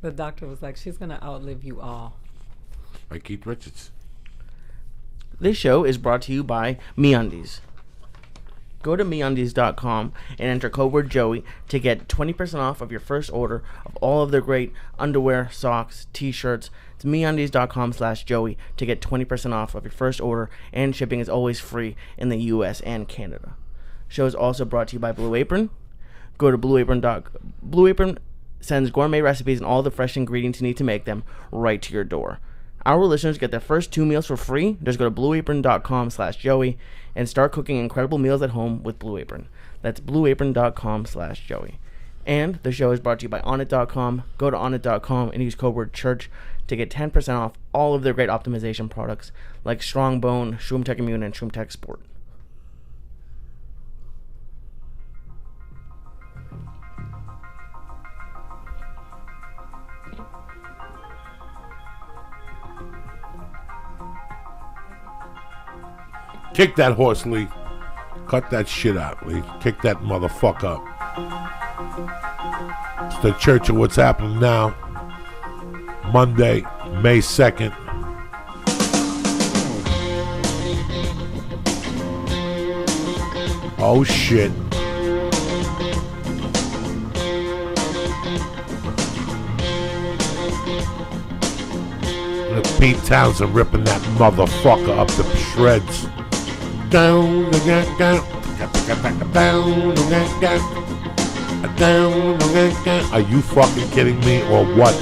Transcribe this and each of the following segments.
The doctor was like, she's gonna outlive you all. By Keith Richards. This show is brought to you by MeUndies. Go to MeUndies.com and enter code word Joey to get 20% off of your first order of all of their great underwear, socks, t-shirts. It's MeUndies.com/Joey to get 20% off of your first order, and shipping is always free in the US and Canada. Show is also brought to you by Blue Apron. Go to Blue Apron sends gourmet recipes and all the fresh ingredients you need to make them right to your door. Our listeners get their first 2 meals for free. Just go to blueapron.com/Joey and start cooking incredible meals at home with Blue Apron. That's blueapron.com/Joey. And the show is brought to you by Onnit.com. Go to Onnit.com and use code word CHURCH to get 10% off all of their great optimization products like Strongbone, ShroomTech Immune, and ShroomTech Sport. Kick that horse, Lee. Cut that shit out, Lee. Kick that motherfucker up. It's the Church of What's Happening Now. Monday, May 2nd. Oh, shit. Look, Pete Townsend ripping that motherfucker up to shreds. Down, down, down. Are you fucking kidding me or what?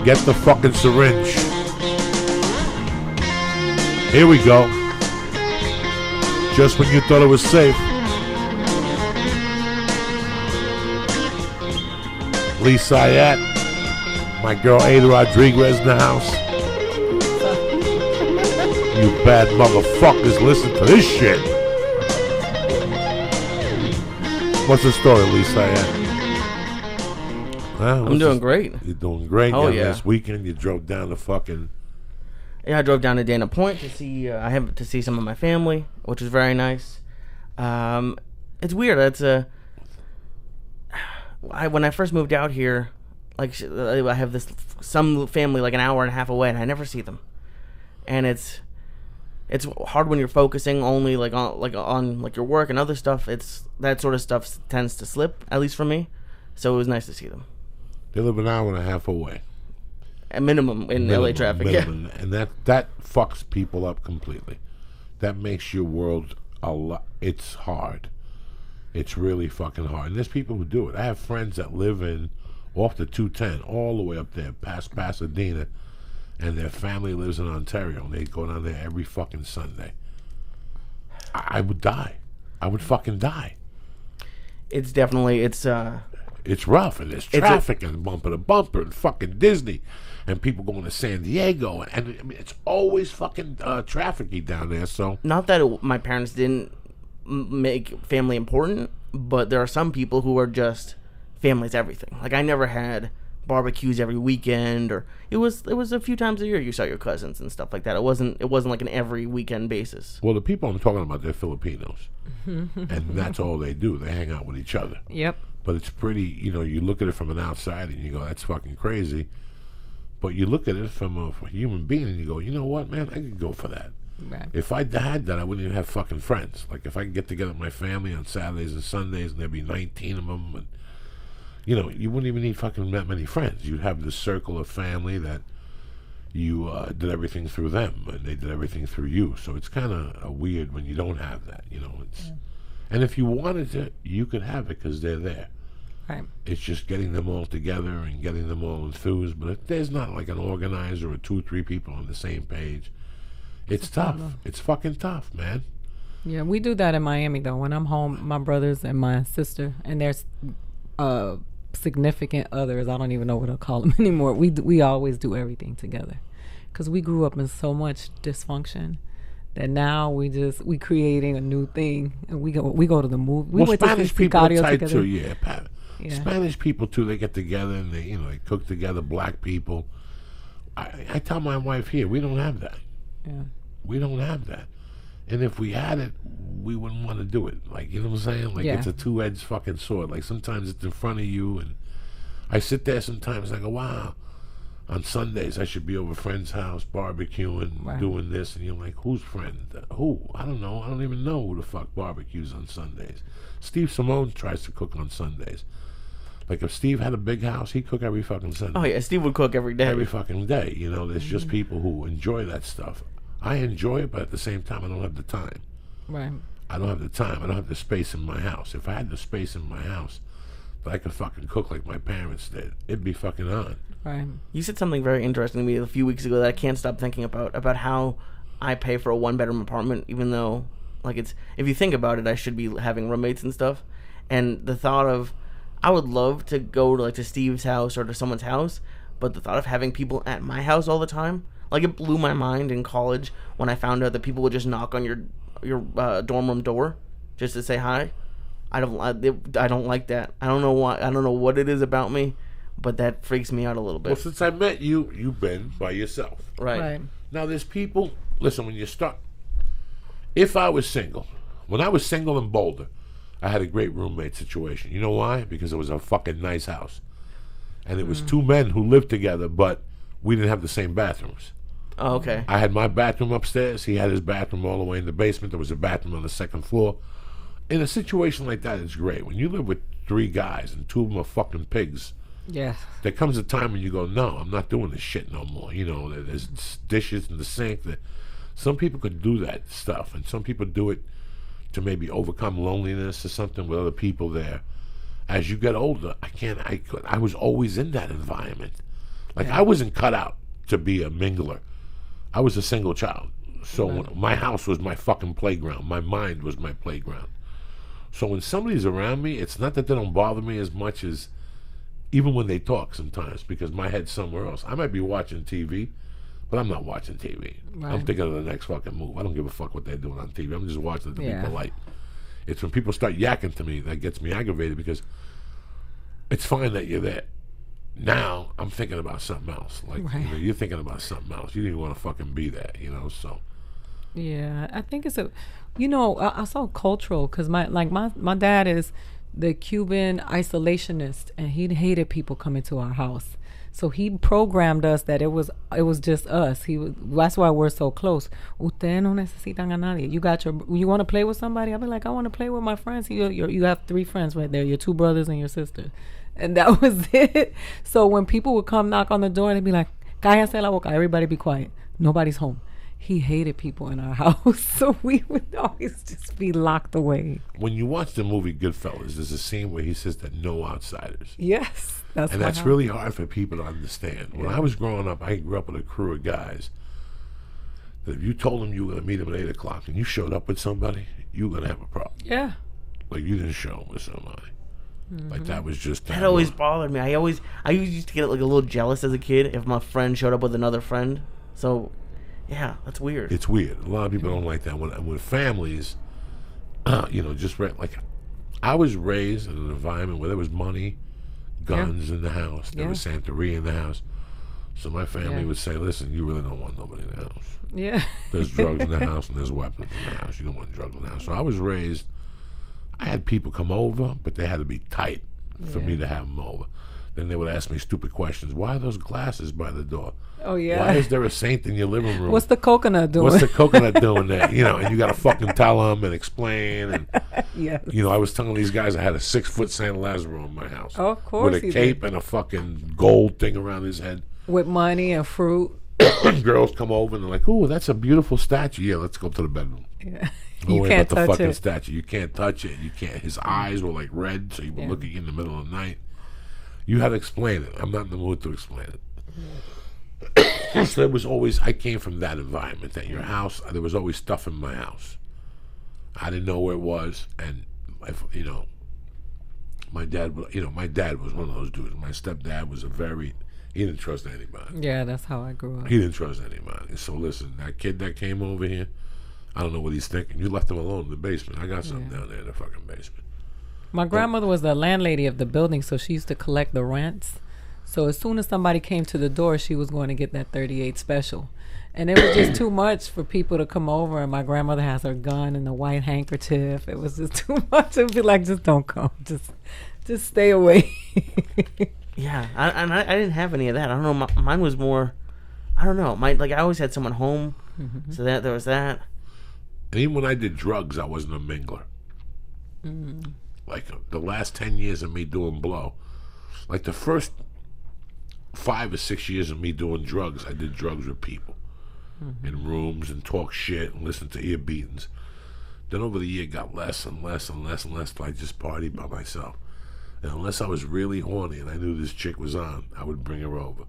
Get the fucking syringe. Here we go. Just when you thought it was safe. Lee Syatt. My girl Aida Rodriguez in the house. You bad motherfuckers, listen to this shit. What's the story, Lisa? I'm doing great. You're doing great. Oh, yeah. Last weekend, you drove down to fucking... Yeah, I drove down to Dana Point to see. I have to see some of my family, which was very nice. It's weird. When I first moved out here, like I have some family like an hour and a half away, and I never see them. And it's hard when you're focusing only on your work and other stuff. It's that sort of stuff tends to slip, at least for me. So it was nice to see them. They live an hour and a half away. At minimum in LA traffic, yeah. And that fucks people up completely. That makes your world a lot. It's hard. It's really fucking hard. And there's people who do it. I have friends that live off the 210 all the way up there past Pasadena, and their family lives in Ontario, and they go down there every fucking Sunday. I would die. I would fucking die. It's definitely it's rough, and there's traffic and bumper to bumper and fucking Disney, and people going to San Diego, and I mean it's always fucking trafficy down there. So not that my parents didn't make family important, but there are some people who are just family's everything. Like I never had barbecues every weekend, or it was a few times a year you saw your cousins and stuff like that. It wasn't like an every weekend basis. Well, the people I'm talking about, they're Filipinos, and that's all they do. They hang out with each other. Yep. But it's pretty, you look at it from an outside and you go, that's fucking crazy. But you look at it from a human being and you go, you know what, man, I could go for that. Right. If I had that, I wouldn't even have fucking friends. Like if I could get together with my family on Saturdays and Sundays and there'd be 19 of them, and you wouldn't even need fucking that many friends. You'd have this circle of family that you did everything through them, and they did everything through you. So it's kind of weird when you don't have that. And if you wanted to, you could have it because they're there. Right. It's just getting them all together and getting them all enthused. But if there's not like an organizer or 2-3 people on the same page, it's tough. It's fucking tough, man. Yeah, we do that in Miami though. When I'm home, my brothers and my sister, and there's significant others. I don't even know what to call them anymore. We always do everything together because we grew up in so much dysfunction that now we creating a new thing, and we go to the movie. We went Spanish to people are tight together. too. Yeah. Spanish people too. They get together and they cook together. Black people. I tell my wife here, we don't have that. Yeah. We don't have that. And if we had it, we wouldn't want to do it. Like, you know what I'm saying? Like, it's a two-edged fucking sword. Like, sometimes it's in front of you, and I sit there sometimes and I go, wow, on Sundays I should be over a friend's house barbecuing, doing this, and you're like, whose friend? Who? I don't know. I don't even know who the fuck barbecues on Sundays. Steve Simone tries to cook on Sundays. Like if Steve had a big house, he'd cook every fucking Sunday. Oh yeah, Steve would cook every day. Every fucking day. You know, there's just people who enjoy that stuff. I enjoy it, but at the same time, I don't have the time. Right. I don't have the time. I don't have the space in my house. If I had the space in my house that I could fucking cook like my parents did, it'd be fucking on. Right. You said something very interesting to me a few weeks ago that I can't stop thinking about how I pay for a 1-bedroom apartment, even though, like, it's, if you think about it, I should be having roommates and stuff. And the thought of, I would love to go to, like, to Steve's house or to someone's house, but the thought of having people at my house all the time, like, it blew my mind in college when I found out that people would just knock on your dorm room door just to say hi. I don't like that. I don't know why. I don't know what it is about me, but that freaks me out a little bit. Well, since I met you, you've been by yourself. Right. Now, there's people, listen, when you start, if I was single, when I was single in Boulder, I had a great roommate situation. You know why? Because it was a fucking nice house. And it was 2 men who lived together, but we didn't have the same bathrooms. Oh, okay. I had my bathroom upstairs. He had his bathroom all the way in the basement. There was a bathroom on the second floor. In a situation like that, it's great. When you live with 3 guys and 2 of them are fucking pigs, yeah, there comes a time when you go, no, I'm not doing this shit no more. You know, there's dishes in the sink. Some people could do that stuff, and some people do it to maybe overcome loneliness or something with other people there. As you get older, I was always in that environment. Like, I wasn't cut out to be a mingler. I was a single child. So my house was my fucking playground. My mind was my playground. So when somebody's around me, it's not that they don't bother me as much as even when they talk sometimes, because my head's somewhere else. I might be watching TV, but I'm not watching TV. Right. I'm thinking of the next fucking move. I don't give a fuck what they're doing on TV. I'm just watching it to be polite. It's when people start yakking to me that gets me aggravated, because it's fine that you're there. Now I'm thinking about something else. Like, you know, you're thinking about something else. You didn't want to fucking be there, you know, so. Yeah, I think it's I saw cultural, because my dad is the Cuban isolationist, and he hated people coming to our house. So he programmed us that it was just us. That's why we're so close. Ustedes no necesitan a nadie. You want to play with somebody? I'll be like, I want to play with my friends. You have 3 friends right there. Your 2 brothers and your sister. And that was it. So when people would come knock on the door, they'd be like, cállese la boca. Everybody be quiet. Nobody's home. He hated people in our house, so we would always just be locked away. When you watch the movie Goodfellas, there's a scene where he says that no outsiders. Yes. That's really hard for people to understand. When I was growing up, I grew up with a crew of guys that if you told them you were going to meet them at 8 o'clock and you showed up with somebody, you were going to have a problem. Yeah. Like, you didn't show up with somebody. Like, that was just... That always bothered me. I used to get like a little jealous as a kid if my friend showed up with another friend. So... yeah, that's weird. It's weird. A lot of people don't like that. When families, just like, I was raised in an environment where there was money, guns in the house. There was Santeria in the house. So my family would say, listen, you really don't want nobody in the house. Yeah. There's drugs in the house and there's weapons in the house. You don't want drugs in the house. So I was raised, I had people come over, but they had to be tight for me to have them over. Then they would ask me stupid questions. Why are those glasses by the door? Oh, yeah. Why is there a saint in your living room? What's the coconut doing? What's the coconut doing there? And you got to fucking tell them and explain. And, I was telling these guys I had a 6-foot Saint Lazaro in my house. Oh, of course. With a cape and a fucking gold thing around his head. With money and fruit. Girls come over and they're like, oh, that's a beautiful statue. Yeah, let's go to the bedroom. Yeah. You can't touch the fucking it. statue. You can't touch it. You can't. His eyes were like red, so he would look at you in the middle of the night. You had to explain it. I'm not in the mood to explain it. So there was always, I came from that environment. At your house, there was always stuff in my house. I didn't know where it was, and my dad was one of those dudes. My stepdad was he didn't trust anybody. Yeah, that's how I grew up. He didn't trust anybody. So listen, that kid that came over here, I don't know what he's thinking. You left him alone in the basement. I got something down there in the fucking basement. My grandmother was the landlady of the building, so she used to collect the rents. So as soon as somebody came to the door, she was going to get that 38 special. And it was just too much for people to come over, and my grandmother has her gun and the white handkerchief. It was just too much. It would be like, just don't come. Just stay away. Yeah, I didn't have any of that. I don't know. Mine was more. I don't know. I always had someone home, so that there was that. And even when I did drugs, I wasn't a mingler. Like the last 10 years of me doing blow, like the first 5 or 6 years of me doing drugs, I did drugs with people in rooms and talk shit and listen to ear beatings. Then over the year, it got less and less and less and less till I just partied by myself. And unless I was really horny and I knew this chick was on, I would bring her over.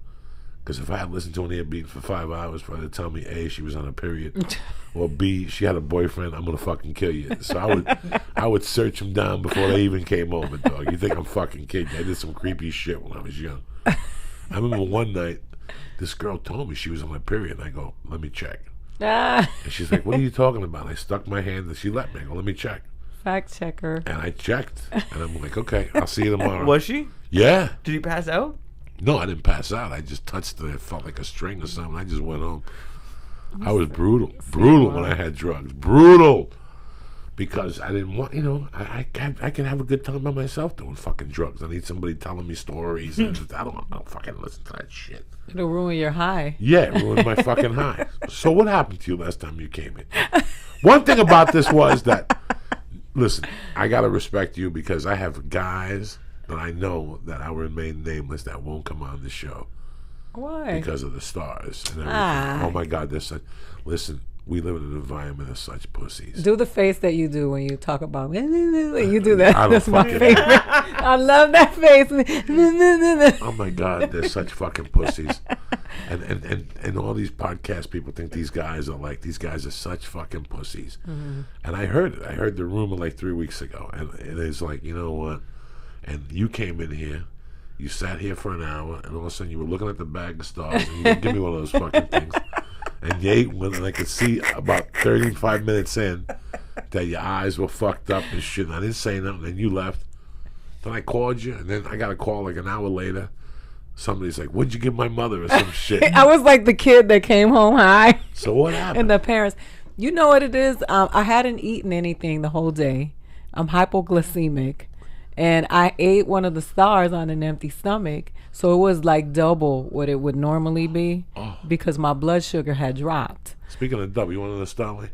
Because if I had listened to an ear beating for 5 hours, for her to tell me A, she was on a period, or B, she had a boyfriend, I'm gonna fucking kill you. So I would search them down before they even came over, dog. You think I'm fucking kidding? I did some creepy shit when I was young. I remember one night, this girl told me she was on my period, and I go, let me check. And she's like, what are you talking about? I stuck my hand and she let me. I go, let me check. Fact checker. And I checked, and I'm like, okay, I'll see you tomorrow. Was she? Yeah. Did you pass out? No, I didn't pass out. I just touched it. It felt like a string or something. I just went home. I was brutal. Brutal when I had drugs. Brutal. Because I didn't want, I can have a good time by myself doing fucking drugs. I need somebody telling me stories. And I don't fucking listen to that shit. It'll ruin your high. Yeah, it ruined my fucking high. So what happened to you last time you came in? One thing about this was that, listen, I got to respect you because I have guys that I know that I will remain nameless that won't come on the show. Why? Because of the stars and everything. Oh my God, listen, we live in an environment of such pussies. Do the face that you do when you talk about you do that. I don't That's my fucking favorite. I love that face. Oh my God, they're such fucking pussies. And all these podcast people think these guys are such fucking pussies. And I heard it. I heard the rumor like 3 weeks ago. And it's like, you know what? And you came in here, you sat here for an hour, and all of a sudden you were looking at the bag of stars, and you would give me one of those fucking things. And you ate one, and I could see about 35 minutes in that your eyes were fucked up and shit. And I didn't say nothing, and you left. Then I called you, and then I got a call like an hour later. Somebody's like, what'd you give my mother or some shit? I was like the kid that came home high. So what happened? And the parents, you know what it is? I hadn't eaten anything the whole day. I'm hypoglycemic. And I ate one of the stars on an empty stomach. So it was like double what it would normally be because my blood sugar had dropped. Speaking of double, you want another Starly?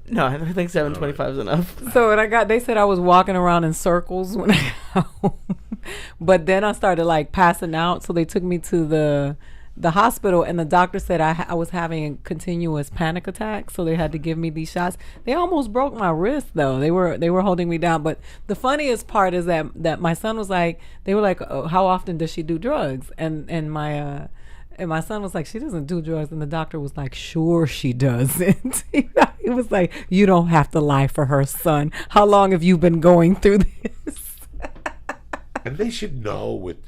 No, I think 725 is enough. So when they said I was walking around in circles when I got home. But then I started like passing out. So they took me to the hospital, and the doctor said I was having continuous panic attacks, so they had to give me these shots. They almost broke my wrist though. They were holding me down. But the funniest part is that my son was like, they were like, oh, how often does she do drugs? And my son was like, she doesn't do drugs. And the doctor was like, sure she doesn't. He was like, you don't have to lie for her, son. How long have you been going through this? And they should know with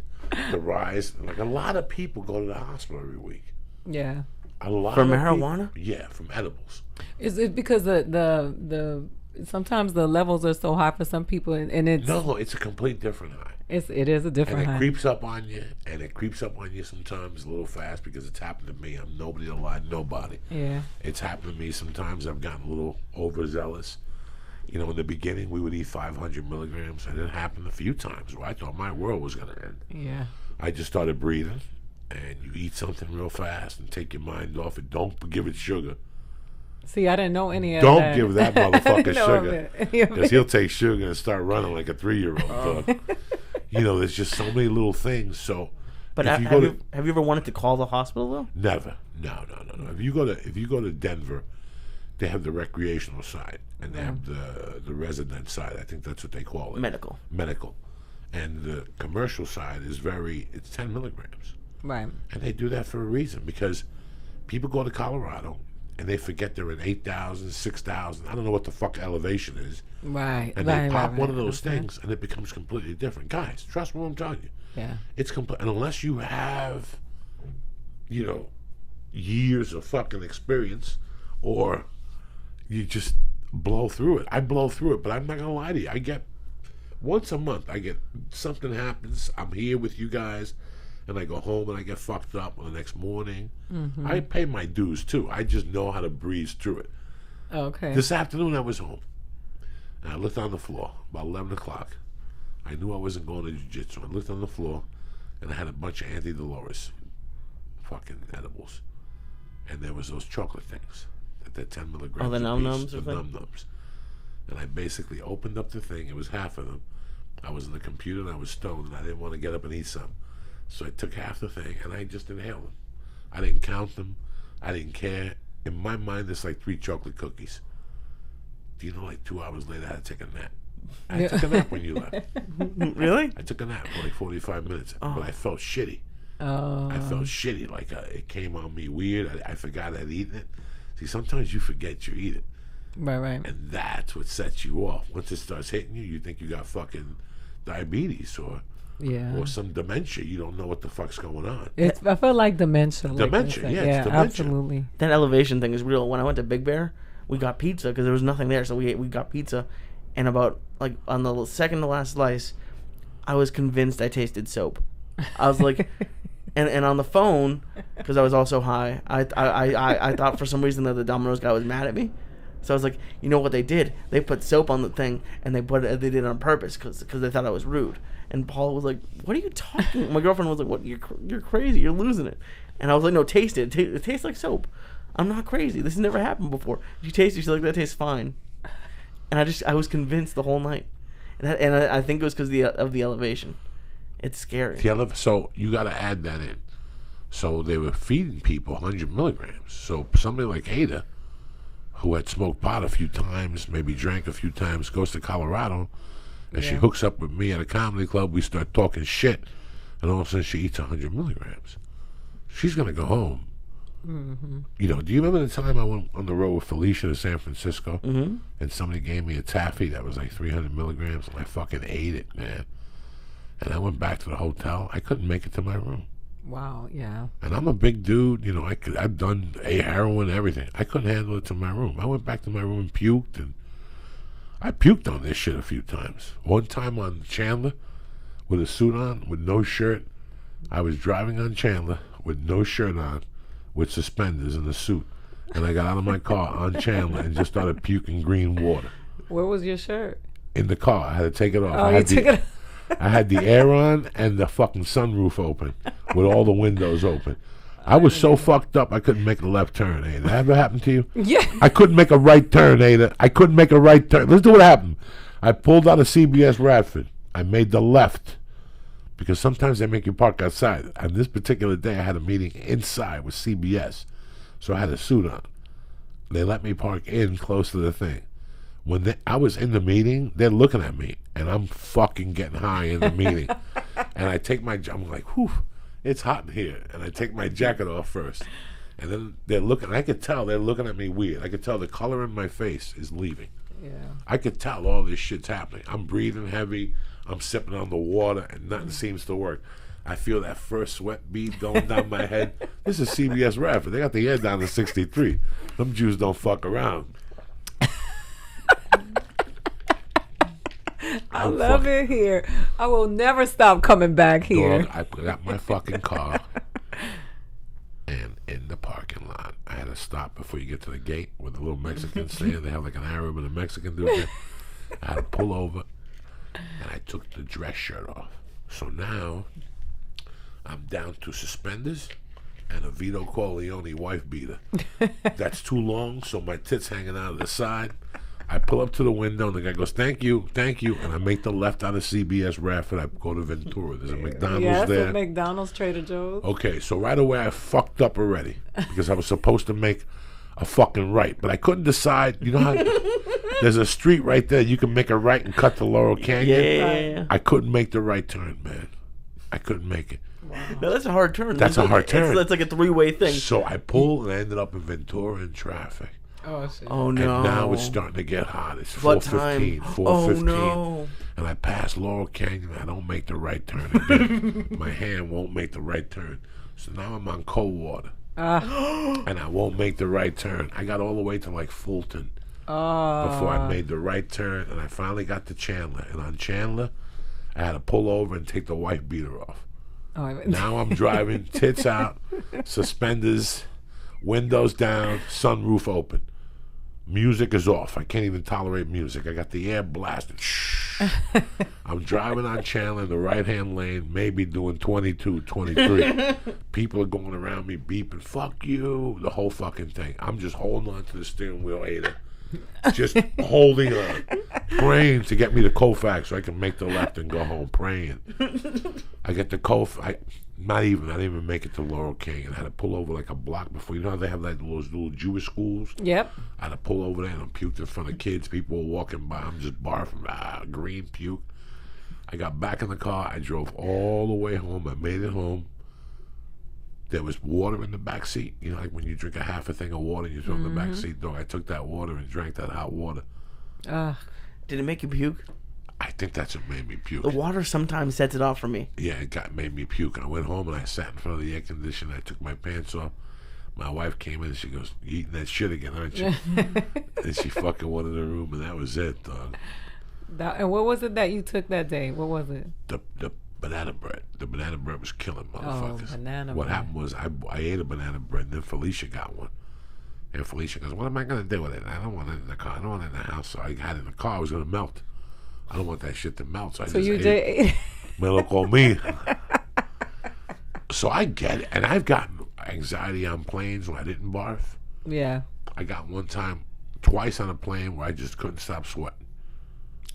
the rise, like a lot of people go to the hospital every week. Yeah. A lot for of marijuana? People, yeah, from edibles. Is it because the sometimes the levels are so high for some people, and it's no, it's a complete different high. It is a different and it high. creeps up on you, and it creeps up on you sometimes a little fast because it's happened to me. I'm nobody to lie to nobody. Yeah. It's happened to me sometimes. I've gotten a little overzealous. You know, in the beginning, we would eat 500 milligrams, and it happened a few times where I thought my world was going to end. Yeah. I just started breathing, and you eat something real fast and take your mind off it. Don't give it sugar. See, I didn't know any of Don't that. give that motherfucker sugar. Because Because he'll take sugar and start running like a 3-year-old. You know, there's just so many little things. So, But have you ever wanted to call the hospital though? Never. No. If you go to Denver, they have the recreational side and they have the resident side. I think that's what they call it. Medical. And the commercial side is it's 10 milligrams. Right. And they do that for a reason because people go to Colorado and they forget they're in 8,000, 6,000. I don't know what the fuck elevation is. Right. And they pop one of those things and it becomes completely different. Guys, trust me what I'm telling you. Yeah. It's complete. And unless you have, years of fucking experience or you just blow through it. I blow through it, but I'm not going to lie to you. Once a month, something happens. I'm here with you guys, and I go home and I get fucked up on the next morning. Mm-hmm. I pay my dues too. I just know how to breeze through it. Okay. This afternoon I was home, and I looked on the floor about 11 o'clock. I knew I wasn't going to jiu-jitsu. I looked on the floor, and I had a bunch of Andy Dolores fucking edibles, and there was those chocolate things that they're 10 milligrams. Oh, the num-nums? The num-nums. And I basically opened up the thing. It was half of them. I was in the computer and I was stoned and I didn't want to get up and eat some. So I took half the thing and I just inhaled them. I didn't count them. I didn't care. In my mind, it's like 3 chocolate cookies. Do you know, like 2 hours later, I had to take a nap. I took a nap when you left. Really? I took a nap for like 45 minutes, but I felt shitty. Oh. I felt shitty, like it came on me weird. I forgot I'd eaten it. See, sometimes you forget you eat it. Right. And that's what sets you off. Once it starts hitting you, you think you got fucking diabetes or some dementia. You don't know what the fuck's going on. I feel like dementia. Dementia, like it's dementia. Absolutely. That elevation thing is real. When I went to Big Bear, we got pizza because there was nothing there, so we got pizza. And about, like, on the second to last slice, I was convinced I tasted soap. I was like, and on the phone, because I was also high, I thought for some reason that the Domino's guy was mad at me. So I was like, you know what they did? They put soap on the thing, and they did it on purpose because they thought I was rude. And Paul was like, what are you talking? My girlfriend was like, what? You're crazy. You're losing it. And I was like, no, taste it. It tastes like soap. I'm not crazy. This has never happened before. You taste it. She's like, that tastes fine. And I was convinced the whole night. And I think it was because of the elevation. It's scary. So you got to add that in. So they were feeding people 100 milligrams. So somebody like Aida, who had smoked pot a few times, maybe drank a few times, goes to Colorado, and she hooks up with me at a comedy club. We start talking shit, and all of a sudden she eats 100 milligrams. She's going to go home. Mm-hmm. You know, do you remember the time I went on the road with Felicia to San Francisco, and somebody gave me a taffy that was like 300 milligrams, and I fucking ate it, man. And I went back to the hotel. I couldn't make it to my room. Wow, yeah. And I'm a big dude, you know. I've done heroin, everything. I couldn't handle it to my room. I went back to my room and puked, and I puked on this shit a few times. One time on Chandler, with a suit on, with no shirt. I was driving on Chandler with no shirt on, with suspenders and a suit, and I got out of my car on Chandler and just started puking green water. Where was your shirt? In the car. I had to take it off. Oh, you took it off. I had the air on and the fucking sunroof open with all the windows open. I was so fucked up I couldn't make a left turn, Ada. That ever happened to you? Yeah. I couldn't make a right turn, Ada. I couldn't make a right turn. Let's do what happened. I pulled out of CBS Radford. I made the left because sometimes they make you park outside. On this particular day, I had a meeting inside with CBS, so I had a suit on. They let me park in close to the thing. When I was in the meeting, they're looking at me, and I'm fucking getting high in the meeting. And I take I'm like, whew, it's hot in here. And I take my jacket off first. And then they're looking, I could tell they're looking at me weird. I could tell the color in my face is leaving. Yeah. I could tell all this shit's happening. I'm breathing heavy. I'm sipping on the water, and nothing seems to work. I feel that first sweat bead going down my head. This is CBS Radford. They got the air down to 63. Them Jews don't fuck around. I love it here. I will never stop coming back here. Dog, I got my fucking car, and in the parking lot, I had to stop before you get to the gate where the little Mexicans stand. They have like an Arab and a Mexican dude there. I had to pull over, and I took the dress shirt off. So now I'm down to suspenders and a Vito Corleone wife beater. That's too long, so my tits hanging out of the side. I pull up to the window, and the guy goes, thank you, and I make the left out of CBS Radford. I go to Ventura. There's a McDonald's there. Yes, McDonald's, Trader Joe's. Okay, so right away I fucked up already because I was supposed to make a fucking right, but I couldn't decide. You know how there's a street right there. You can make a right and cut to Laurel Canyon. Yeah. I couldn't make the right turn, man. I couldn't make it. Wow. No, that's a hard turn. That's a hard turn. That's like a three-way thing. So I pulled, and I ended up in Ventura in traffic. Oh, shit. Oh, no. And now it's starting to get hot. It's What 4:15. time? 4:15. Oh, no. And I pass Laurel Canyon. I don't make the right turn again. My hand won't make the right turn. So now I'm on Coldwater. And I won't make the right turn. I got all the way to like Fulton before I made the right turn. And I finally got to Chandler. And on Chandler, I had to pull over and take the wife beater off. Now I'm driving, tits out, suspenders, windows down, sunroof open. Music is off. I can't even tolerate music. I got the air blasted. Shh. I'm driving on Chandler in the right-hand lane, maybe doing 22, 23. People are going around me beeping, fuck you, the whole fucking thing. I'm just holding on to the steering wheel, Ada. Just holding on, praying to get me to Colfax so I can make the left and go home, praying. I get to Colfax. I didn't even make it to Laurel King. I had to pull over like a block before. You know how they have like those little Jewish schools? Yep. I had to pull over there and I'm puked in front of kids. People were walking by. I'm just barfing, green puke. I got back in the car. I drove all the way home. I made it home. There was water in the back seat. You know, like when you drink a half a thing of water and you throw it in the back seat. Dog, I took that water and drank that hot water. Did it make you puke? I think that's what made me puke. The water sometimes sets it off for me. Yeah, it made me puke. And I went home and I sat in front of the air conditioner. I took my pants off. My wife came in and she goes, "You eating that shit again, aren't you?" And she fucking went in the room and that was it, dog. And what was it that you took that day? What was it? The banana bread. The banana bread was killing motherfuckers. Banana what bread. happened was I ate a banana bread and then Felicia got one. And Felicia goes, "What am I going to do with it? I don't want it in the car. I don't want it in the house." So I had it in the car. It was going to melt. I don't want that shit to melt. So I just ate it. Man, look on me. So I get it. And I've gotten anxiety on planes when I didn't barf. Yeah. I got twice on a plane where I just couldn't stop sweating.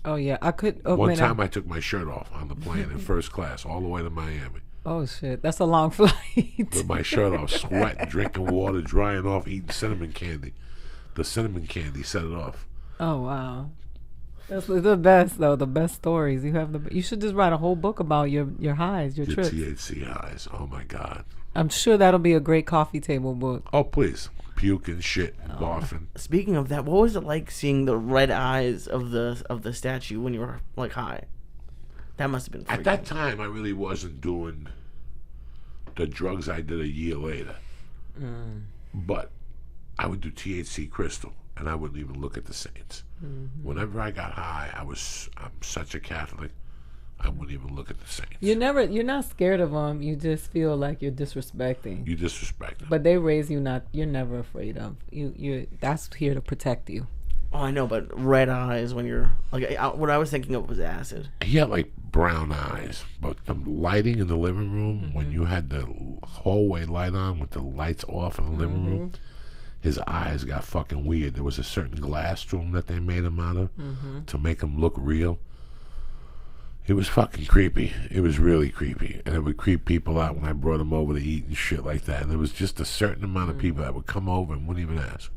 Oh, yeah. I could. One time I took my shirt off on the plane in first class all the way to Miami. Oh, shit. That's a long flight. With my shirt off, sweating, drinking water, drying off, eating cinnamon candy. The cinnamon candy set it off. Oh, wow. That's the best, though. The best stories. You should just write a whole book about your highs, your trips. THC highs. Oh, my God. I'm sure that'll be a great coffee table book. Oh, please. Puking, shit, barfing. Speaking of that, what was it like seeing the red eyes of the statue when you were like high? That must have been freaking. At that time, I really wasn't doing the drugs I did a year later. But I would do THC crystal, and I wouldn't even look at the saints. Whenever I got high, I'm such a Catholic, I wouldn't even look at the saints. You're not scared of them. You just feel like you're disrespecting. You disrespect them. But they raise you you're never afraid of. That's here to protect you. Oh, I know, but red eyes when you're like, what I was thinking of was acid. He had like brown eyes, but the lighting in the living room, when you had the hallway light on with the lights off in the living room, his eyes got fucking weird. There was a certain glass room that they made him out of to make him look real. It was fucking creepy. It was really creepy. And it would creep people out when I brought them over to eat and shit like that. And there was just a certain amount of people that would come over and wouldn't even ask.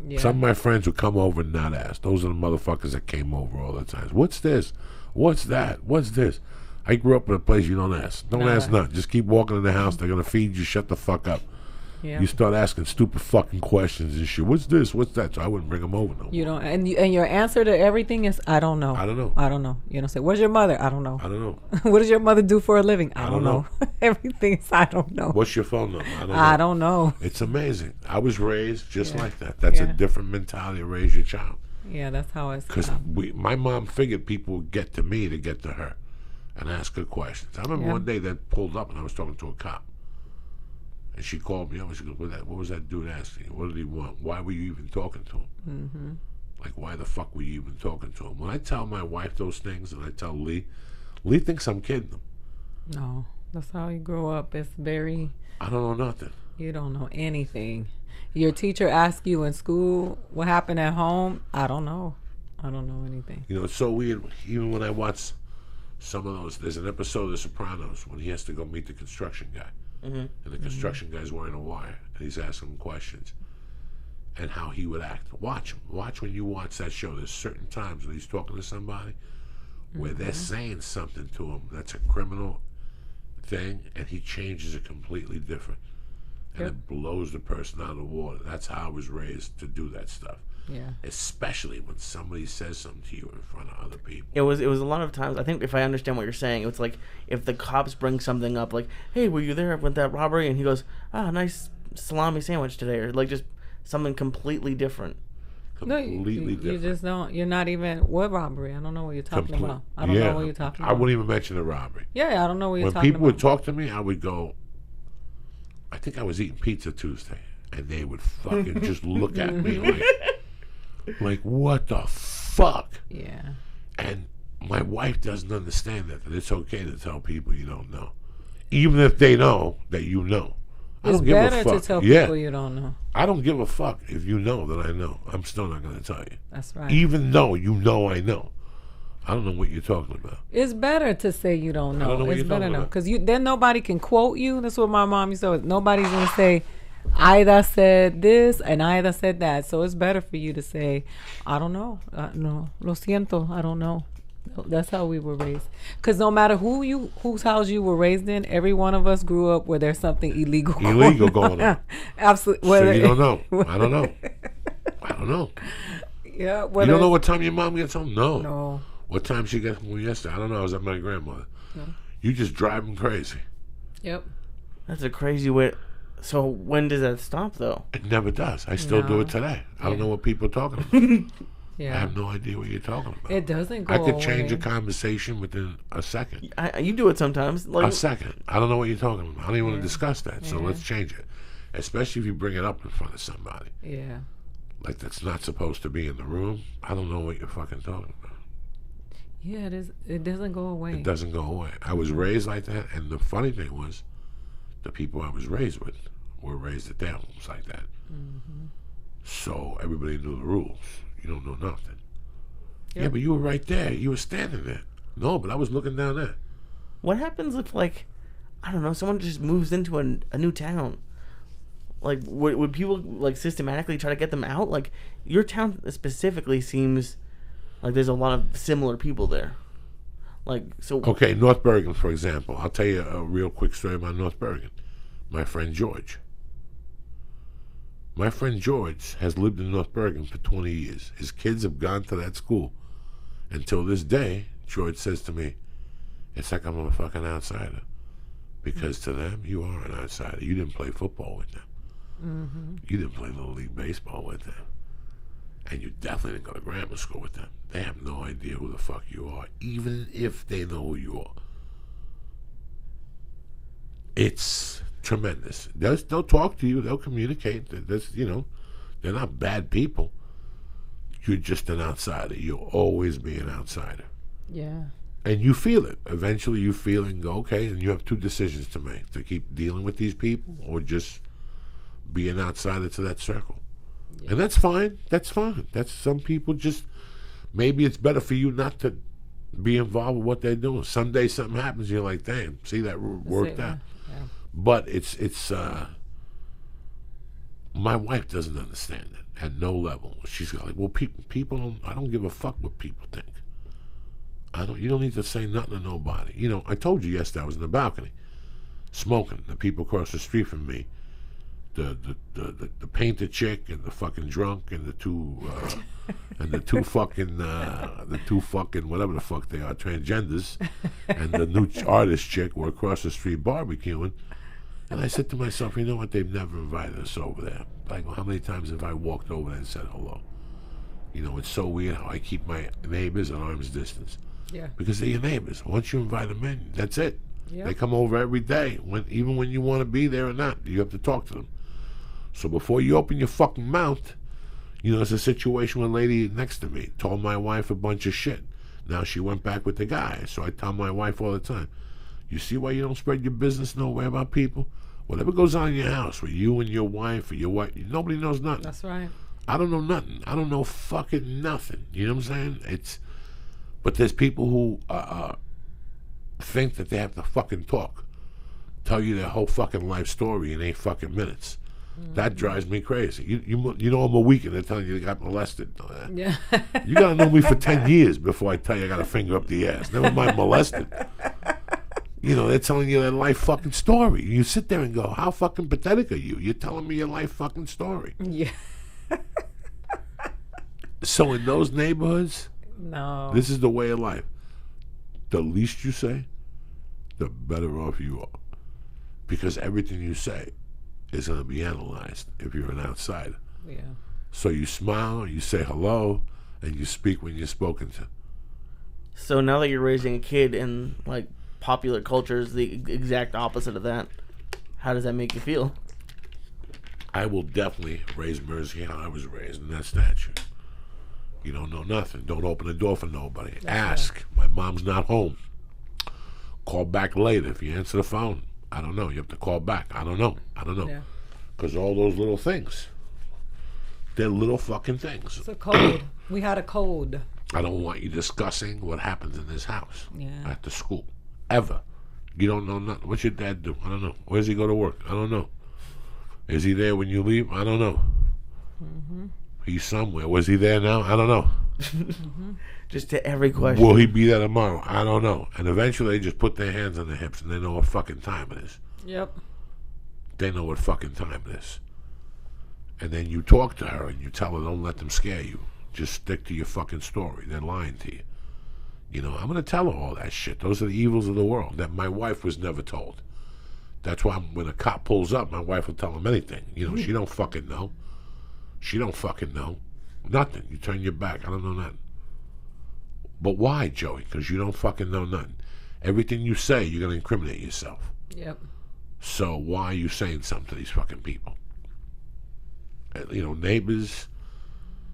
Yeah. Some of my friends would come over and not ask. Those are the motherfuckers that came over all the time. What's this? What's that? What's this? I grew up in a place you don't ask. Don't ask nothing. Just keep walking in the house. They're going to feed you. Shut the fuck up. Yeah. You start asking stupid fucking questions and shit. What's this? What's that? So I wouldn't bring them over no more. You don't, and your answer to everything is, I don't know. I don't know. I don't know. You don't say, where's your mother? I don't know. I don't know. What does your mother do for a living? I don't know. Everything is, I don't know. What's your phone number? I don't know. It's amazing. I was raised just like that. That's a different mentality to raise your child. Yeah, that's how it's. Because my mom figured people would get to me to get to her and ask her questions. I remember one day they pulled up and I was talking to a cop. And she called me up and she goes, what was that dude asking? What did he want? Why were you even talking to him? Like, why the fuck were you even talking to him? When I tell my wife those things and I tell Lee thinks I'm kidding him. No, that's how you grow up. It's very... I don't know nothing. You don't know anything. Your teacher asks you in school what happened at home. I don't know. I don't know anything. You know, it's so weird. Even when I watch some of those, there's an episode of The Sopranos when he has to go meet the construction guy. And the construction guy's wearing a wire, and he's asking him questions, and how he would act. Watch him. Watch when you watch that show. There's certain times when he's talking to somebody where they're saying something to him that's a criminal thing, and he changes it completely different, and it blows the person out of the water. That's how I was raised to do that stuff. Yeah. Especially when somebody says something to you in front of other people. It was a lot of times. I think if I understand what you're saying, it's like if the cops bring something up, like, "Hey, were you there with that robbery?" And he goes, "Nice salami sandwich today," or like just something completely different. Completely different. You just don't. You're not even. What robbery? I don't know what you're talking about. I don't know what you're talking about. I wouldn't even mention the robbery. Yeah, I don't know what you're talking about. When people would talk to me, I would go, I think I was eating pizza Tuesday, and they would fucking just look at me like, what the fuck? Yeah. And my wife doesn't understand that it's okay to tell people you don't know, even if they know that you know. I It's don't give a better fuck. to tell people you don't know. I don't give a fuck if you know that I know. I'm still not going to tell you. That's right. Even though you know I know. I don't know what you're talking about. It's better to say you don't know. I don't know what It's you're better talking now about. because then nobody can quote you. That's what my mom used to say. Nobody's gonna say, Aida said this and Aida said that. So it's better for you to say, I don't know. No, lo siento. I don't know. That's how we were raised. Because no matter whose house you were raised in, every one of us grew up where there's something illegal going on. Absolutely. So you don't know. I don't know. I don't know. Yeah. You don't know what time your mom gets home? No. No. What time she gets home yesterday? I don't know. I was at my grandmother. No. You just drive them crazy. Yep. That's a crazy way. So when does that stop, though? It never does. I still do it today. I don't know what people are talking about. I Yeah. have no idea what you're talking about. It doesn't go I could change a away. conversation within a second. You do it sometimes. Like, A second. I don't know what you're talking about. I don't even want to discuss that. So let's change it. Especially if you bring it up in front of somebody. Yeah. Like that's not supposed to be in the room. I don't know what you're fucking talking about. Yeah, it is. It doesn't go away. It doesn't go away. I was raised like that, and the funny thing was, the people I was raised with were raised at their homes like that. Mm-hmm. So everybody knew the rules. You don't know nothing. Yep. Yeah, but you were right there. You were standing there. No, but I was looking down there. what happens if, like, I don't know, someone just moves into a new town? Like, would people, like, systematically try to get them out? Like, your town specifically seems like there's a lot of similar people there. Like, so... Okay, North Bergen, for example. I'll tell you a real quick story about North Bergen. My friend George. My friend George has lived in North Bergen for 20 years. His kids have gone to that school. Until this day, George says to me, it's like I'm a fucking outsider. Because to them, you are an outsider. You didn't play football with them. Mm-hmm. You didn't play Little League Baseball with them. And you definitely didn't go to grammar school with them. They have no idea who the fuck you are, even if they know who you are. It's tremendous. They'll talk to you. They'll communicate. They're not bad people. You're just an outsider. You'll always be an outsider. Yeah. And you feel it. Eventually you feel it and go, okay, and you have two decisions to make. To keep dealing with these people or just be an outsider to that circle. Yeah. And that's fine. That's fine. That's some people just, maybe it's better for you not to be involved with what they're doing. Someday something happens, you're like, damn, see, that worked out. Yeah. But it's my wife doesn't understand it at no level. She's like, well, people don't, I don't give a fuck what people think. You don't need to say nothing to nobody. I told you yesterday I was in the balcony smoking. The people across the street from me, the painted chick and the fucking drunk and the two fucking whatever the fuck they are, transgenders, and the new artist chick were across the street barbecuing. And I said to myself, you know what? They've never invited us over there. Like, how many times have I walked over there and said hello? It's so weird how I keep my neighbors at arm's distance. Yeah. Because they're your neighbors. Once you invite them in, that's it. Yep. They come over every day, even when you want to be there or not. You have to talk to them. So before you open your fucking mouth, there's a situation with a lady next to me told my wife a bunch of shit. Now she went back with the guy. So I tell my wife all the time, you see why you don't spread your business nowhere about people? Whatever goes on in your house with you and your wife or your wife, nobody knows nothing. That's right. I don't know nothing. I don't know fucking nothing. You know what I'm saying? But there's people who think that they have to fucking talk, tell you their whole fucking life story in 8 fucking minutes. Mm-hmm. That drives me crazy. You know I'm a weekend. They're telling you they got molested. Yeah. You gotta know me for 10 years before I tell you I got a finger up the ass. Never mind molested. They're telling you their life fucking story. You sit there and go, how fucking pathetic are you? You're telling me your life fucking story. Yeah. So in those neighborhoods, no. This is the way of life. The least you say, the better off you are. Because everything you say is going to be analyzed if you're an outsider. Yeah. So you smile, you say hello, and you speak when you're spoken to. So now that you're raising a kid in, like, popular culture is the exact opposite of that, how does that make you feel? I will definitely raise Mersey how I was raised in that statue. You don't know nothing. Don't open the door for nobody. Ask. My mom's not home. Call back later. If you answer the phone, I don't know. You have to call back. I don't know. Yeah. Because all those little things. They're little fucking things. It's a code. We had a code. I don't want you discussing what happens in this house. Yeah. At the school. Ever. You don't know nothing. What's your dad do? I don't know. Where does he go to work? I don't know. Is he there when you leave? I don't know. Mm-hmm. He's somewhere. Was he there now? I don't know. Mm-hmm. Just to every question. Will he be there tomorrow? I don't know. And eventually they just put their hands on their hips and they know what fucking time it is. Yep. They know what fucking time it is. And then you talk to her and you tell her, don't let them scare you. Just stick to your fucking story. They're lying to you. You know, I'm going to tell her all that shit. Those are the evils of the world that my wife was never told. That's why when a cop pulls up, my wife will tell him anything. You know, she don't fucking know. She don't fucking know. Nothing. You turn your back. I don't know nothing. But why, Joey? Because you don't fucking know nothing. Everything you say, you're going to incriminate yourself. Yep. So why are you saying something to these fucking people? You know, neighbors,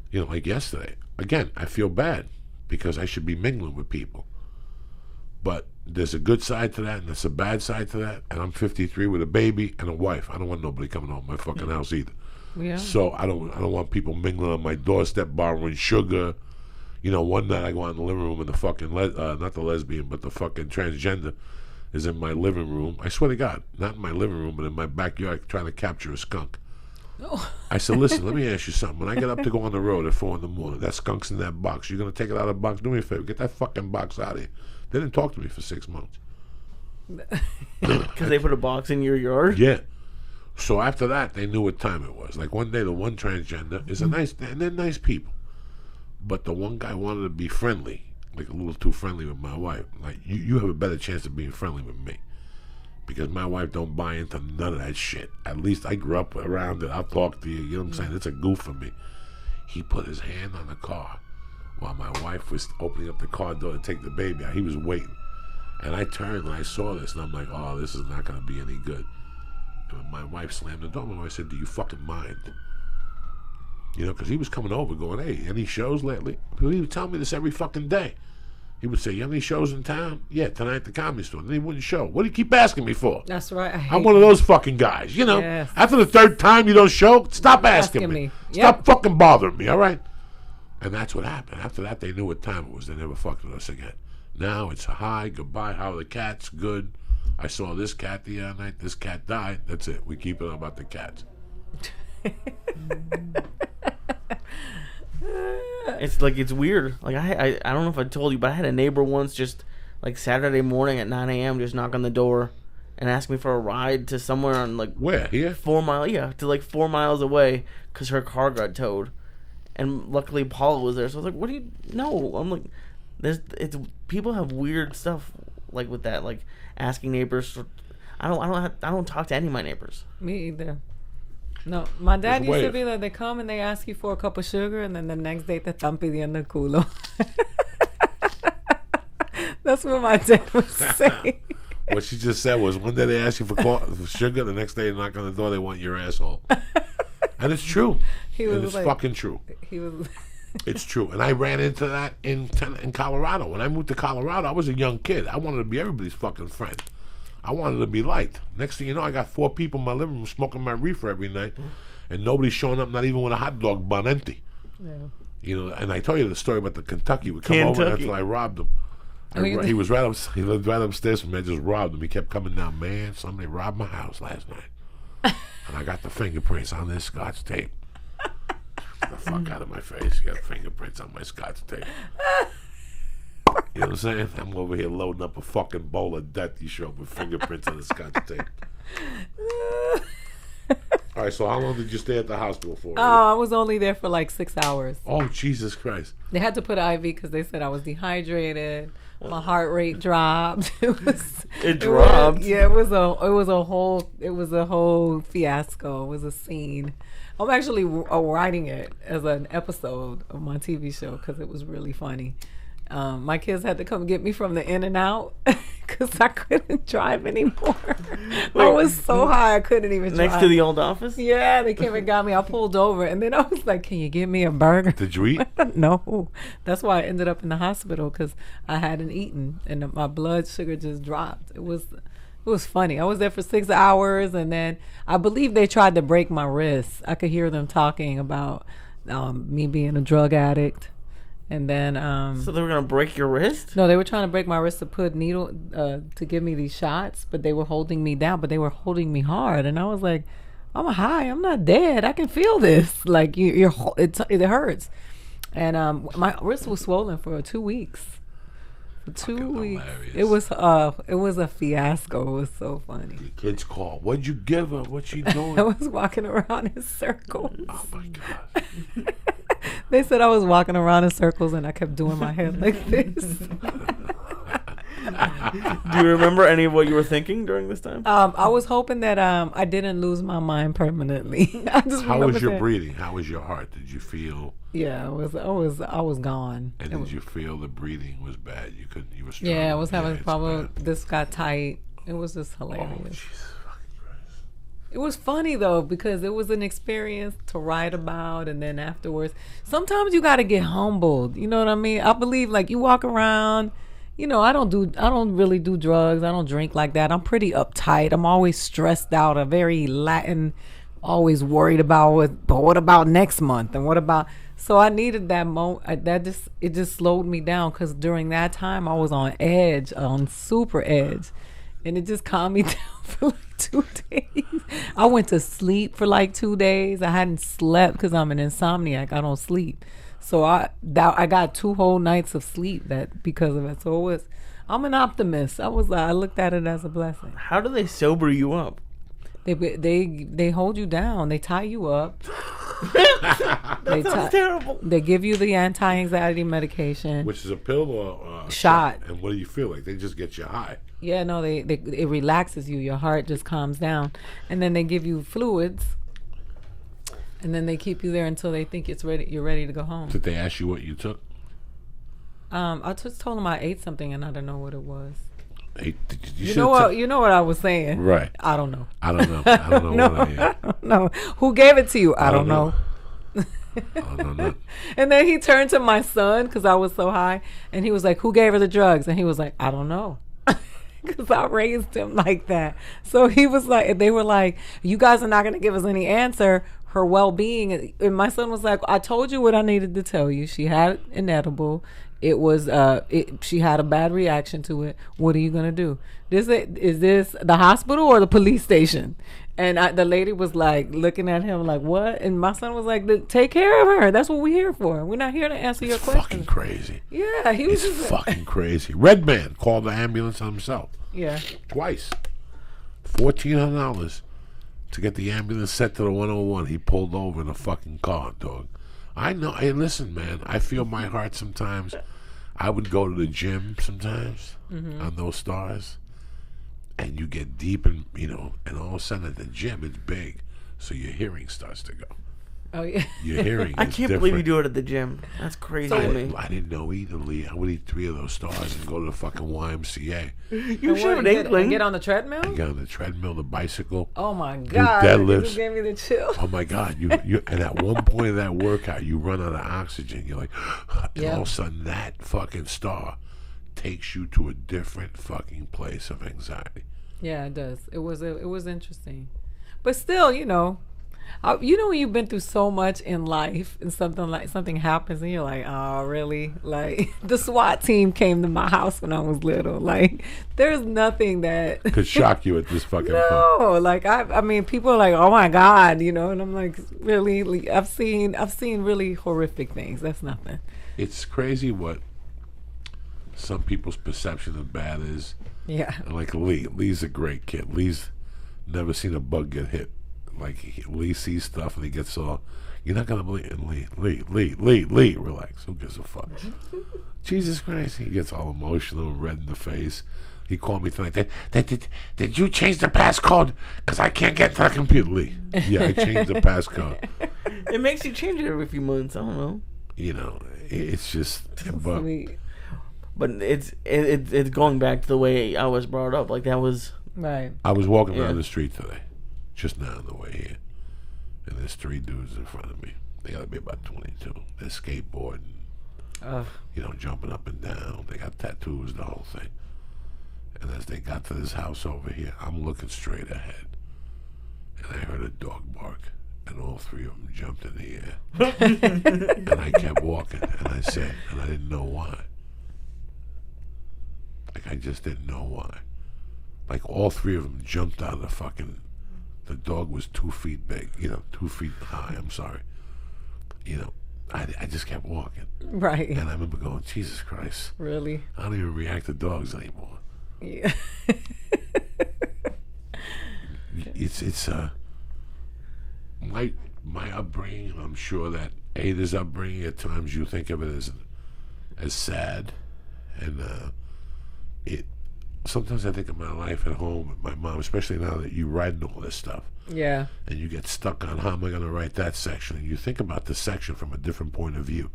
you know, like yesterday. Again, I feel bad because I should be mingling with people. But there's a good side to that and there's a bad side to that. And I'm 53 with a baby and a wife. I don't want nobody coming home my fucking house either. Yeah. So I don't want people mingling on my doorstep, borrowing sugar. You know, one night I go out in the living room and the fucking, not the lesbian, but the fucking transgender is in my living room. I swear to God, not in my living room, but in my backyard trying to capture a skunk. Oh. I said, listen, let me ask you something. When I get up to go on the road at 4 in the morning, that skunk's in that box. You're going to take it out of the box? Do me a favor. Get that fucking box out of here. They didn't talk to me for 6 months. Because they put a box in your yard? Yeah. So after that, they knew what time it was. Like one day, the one transgender is a nice, and they're nice people. But the one guy wanted to be friendly, like a little too friendly with my wife. Like, you have a better chance of being friendly with me. Because my wife don't buy into none of that shit. At least I grew up around it. I'll talk to you. You know what I'm saying? It's a goof for me. He put his hand on the car while my wife was opening up the car door to take the baby out. He was waiting. And I turned and I saw this. And I'm like, oh, this is not going to be any good. And when my wife slammed the door, my wife said, do you fucking mind? You know, because he was coming over going, hey, any shows lately? He would tell me this every fucking day. He would say, you have any shows in town? Yeah, tonight at the Comedy Store. Then he wouldn't show. What do you keep asking me for? That's right. I'm one of those fucking guys. You know, yes. After the third time you don't show, stop asking me. Yep. Stop fucking bothering me, all right? And that's what happened. After that, they knew what time it was. They never fucked with us again. Now it's a hi, goodbye, how are the cats? Good. I saw this cat the other night. This cat died. That's it. We keep it about the cats. It's like, it's weird. Like, I don't know if I told you, but I had a neighbor once just, like, Saturday morning at 9 a.m. just knock on the door and ask me for a ride to somewhere on, like... Where? Here? 4 miles, yeah, to, like, 4 miles away because her car got towed. And luckily Paula was there, so I was like, what do you... No. I'm like, people have weird stuff, like, with that, like, asking neighbors for... I don't talk to any of my neighbors. Me either. No, my dad Just used to wait. be like, they come and they ask you for a cup of sugar, and then the next day te están pidiendo culo. That's what my dad was saying. What she just said was, one day they ask you for sugar, the next day you knock on the door, they want your asshole. And it's true. And it's like, fucking true. He was. It's true. And I ran into that in Colorado. When I moved to Colorado, I was a young kid. I wanted to be everybody's fucking friend. I wanted to be liked. Next thing you know, I got 4 people in my living room smoking my reefer every night, and nobody's showing up, not even with a hot dog bun empty. Yeah. You know, and I told you the story about the Kentucky. We come over until I robbed him. He lived right upstairs from me. I just robbed him. He kept coming down. Man, somebody robbed my house last night, and I got the fingerprints on this Scotch tape. Get the fuck out of my face! You got fingerprints on my Scotch tape. You know what I'm saying? I'm over here loading up a fucking bowl of death you show with fingerprints on the Scotch tape. All right, so how long did you stay at the hospital for? Oh, I was only there for like 6 hours. Oh, Jesus Christ. They had to put an IV because they said I was dehydrated. My heart rate dropped. It dropped? It was a whole fiasco. It was a scene. I'm actually writing it as an episode of my TV show because it was really funny. My kids had to come get me from the In-N-Out because I couldn't drive anymore. I was so high I couldn't even drive. Next to the old office? Yeah, they came and got me. I pulled over, and then I was like, can you give me a burger? Did you eat? No. That's why I ended up in the hospital, because I hadn't eaten, and my blood sugar just dropped. It was funny. I was there for 6 hours, and then I believe they tried to break my wrist. I could hear them talking about me being a drug addict. And then so they were gonna break your wrist? No, they were trying to break my wrist to put needle to give me these shots, but they were holding me down, but they were holding me hard, and I was like, I'm high, I'm not dead, I can feel this, like it hurts. And my wrist was swollen for 2 weeks. For 2 weeks. Hilarious. It was a fiasco. It was so funny. Your kids call. What'd you give her? What's she doing? I was walking around in circles. Oh my God. They said I was walking around in circles and I kept doing my head like this. Do you remember any of what you were thinking during this time? I was hoping that I didn't lose my mind permanently. How was your breathing? How was your heart? Did you feel? Yeah, I was gone. And did you feel the breathing was bad? You couldn't. You were struggling. Yeah, I was having problems. This got tight. It was just hilarious. Oh, Jesus fucking Christ. It was funny though, because it was an experience to write about, and then afterwards, sometimes you got to get humbled. You know what I mean? I believe, like, you walk around. You know, I don't really do drugs. I don't drink like that. I'm pretty uptight. I'm always stressed out. I'm very Latin, always worried about what about next month, and what about. So I needed that moment. It just slowed me down, because during that time I was on edge, on super edge, and it just calmed me down for like 2 days. I went to sleep for like 2 days. I hadn't slept because I'm an insomniac. I don't sleep. So I got 2 whole nights of sleep because of it. So I'm an optimist. I looked at it as a blessing. How do they sober you up? They hold you down. They tie you up. That sounds terrible. They give you the anti-anxiety medication, which is a pill or a shot. And what do you feel like? They just get you high. Yeah, no, it relaxes you. Your heart just calms down, and then they give you fluids. And then they keep you there until they think you're ready to go home. Did they ask you what you took? I just told them I ate something and I don't know what it was. You know what I was saying? Right. I don't know. I don't know. No, what I don't know. Who gave it to you? I don't know. I don't know. And then he turned to my son, because I was so high, and he was like, who gave her the drugs? And he was like, I don't know. Because I raised him like that. So he was like, they were like, you guys are not going to give us any answer. Her well-being. And my son was like, I told you what I needed to tell you. She had an edible. It was she had a bad reaction to it. What are you gonna do? Is this the hospital or the police station? And the lady was like looking at him like, what? And my son was like, take care of her. That's what we're here for. We're not here to answer your questions. Fucking crazy. Yeah, he was just fucking crazy. Redman called the ambulance on himself. Yeah. Twice. $1,400 to get the ambulance set to the 101. He pulled over in a fucking car, dog. I know. Hey, listen, man. I feel my heart sometimes. I would go to the gym sometimes on those stars, and you get deep in, and all of a sudden at the gym it's big, so your hearing starts to go. Oh yeah. Your hearing. I can't believe you do it at the gym. That's crazy to me. I didn't know either, Lee. I would eat 3 of those stars and go to the fucking YMCA. You should have an inkling. Get on the treadmill? And get on the treadmill, the bicycle. Oh my God. Deadlifts. You gave me the chill. Oh my God. You and at one point of that workout, you run out of oxygen. You're like, and all of a sudden that fucking star takes you to a different fucking place of anxiety. Yeah, it does. It was interesting. But still, when you've been through so much in life and something happens and you're like, oh really? Like, the SWAT team came to my house when I was little. Like, there's nothing that could shock you at this fucking point. No, like I mean, people are like, oh my God, and I'm like, really? I've seen really horrific things. That's nothing. It's crazy what some people's perception of bad is. Yeah. Like Lee's a great kid. Lee's never seen a bug get hit. Like, Lee sees stuff and he gets all, you're not going to believe it. Lee, relax. Who gives a fuck? Jesus Christ. He gets all emotional and red in the face. He called me tonight. Did you change the passcode? Because I can't get to the computer, Lee. Yeah, I changed the passcode. It makes you change it every few months. I don't know. It's just, but Sweet. But it's going back to the way I was brought up. Like that was Right. I was walking down the street today, just now on the way here, and there's 3 dudes in front of me. They gotta be about 22. They're skateboarding, jumping up and down. They got tattoos, the whole thing. And as they got to this house over here, I'm looking straight ahead, and I heard a dog bark, and all 3 of them jumped in the air. And I kept walking, and I said, and I didn't know why. Like, I just didn't know why. Like, all 3 of them jumped out of the dog was 2 feet big, 2 feet high, I'm sorry. I just kept walking. Right. And I remember going, Jesus Christ. Really? I don't even react to dogs anymore. Yeah. It's my upbringing. I'm sure that Aida's upbringing, at times you think of it as sad, and sometimes I think of my life at home with my mom, especially now that you write all this stuff. Yeah. And you get stuck on how am I going to write that section, and you think about the section from a different point of view,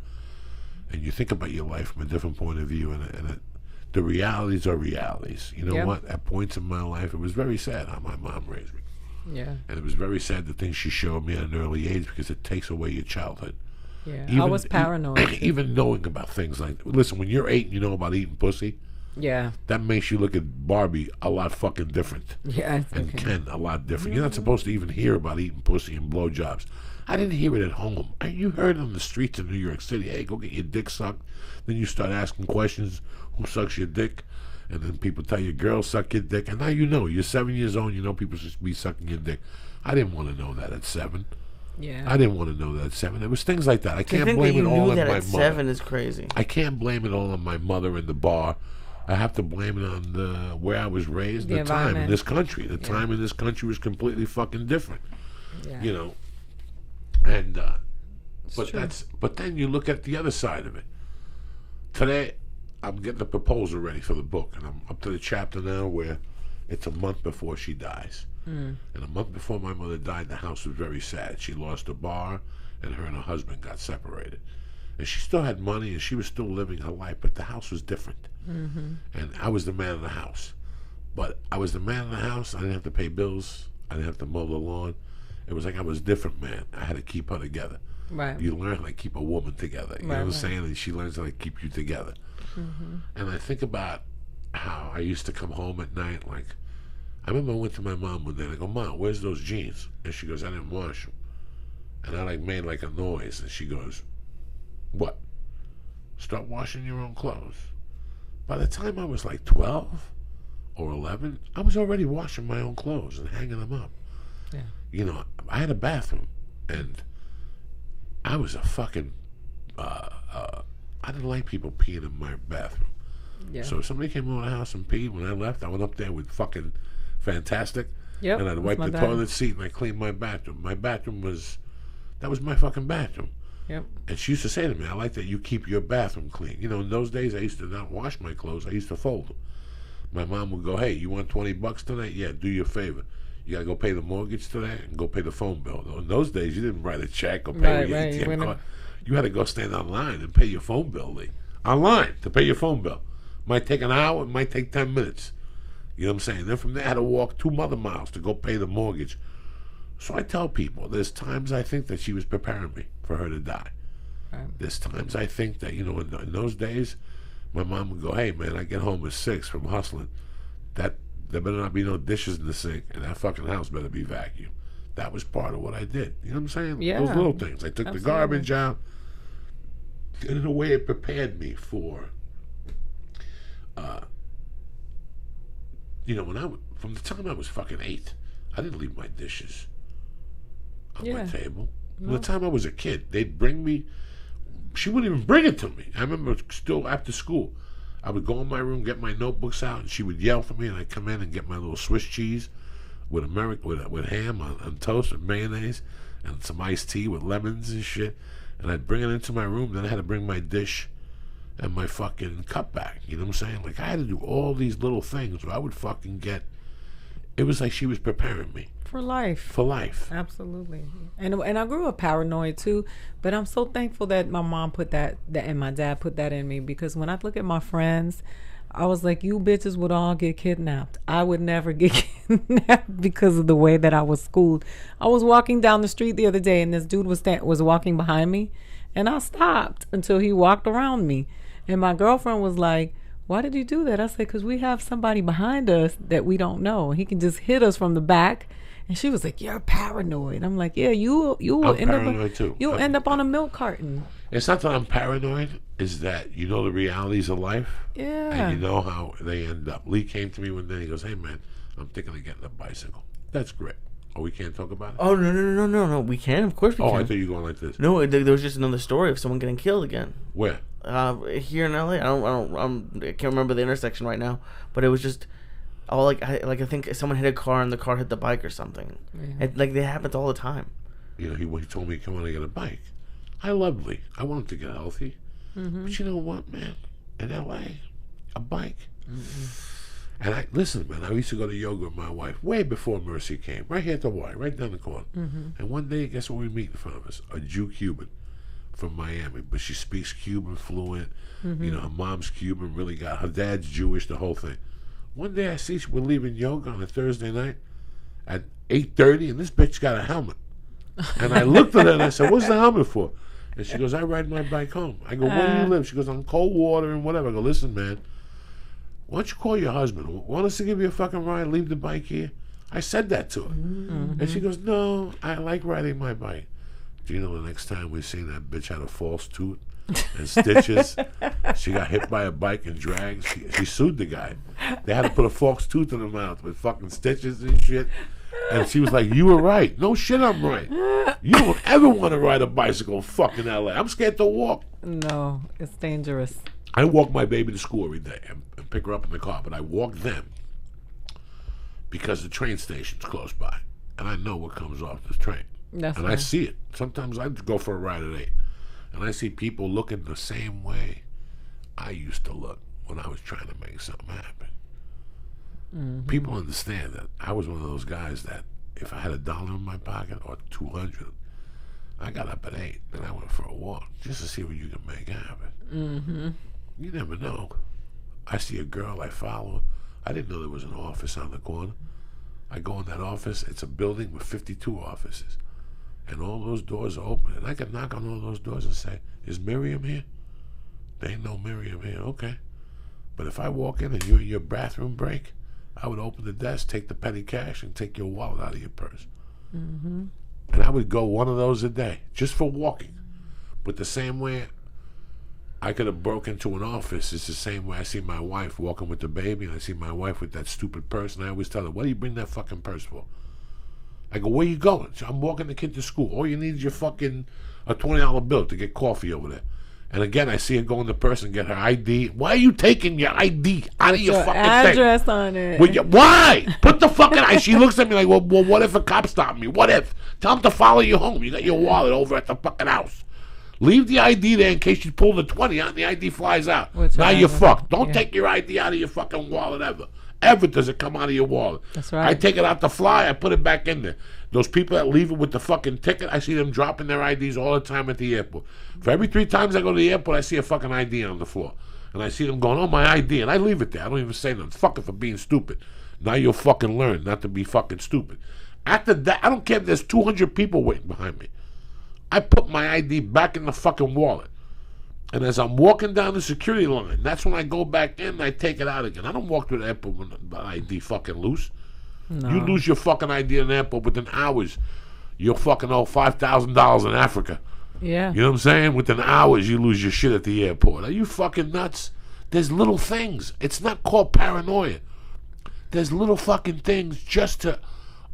and you think about your life from a different point of view, and the realities are realities. You know what? At points in my life, it was very sad how my mom raised me. Yeah. And it was very sad the things she showed me at an early age, because it takes away your childhood. Yeah. I was paranoid. Even knowing about things like, listen, when you're 8 and you know about eating pussy, yeah, that makes you look at Barbie a lot fucking different. Yeah. And Ken a lot different. You're not supposed to even hear about eating pussy and blowjobs. I didn't hear it at home. You heard it on the streets of New York City. Hey, go get your dick sucked. Then you start asking questions. Who sucks your dick? And then people tell you, girls suck your dick. And now you know. You're 7 years old. You know people should be sucking your dick. I didn't want to know that at 7. Yeah. I didn't want to know that at 7. It was things like that. I can't blame it all on my mother. 7 is crazy. I can't blame it all on my mother in the bar. I have to blame it on the where I was raised, the time in this country. The time in this country was completely fucking different. Yeah. And but then you look at the other side of it. Today, I'm getting the proposal ready for the book, and I'm up to the chapter now where it's a month before she dies. And a month before my mother died, the house was very sad. She lost a bar, and her husband got separated. And she still had money, and she was still living her life, but the house was different. And I was the man of the house. But I was the man of the house. I didn't have to pay bills. I didn't have to mow the lawn. It was like I was a different man. I had to keep her together. Right. You learn how to keep a woman together. You know what I'm saying? And she learns how to keep you together. And I think about how I used to come home at night. Like, I remember I went to my mom one day, and I go, Mom, where's those jeans? And she goes, I didn't wash them. And I made a noise, and she goes, what? Start washing your own clothes. By the time I was 12 or 11, I was already washing my own clothes and hanging them up. Yeah. I had a bathroom, and I was a fucking, I didn't like people peeing in my bathroom. Yeah. So if somebody came over the house and peed, when I left, I went up there with fucking Fantastic, and I'd wipe the toilet seat, and I cleaned my bathroom. My bathroom that was my fucking bathroom. Yep. And she used to say to me, I like that you keep your bathroom clean. In those days, I used to not wash my clothes. I used to fold them. My mom would go, hey, you want $20 tonight? Yeah, do your favor. You got to go pay the mortgage today and go pay the phone bill. In those days, you didn't write a check or pay with your ATM card. You had to go stand online and pay your phone bill. Online to pay your phone bill. Might take an hour. It might take 10 minutes. You know what I'm saying? Then from there, I had to walk 2 other miles to go pay the mortgage. So I tell people, there's times I think that she was preparing me for her to die. Right. There's times I think that, in those days, my mom would go, hey, man, I get home at 6 from hustling. There better not be no dishes in the sink, and that fucking house better be vacuumed. That was part of what I did. You know what I'm saying? Yeah. Those little things. I took the garbage out. And in a way, it prepared me for, from the time I was fucking 8, I didn't leave my dishes on my table. No. From the time I was a kid, they'd bring me, she wouldn't even bring it to me. I remember still after school, I would go in my room, get my notebooks out, and she would yell for me, and I'd come in and get my little Swiss cheese with ham on toast with mayonnaise and some iced tea with lemons and shit. And I'd bring it into my room. Then I had to bring my dish and my fucking cup back. You know what I'm saying? I had to do all these little things where I would fucking get It was like she was preparing me For life. for life. Absolutely. And I grew up paranoid too, but I'm so thankful that my mom put that and my dad put that in me, because when I look at my friends, I was like, you bitches would all get kidnapped. I would never get kidnapped because of the way that I was schooled. I was walking down the street the other day, and this dude was walking behind me, and I stopped until he walked around me. And my girlfriend was like, why did you do that? I said, because we have somebody behind us that we don't know. He can just hit us from the back. And she was like, you're paranoid. I'm like, yeah, you will I'm end paranoid up too. You'll end up on a milk carton. It's not that I'm paranoid. Is that you know the realities of life, Yeah. and you know how they end up. Lee came to me one day. He goes, "Hey man, I'm thinking of getting a bicycle." That's great. Oh, we can't talk about it. Oh no! We can, of course we Oh, can. I thought you were going like this. No, there was just another story of someone getting killed again. Where? Here in LA. I can't remember the intersection right now, but it was just, I think someone hit a car and the car hit the bike or something. Yeah. They happen all the time. You know, he told me, "Come on, I get a bike." I love Lee. I want him to get healthy. Mm-hmm. But you know what, man? In L.A., a bike. Mm-hmm. And listen, man, I used to go to yoga with my wife way before Mercy came. Right here at the Y, right down the corner. Mm-hmm. And one day, guess what we meet in front of us? A Jew Cuban from Miami. But she speaks Cuban fluent. Mm-hmm. You know, her mom's Cuban, really got her dad's Jewish, the whole thing. One day I see we're leaving yoga on a Thursday night at 8:30, and this bitch got a helmet. And I looked at her and I said, what's the helmet for? And she goes, I ride my bike home. I go, where do you live? She goes, on cold water and whatever. I go, listen, man, why don't you call your husband? Want us to give you a fucking ride? Leave the bike here? I said that to her. Mm-hmm. And she goes, no, I like riding my bike. Do you know the next time we seen that bitch had a false tooth and stitches? She got hit by a bike and dragged. She sued the guy. They had to put a false tooth in her mouth with fucking stitches and shit. And she was like, you were right. No shit, I'm right. You don't ever want to ride a bicycle in fucking LA. I'm scared to walk. No, it's dangerous. I walk my baby to school every day and pick her up in the car, but I walk them because the train station's close by. And I know what comes off the train. That's and right. I see it. Sometimes I go for a ride at 8. And I see people looking the same way I used to look when I was trying to make something happen. Mm-hmm. People understand that I was one of those guys that if I had $1 in my pocket or 200, I got up at 8 and I went for a walk just to see what you can make happen. Mm-hmm. You never know. I see a girl, I follow her. I didn't know there was an office on the corner. I go in that office. It's a building with 52 offices. And all those doors are open. And I can knock on all those doors and say, is Miriam here? There ain't no Miriam here. Okay. But if I walk in and you're in your bathroom break, I would open the desk, take the petty cash, and take your wallet out of your purse. Mm-hmm. And I would go one of those a day, just for walking. But the same way I could have broken into an office is the same way I see my wife walking with the baby, and I see my wife with that stupid purse, and I always tell her, what do you bring that fucking purse for? I go, where you going? So I'm walking the kid to school. All you need is your fucking a $20 bill to get coffee over there. And again, I see her go in the purse and get her ID. Why are you taking your ID out of your fucking address thing? on it. Why? Put the fucking ID. She looks at me like, well, what if a cop stopped me? What if? Tell him to follow you home. You got your wallet over at the fucking house. Leave the ID there in case you pull the 20 out and the ID flies out. Now you're fucked. Don't take your ID out of your fucking wallet ever. Ever does it come out of your wallet. That's right. I take it out to fly, I put it back in there. Those people that leave it with the fucking ticket, I see them dropping their IDs all the time at the airport. For every 3 times I go to the airport, I see a fucking ID on the floor. And I see them going, oh, my ID. And I leave it there. I don't even say nothing. Fuck it for being stupid. Now you'll fucking learn not to be fucking stupid. After that, I don't care if there's 200 people waiting behind me. I put my ID back in the fucking wallet. And as I'm walking down the security line, that's when I go back in and I take it out again. I don't walk through the airport with the ID fucking loose. No. You lose your fucking ID in the airport within hours. You'll fucking owe $5,000 in Africa. Yeah. You know what I'm saying? Within hours, you lose your shit at the airport. Are you fucking nuts? There's little things. It's not called paranoia. There's little fucking things just to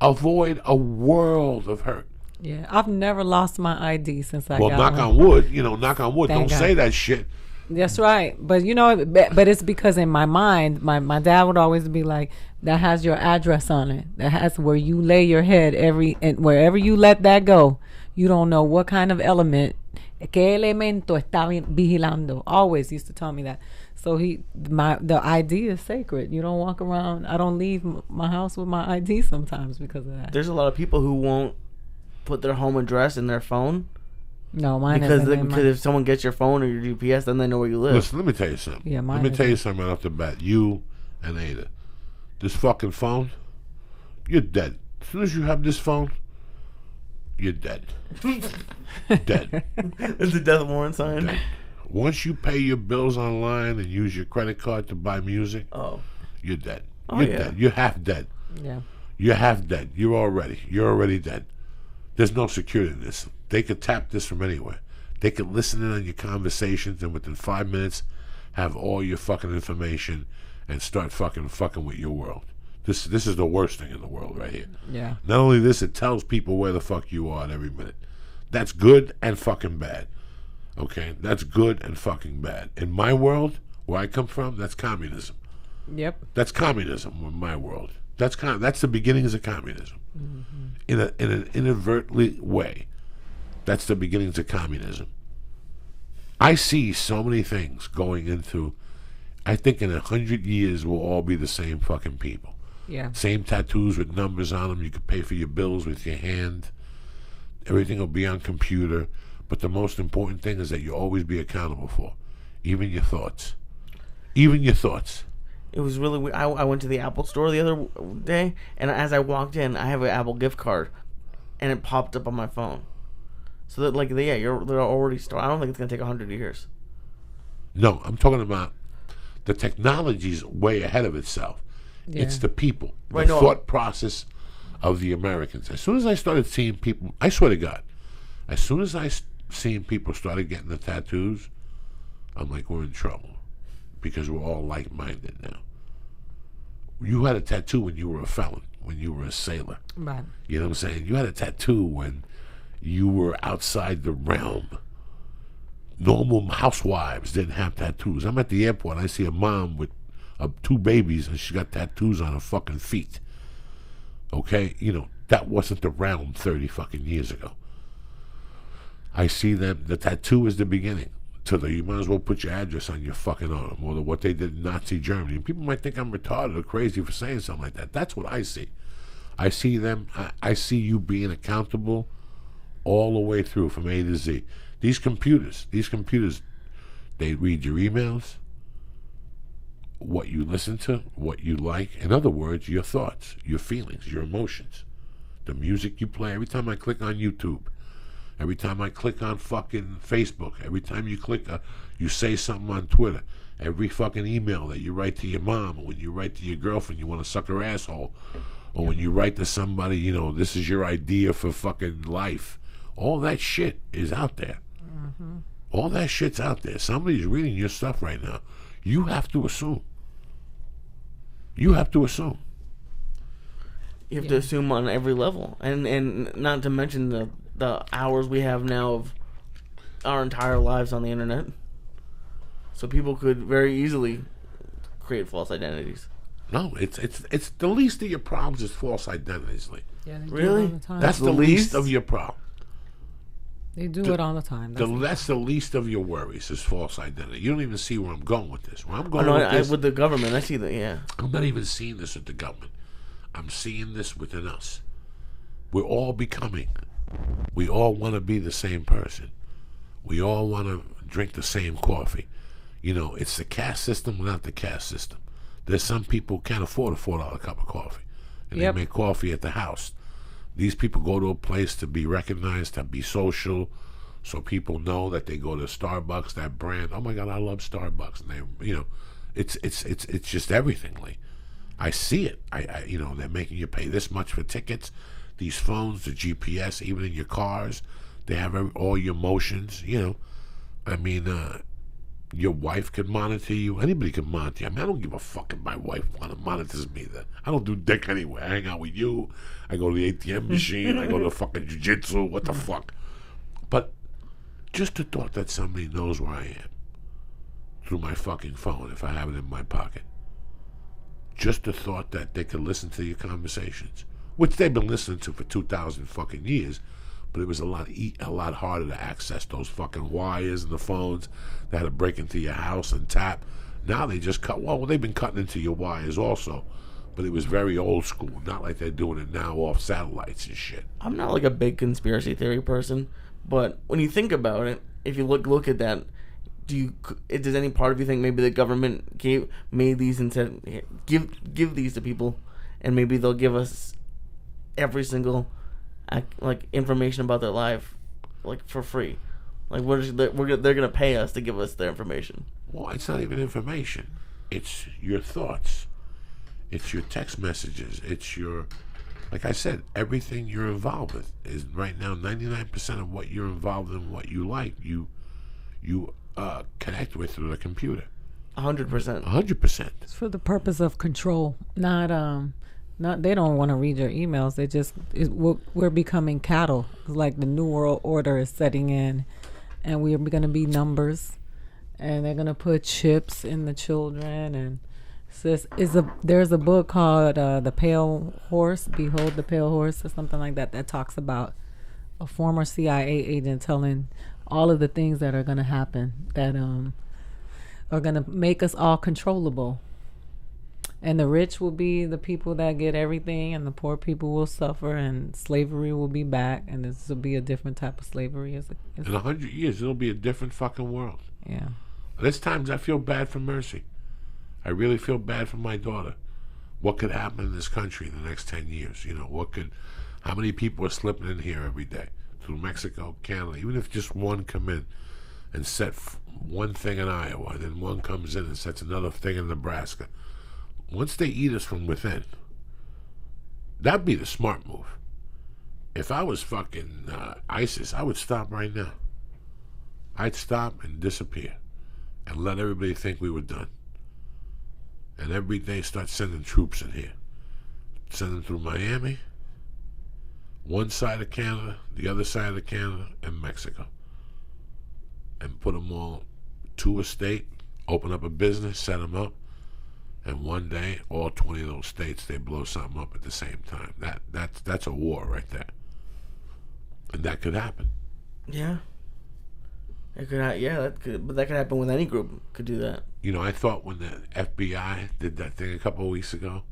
avoid a world of hurt. Yeah, I've never lost my ID since I got Well, knock one. on wood. You know, knock on wood. Thank Don't God. say that shit. That's right. But you know, but it's because in my mind, my dad would always be like, that has your address on it. That has where you lay your head and wherever you let that go, you don't know what kind of element, que elemento está vigilando. Always used to tell me that. So the ID is sacred. You don't walk around. I don't leave my house with my ID sometimes because of that. There's a lot of people who won't put their home address in their phone. No, mine because isn't. because if someone gets your phone or your GPS, then they know where you live. Listen, let me tell you something. Yeah, mine let me tell you something right off the bat. You and Ada, this fucking phone, you're dead. As soon as you have this phone, you're dead. Dead. It's a death warrant sign. Dead. Once you pay your bills online and use your credit card to buy music, you're dead. You're dead. You're half dead. Yeah. You're half dead. You're already dead. There's no security in this. They could tap this from anywhere. They could listen in on your conversations and within 5 minutes have all your fucking information and start fucking with your world. This is the worst thing in the world right here. Yeah. Not only this, it tells people where the fuck you are at every minute. That's good and fucking bad. Okay? That's good and fucking bad. In my world, where I come from, that's communism. Yep. That's communism in my world. That's the beginnings of communism. Mm-hmm. In an inadvertently way. That's the beginnings of communism. I see so many things going into, I think in 100 years we'll all be the same fucking people. Yeah. Same tattoos with numbers on them. You can pay for your bills with your hand. Everything will be on computer. But the most important thing is that you always be accountable for. Even your thoughts. Even your thoughts. It was really weird. I went to the Apple store the other day, and as I walked in, I have an Apple gift card, and it popped up on my phone. So that, they're already started. I don't think it's gonna take 100 years. No, I'm talking about the technology's way ahead of itself. Yeah. It's the people, the thought process of the Americans. As soon as I started seeing people, I swear to God, as soon as I seen people started getting the tattoos, I'm like, we're in trouble. Because we're all like-minded now. You had a tattoo when you were a felon, when you were a sailor. Right. You know what I'm saying? You had a tattoo when you were outside the realm. Normal housewives didn't have tattoos. I'm at the airport, I see a mom with 2 babies, and she got tattoos on her fucking feet. Okay? You know, that wasn't the realm 30 fucking years ago. I see them, the tattoo is the beginning. You might as well put your address on your fucking arm, or what they did in Nazi Germany. And people might think I'm retarded or crazy for saying something like that. That's what I see. I see them. I see you being accountable all the way through from A to Z. These computers, they read your emails, what you listen to, what you like. In other words, your thoughts, your feelings, your emotions, the music you play. Every time I click on YouTube, every time I click on fucking Facebook, every time you click, you say something on Twitter, every fucking email that you write to your mom, or when you write to your girlfriend, you want to suck her asshole, or when you write to somebody, you know, this is your idea for fucking life. All that shit is out there. Mm-hmm. All that shit's out there. Somebody's reading your stuff right now. You have to assume. You have to assume. You have to assume on every level, and not to mention the hours we have now of our entire lives on the internet. So people could very easily create false identities. No, it's the least of your problems is false identities, Lee. Yeah, they really? do it all the time. That's the least of your problem. They do it all the time. That's the least of your worries is false identity. You don't even see where I'm going with this. Where I'm going with the government, I see that. Yeah, I'm not even seeing this with the government. I'm seeing this within us. We're all becoming. We all want to be the same person. We all want to drink the same coffee. You know, it's the caste system without the caste system. There's some people who can't afford a $4 cup of coffee, and they make coffee at the house. These people go to a place to be recognized, to be social, so people know that they go to Starbucks, that brand. Oh my God, I love Starbucks, and they, you know, it's just everything. Like, I see it. I you know, they're making you pay this much for tickets. These phones, the GPS, even in your cars, they have all your motions. You know, I mean, your wife could monitor you. Anybody can monitor you. I mean, I don't give a fuck if my wife monitors me. I don't do dick anyway. I hang out with you. I go to the ATM machine. I go to fucking jiu-jitsu. What the fuck? But just the thought that somebody knows where I am through my fucking phone, if I have it in my pocket. Just the thought that they could listen to your conversations, which they've been listening to for 2,000 fucking years. But it was a lot harder to access those fucking wires and the phones. They had to break into your house and tap. Now they just cut. Well, they've been cutting into your wires also, but it was very old school. Not like they're doing it now off satellites and shit. I'm not like a big conspiracy theory person, but when you think about it, if you look at that, does any part of you think maybe the government made these and said give these to people, and maybe they'll give us every single like information about their life like for free, like they're gonna pay us to give us their information. Well, it's not even information. It's your thoughts. It's your text messages. It's your, like I said, everything you're involved with is right now 99% of what you're involved in, what you like, you connect with through the computer. 100%. 100%. It's for the purpose of control, not they don't want to read your emails. We're becoming cattle. It's like the new world order is setting in, and we're going to be numbers, and they're going to put chips in the children. And there's a book called The Pale Horse, Behold the Pale Horse, or something like that talks about a former CIA agent telling all of the things that are going to happen that are going to make us all controllable. And the rich will be the people that get everything, and the poor people will suffer, and slavery will be back, and this will be a different type of slavery. In 100 years, it'll be a different fucking world. Yeah. There's times I feel bad for Mercy. I really feel bad for my daughter. What could happen in this country in the next 10 years? You know, how many people are slipping in here every day through Mexico, Canada? Even if just one come in and set one thing in Iowa, and then one comes in and sets another thing in Nebraska. Once they eat us from within, that'd be the smart move. If I was fucking ISIS, I would stop right now. I'd stop and disappear and let everybody think we were done. And every day start sending troops in here. Send them through Miami, one side of Canada, the other side of Canada, and Mexico. And put them all to a state, open up a business, set them up, and one day, all 20 of those states, they blow something up at the same time. That's a war right there. And that could happen. Yeah. It could, but that could happen with any group. Could do that. You know, I thought when the FBI did that thing a couple of weeks ago,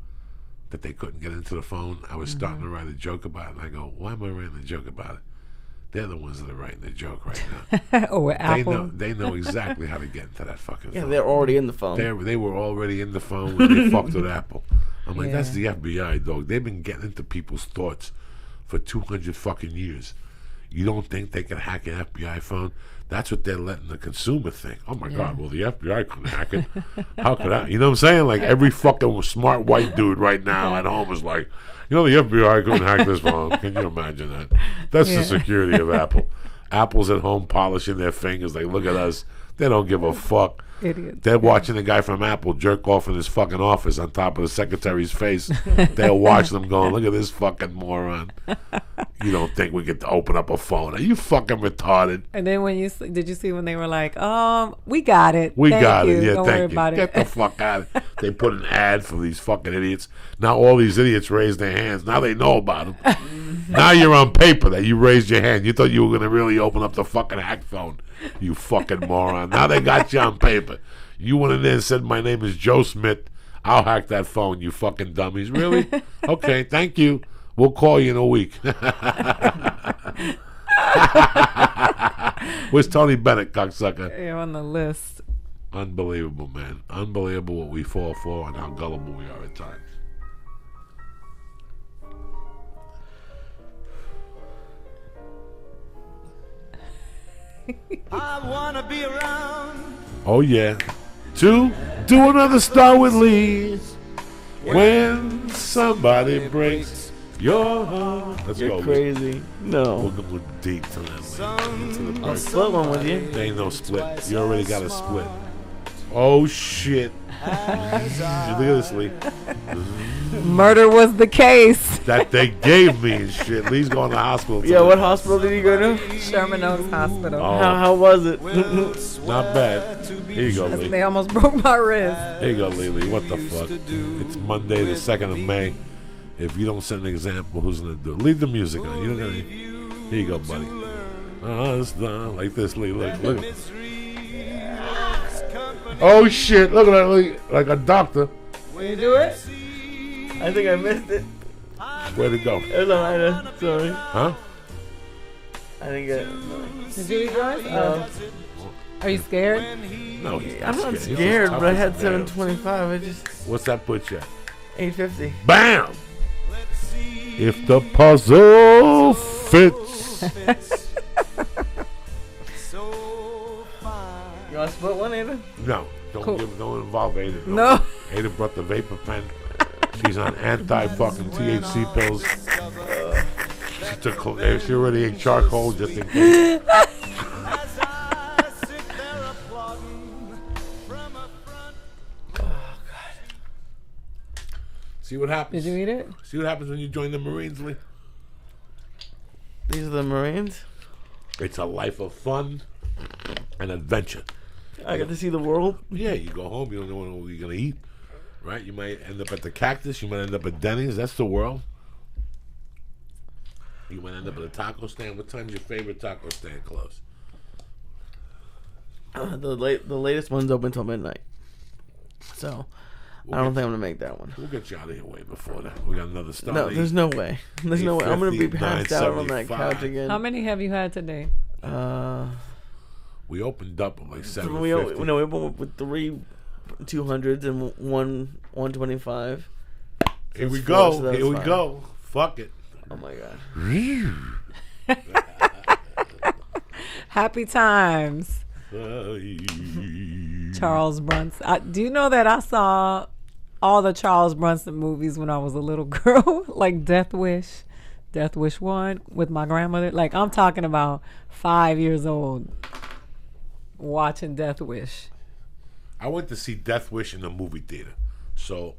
that they couldn't get into the phone, I was starting to write a joke about it. And I go, why am I writing a joke about it? They're the ones that are writing the joke right now. Or Apple. They know exactly how to get into that fucking phone. Yeah, they're already in the phone. They were already in the phone when they fucked with Apple. I'm like, that's the FBI, dog. They've been getting into people's thoughts for 200 fucking years. You don't think they can hack an FBI phone? That's what they're letting the consumer think. Oh my God, well the FBI couldn't hack it. How could I? You know what I'm saying? Like every fucking smart white dude right now at home is like, you know, the FBI couldn't hack this phone. Can you imagine that? That's the security of Apple. Apple's at home polishing their fingers like, look at us. They don't give a fuck. Idiots. They're watching the guy from Apple jerk off in his fucking office on top of the secretary's face. They'll watch them going, look at this fucking moron. You don't think we get to open up a phone? Are you fucking retarded? And then did you see when they were like, we got it. We Thank got you. it. Yeah, Don't thank worry you. about Get it. the fuck out of it. They put an ad for these fucking idiots. Now all these idiots raise their hands. Now they know about them. Now you're on paper that you raised your hand. You thought you were going to really open up the fucking hack phone. You fucking moron. Now they got you on paper. You went in there and said, my name is Joe Smith. I'll hack that phone, you fucking dummies. Really? Okay, thank you. We'll call you in a week. Where's Tony Bennett, cocksucker? You're on the list. Unbelievable, man. Unbelievable what we fall for and how gullible we are at times. I wanna be around. Oh, yeah. To do another Star with Lee. When somebody breaks your heart. Let's You're go, Lee. crazy. No. We'll go deep to that, Lee. I'll split one with you. There ain't no split. You already got a split. Oh, shit. Look at this, Lee. Murder was the case. That they gave me and shit. Lee's going to the hospital today. Yeah, what hospital did he go to? Sherman Oaks Hospital. Oh. How was it? Not bad. Here you go, Lee. They almost broke my wrist. Here you go, Lee. What the fuck? It's Monday, the 2nd of May. If you don't set an example, who's going to do it? Leave the music on. You don't gotta, here you go, buddy. It's done. Like this, Lee. Look. Oh shit! Look at that, like a doctor. Will you do it? I think I missed it. Where'd it go? It was on Ida. Sorry. Huh? I think it. Did you eat yours? Are you scared? No, he's I'm not He's as scared, tough but I as had nails. 725. I just What's that put you at? 850. Bam! If the puzzle fits. You want to split one, Ada? No, don't involve Ada. No. Ada brought the vapor pen. She's on anti-fucking THC pills. She took. She already ate charcoal just in case. See what happens. Did you eat it? See what happens when you join the Marines, Lee? These are the Marines. It's a life of fun and adventure. I got to see the world. Yeah, you go home, you don't know what you're going to eat, right? You might end up at the Cactus. You might end up at Denny's. That's the world. You might end up at a taco stand. What time's your favorite taco stand close? The latest one's open till midnight. So, I don't think I'm going to make that one. We'll get you out of here way before that. We got another start. No, there's no way. There's no way. I'm going to be passed out on that 975. couch again. How many have you had today? We opened up at like we 750. opened with 3 200s and 125. Here we Four, go. so that's Here we fine. go. Fuck it. Oh my god. Happy times. Charles Bronson. Do you know that I saw all the Charles Bronson movies when I was a little girl? Like Death Wish 1 with my grandmother. Like I'm talking about 5 years old watching Death Wish. I went to see Death Wish in the movie theater. So,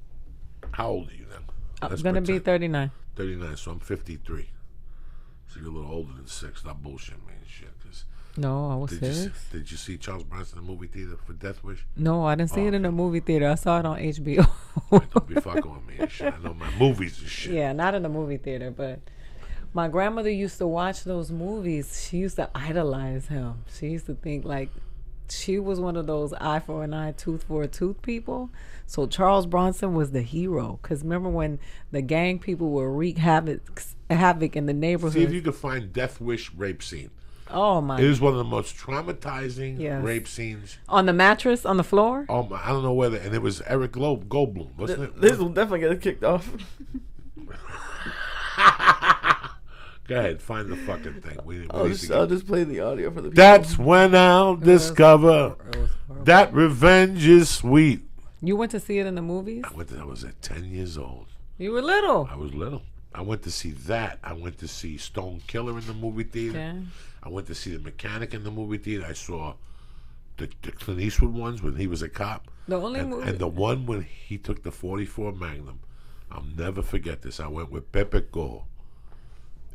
how old are you then? I'm Let's going to be pretend. 39. 39, so I'm 53. So you're a little older than 6. Not bullshit me and shit. 'Cause No, I was did, you see, 6. did you see Charles Bronson in the movie theater for Death Wish? No, I didn't see it in the movie theater. I saw it on HBO. Don't be fucking with me and shit. I know my movies and shit. Yeah, not in the movie theater, but my grandmother used to watch those movies. She used to idolize him. She used to think like she was one of those eye for an eye, tooth for a tooth people. So Charles Bronson was the hero. Because remember when the gang people would wreak havoc in the neighborhood? See if you can find Death Wish rape scene. Oh my! It is one of the most traumatizing Yes. rape scenes. On the mattress on the floor. Oh my! I don't know whether, and it was Eric Goldblum, wasn't it? This will definitely get kicked off. Go ahead, find the fucking thing. I'll just play the audio for the people. That's when I'll discover It was horrible. that revenge is sweet. You went to see it in the movies? I was at 10 years old. You were little. I was little. I went to see that. I went to see Stone Killer in the movie theater. Okay. I went to see The Mechanic in the movie theater. I saw the Clint Eastwood ones when he was a cop. The only movie. And the one when he took the 44 Magnum. I'll never forget this. I went with Pepe Go.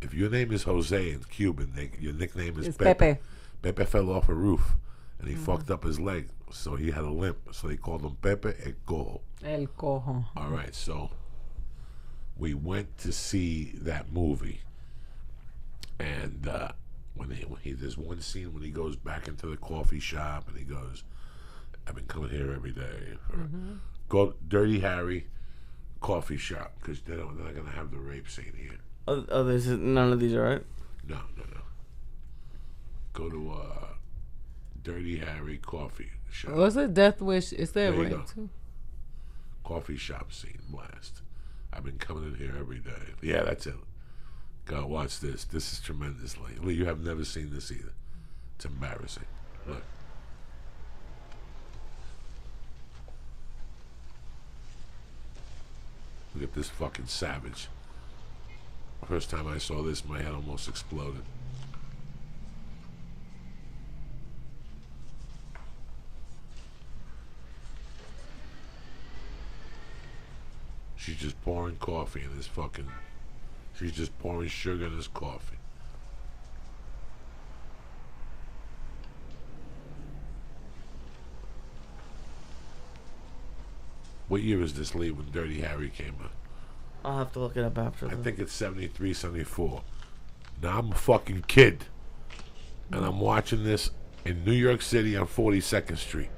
If your name is Jose in Cuban, your nickname is It's Pepe. Pepe. Pepe fell off a roof and he fucked up his leg, so he had a limp. So they called him Pepe El Cojo. El Cojo. All right, so we went to see that movie, and when there's one scene when he goes back into the coffee shop and he goes, "I've been coming here every day." Go Dirty Harry coffee shop because they're not gonna have the rape scene here. None of these are right. No. Go to Dirty Harry coffee shop. Was it Death Wish? Is there There you rape go. too? Coffee shop scene blast. I've been coming in here every day. Yeah, that's it. Go watch this. This is tremendous. Lee, you have never seen this either. It's embarrassing. Look. Look at this fucking savage. First time I saw this, my head almost exploded. She's just pouring coffee in this fucking... She's just pouring sugar in this coffee. What year is this, Lee, when Dirty Harry came out? I'll have to look it up after. I think it's 73, 74. Now, I'm a fucking kid. And I'm watching this in New York City on 42nd Street.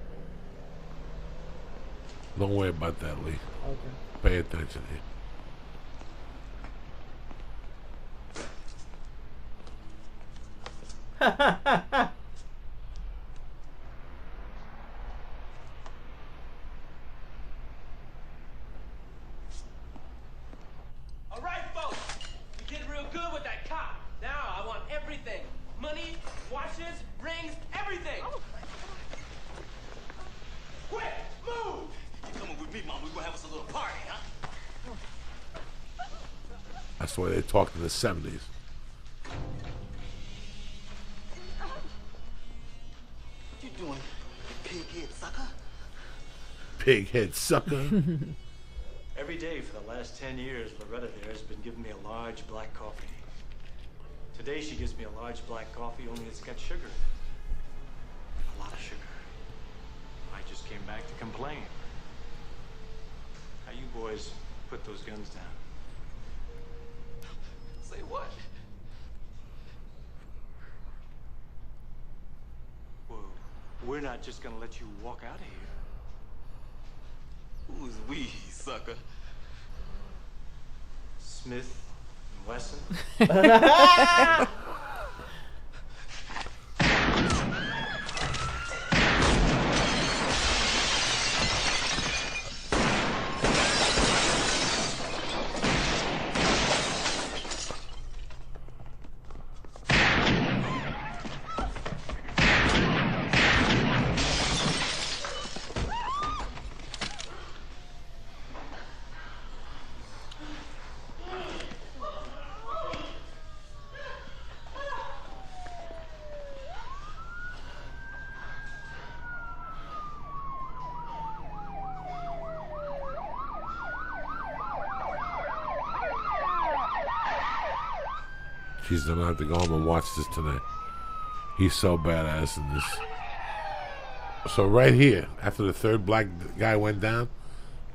Don't worry about that, Lee. Okay. Pay attention here. All right, folks. We did real good with that cop. Now I want everything. Money, watches, rings, everything. Quick, move! You coming with me, Mom? We're gonna have us a little party, huh? That's the way they talked in the 70s. What you doing, pighead sucker? Pighead sucker. Every day for the last 10 years, Loretta there has been giving me a large black coffee. Today she gives me a large black coffee, only it's got sugar in it. A lot of sugar. I just came back to complain. How you boys put those guns down? Say what? Whoa, we're not just gonna let you walk out of here. Who's we, sucker? Smith and Wesson? She's gonna have to go home and watch this tonight. He's so badass in this. So right here, after the third black guy went down,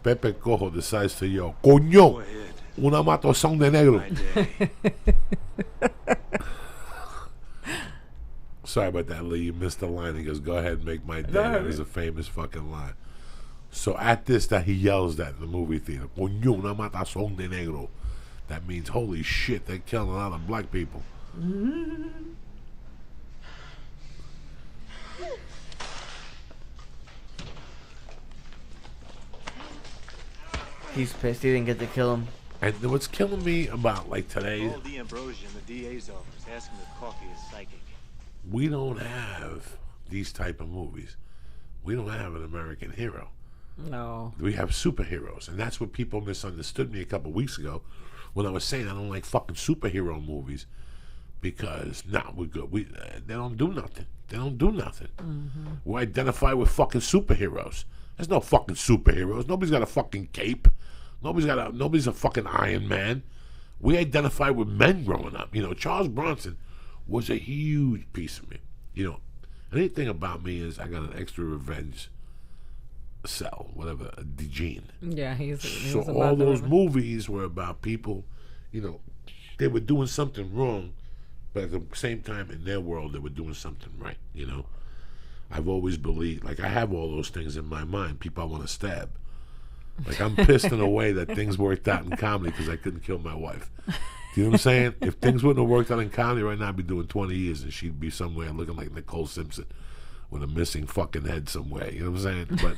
Pepe Cojo decides to yell, Go "Coño, ahead. una matazón de negro." My day. Sorry about that, Lee. You missed the line. He goes, "Go ahead and make my day." That is a famous fucking line. So at this, that he yells that in the movie theater, "Coño, una matazón de negro." That means, holy shit, they're killing a lot of black people. He's pissed he didn't get to kill him. And what's killing me about like today, Call the Ambrosia in the DA's office. Ask him if coffee is psychic. we don't have these type of movies. We don't have an American hero. No. We have superheroes, and that's what people misunderstood me a couple weeks ago when I was saying I don't like fucking superhero movies because we're good. They don't do nothing. They don't do nothing. We identify with fucking superheroes. There's no fucking superheroes. Nobody's got a fucking cape. Nobody's a fucking Iron Man. We identify with men growing up. You know, Charles Bronson was a huge piece of me. You know, anything about me is I got an extra revenge cell, whatever, a gene. Yeah, he So was all about those movies were about people, you know, they were doing something wrong, but at the same time in their world they were doing something right, you know. I've always believed, like I have all those things in my mind, people I want to stab. Like I'm pissed in a way that things worked out in comedy because I couldn't kill my wife. Do you know what I'm saying? If things wouldn't have worked out in comedy right now, I'd be doing 20 years and she'd be somewhere looking like Nicole Simpson with a missing fucking head somewhere. You know what I'm saying?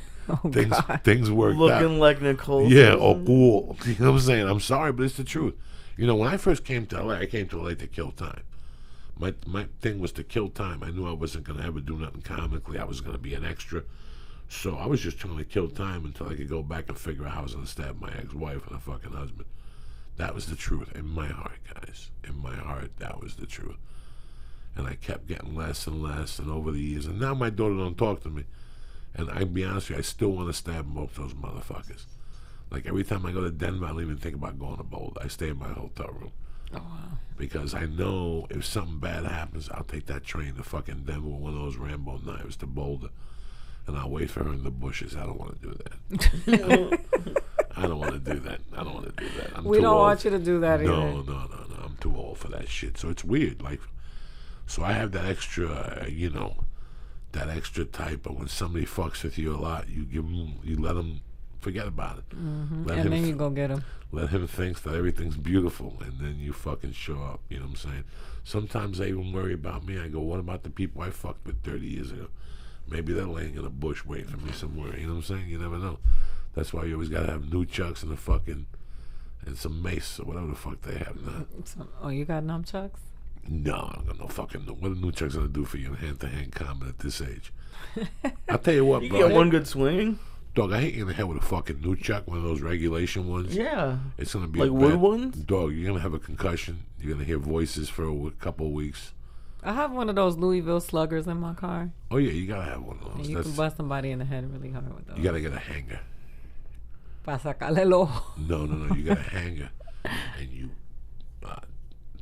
But things worked out. Looking like Nicole. Yeah, oh cool. You know what I'm saying? I'm sorry, but it's the truth. You know, when I first came to LA, I came to LA to kill time. My thing was to kill time. I knew I wasn't going to ever do nothing comically. I was going to be an extra. So I was just trying to kill time until I could go back and figure out how I was going to stab my ex-wife and a fucking husband. That was the truth in my heart, guys. In my heart, that was the truth. And I kept getting less and less, and over the years, and now my daughter don't talk to me. And I'll be honest with you, I still want to stab both those motherfuckers. Like every time I go to Denver, I don't even think about going to Boulder. I stay in my hotel room. Oh, wow. Because I know if something bad happens, I'll take that train to fucking Denver with one of those Rambo knives to Boulder. And I'll wait for her in the bushes. I don't want to do that. I don't want to do that. I don't want to do that. We don't want you to do that either. No. I'm too old for that shit. So it's weird. Like, so I have that extra, you know, that extra type. But when somebody fucks with you a lot, you let them forget about it. And Let him then you go get him. let him think that everything's beautiful, and then you fucking show up. You know what I'm saying? Sometimes I even worry about me. I go, what about the people I fucked with 30 years ago? Maybe they're laying in a bush waiting for me somewhere. You know what I'm saying? You never know. That's why you always gotta have new chucks and and some mace or whatever the fuck they have now. Oh, you got nunchucks? No, I got no fucking. What are new chucks gonna do for you in hand-to-hand combat at this age? I'll tell you what, You bro. get one good swing. Dog, I hit you in the head with a fucking new chuck, one of those regulation ones. Yeah. It's gonna be Like a wood bad, ones? Dog, you're gonna have a concussion. You're gonna hear voices for a couple of weeks. I have one of those Louisville sluggers in my car. Oh yeah, you gotta have one of And those. you can bust somebody in the head really hard with those. You gotta get a hanger. Pa sacarle el ojo. No. You got a hanger, and you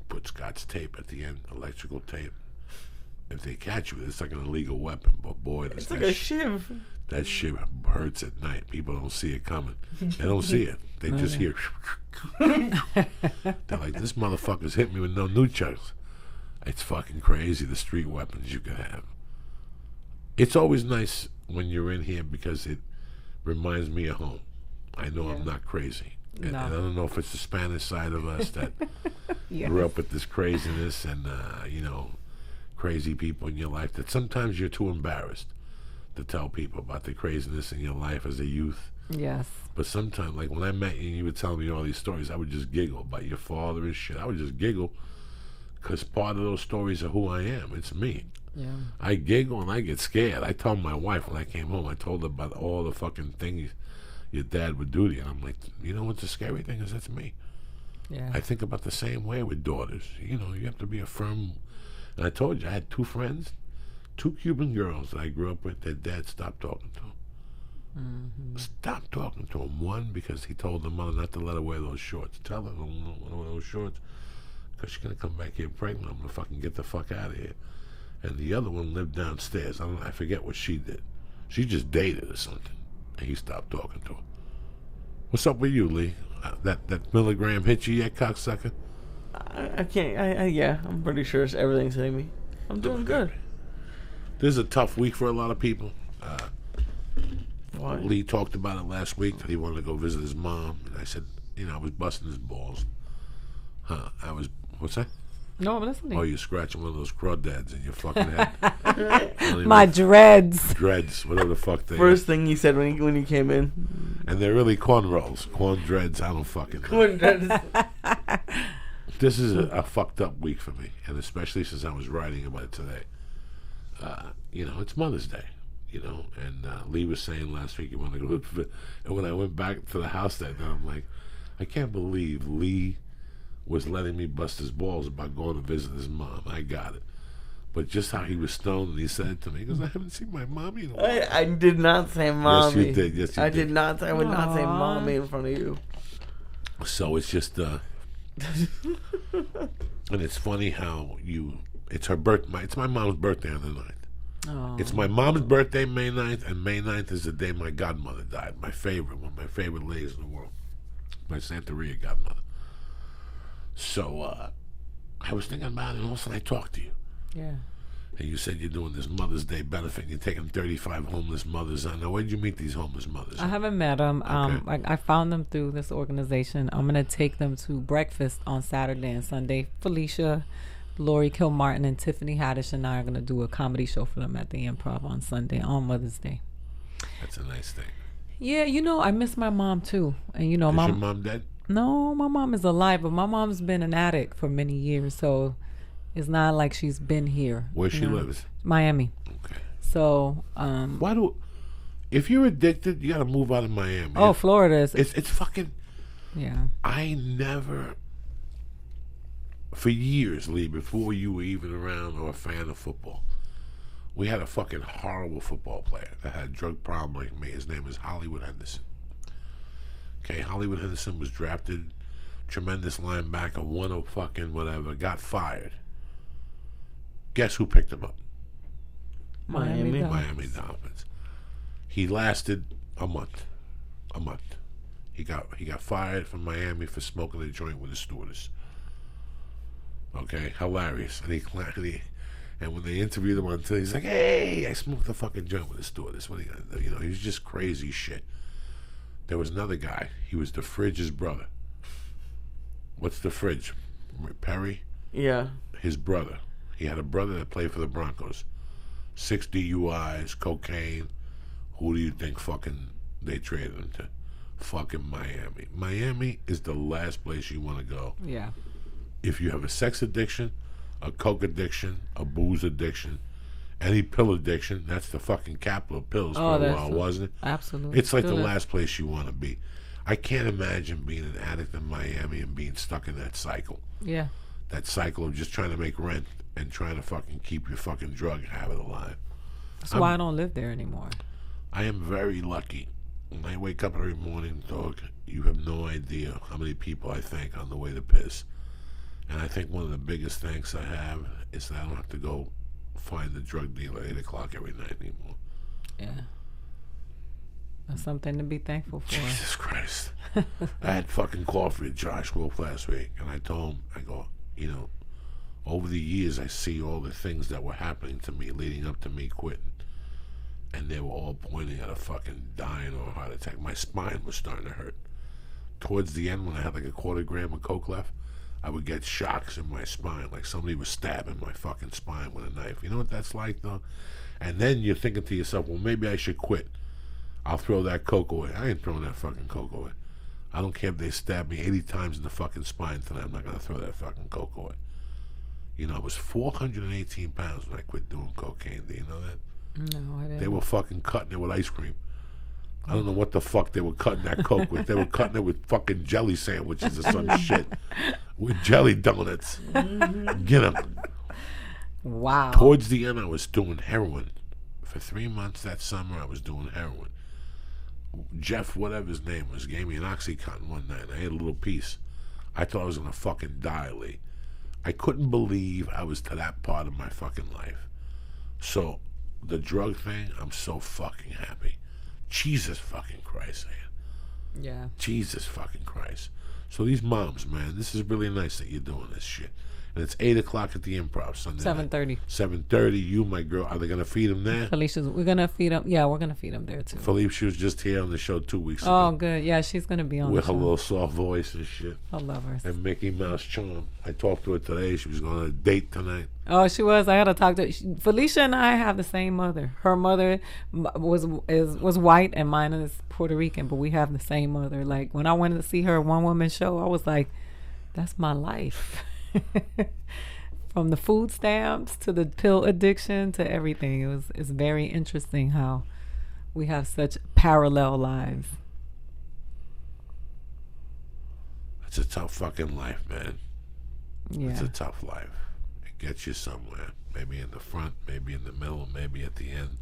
put Scotch tape at the end, electrical tape. If they catch you, it's like an illegal weapon. But boy, It's like a shiv. that shit hurts at night. People don't see it coming. They don't see it. They just hear. They're like, this motherfucker's hit me with no nunchucks. It's fucking crazy, the street weapons you can have. It's always nice when you're in here because it reminds me of home. I know I'm not crazy. And I don't know if it's the Spanish side of us that grew up with this craziness and, crazy people in your life that sometimes you're too embarrassed to tell people about the craziness in your life as a youth. Yes. But sometimes, like when I met you and you were telling me all these stories, I would just giggle about your father and shit. I would just giggle because part of those stories are who I am. It's me. Yeah. I giggle and I get scared. I told my wife when I came home, I told her about all the fucking things your dad would do to you. And I'm like, you know what the scary thing is? That's me. Yeah. I think about the same way with daughters. You have to be a firm. And I told you, I had two friends, two Cuban girls that I grew up with. Their dad stopped talking to them. Stopped talking to them. One, because he told the mother not to let her wear those shorts. Tell her, don't wear those shorts, because she's going to come back here pregnant. I'm going to fucking get the fuck out of here. And the other one lived downstairs. I forget what she did. She just dated or something. And he stopped talking to her. What's up with you, Lee? That milligram hit you yet, cocksucker? I can't. Yeah, I'm pretty sure everything's hitting me. I'm doing good. This is a tough week for a lot of people. Why? Lee talked about it last week that he wanted to go visit his mom. And I said, I was busting his balls. What's that? No, I'm listening. Oh, you're scratching one of those crawdads in your fucking head. My dreads. Dreads, whatever the fuck they First thing he said when he came in. And they're really corn rolls. Corn dreads, I don't fucking know. Corn dreads. This is a fucked up week for me. And especially since I was writing about it today. It's Mother's Day. And Lee was saying last week he wanted to go. And when I went back to the house that night, I'm like, I can't believe Lee was letting me bust his balls about going to visit his mom. I got it. But just how he was stoned and he said it to me, he goes, I haven't seen my mommy in a while. I did not say mommy. Yes, you did. Yes, you I did. did not. I would not say mommy in front of you. So it's just, and it's funny how it's her birthday. It's my mom's birthday on the 9th. Oh. It's my mom's birthday, May 9th, and May 9th is the day my godmother died. My favorite, one of my favorite ladies in the world. My Santeria godmother. So I was thinking about it, and all of a sudden I talked to you. Yeah. And you said you're doing this Mother's Day benefit. You're taking 35 homeless mothers on. Now, where did you meet these homeless mothers? I haven't met them. Okay. I found them through this organization. I'm going to take them to breakfast on Saturday and Sunday. Felicia, Lori Kilmartin, and Tiffany Haddish and I are going to do a comedy show for them at the Improv on Sunday on Mother's Day. That's a nice thing. Yeah, I miss my mom too. And Is your mom dead? No, my mom is alive, but my mom's been an addict for many years, so it's not like she's been here. Where she lives? Miami. Okay. So, if you're addicted, you got to move out of Miami. Oh, Florida is. It's fucking. Yeah. I never, for years, Lee, before you were even around or a fan of football, we had a fucking horrible football player that had a drug problem like me. His name is Hollywood Henderson. Okay, Hollywood Henderson was drafted, tremendous linebacker, won a fucking whatever, got fired. Guess who picked him up? Miami. Miami Dolphins. He lasted a month. He got fired from Miami for smoking a joint with a stewardess. Okay, hilarious. And when they interviewed him on TV, he's like, "Hey, I smoked a fucking joint with a stewardess. What are you gonna do?" He was just crazy shit. There was another guy. He was the Fridge's brother. What's the Fridge? Perry? Yeah. His brother. He had a brother that played for the Broncos. 6 DUIs, cocaine. Who do you think fucking they traded him to? Fucking Miami. Miami is the last place you want to go. Yeah. If you have a sex addiction, a coke addiction, a booze addiction, any pill addiction, that's the fucking capital of pills for a while, wasn't it? Absolutely. It's like the last place you want to be. I can't imagine being an addict in Miami and being stuck in that cycle. Yeah. That cycle of just trying to make rent and trying to fucking keep your fucking drug habit alive. That's why I don't live there anymore. I am very lucky. When I wake up every morning, dog, you have no idea how many people I thank on the way to piss. And I think one of the biggest thanks I have is that I don't have to go find the drug dealer at 8 o'clock every night anymore. Yeah. That's something to be thankful for. Jesus Christ. I had fucking coffee with Josh Wolf last week, and I told him, I go, you know, over the years I see all the things that were happening to me leading up to me quitting. And they were all pointing at a fucking dying or a heart attack. My spine was starting to hurt. Towards the end, when I had like a quarter gram of coke left, I would get shocks in my spine, like somebody was stabbing my fucking spine with a knife. You know what that's like, though? And then you're thinking to yourself, well, maybe I should quit. I'll throw that coke away. I ain't throwing that fucking coke away. I don't care if they stab me 80 times in the fucking spine tonight. I'm not going to throw that fucking coke away. You know, I was 418 pounds when I quit doing cocaine. Do you know that? No, I didn't. They were fucking cutting it with ice cream. I don't know what the fuck they were cutting that coke with. They were cutting it with fucking jelly sandwiches or some shit. With jelly donuts. Get them. Wow. Towards the end, I was doing heroin. For 3 months that summer, I was doing heroin. Jeff, whatever his name was, gave me an Oxycontin one night. I ate a little piece. I thought I was going to fucking die, Lee. I couldn't believe I was to that part of my fucking life. So, the drug thing, I'm so fucking happy. Jesus fucking Christ, man. Yeah. Jesus fucking Christ. So these moms, man, this is really nice that you're doing this shit. And it's 8 o'clock at the Improv Sunday. 7:30. 7:30. You, my girl, are they gonna feed them there? Felicia's. We're gonna feed them. Yeah, we're gonna feed them there too. Felicia was just here on the show 2 weeks Oh, ago. good. Yeah, she's gonna be on With the her show. little soft voice and shit. I love her. And Mickey Mouse charm. I talked to her today. She was going on a date tonight. Oh, she was. I had to talk to her. Felicia and I have the same mother. Her mother was white and mine is Puerto Rican, but we have the same mother. Like when I went to see her one woman show, I was like, "That's my life." From the food stamps to the pill addiction to everything. It's very interesting how we have such parallel lives. It's a tough fucking life, man. Yeah. It's a tough life. It gets you somewhere. Maybe in the front, maybe in the middle, maybe at the end.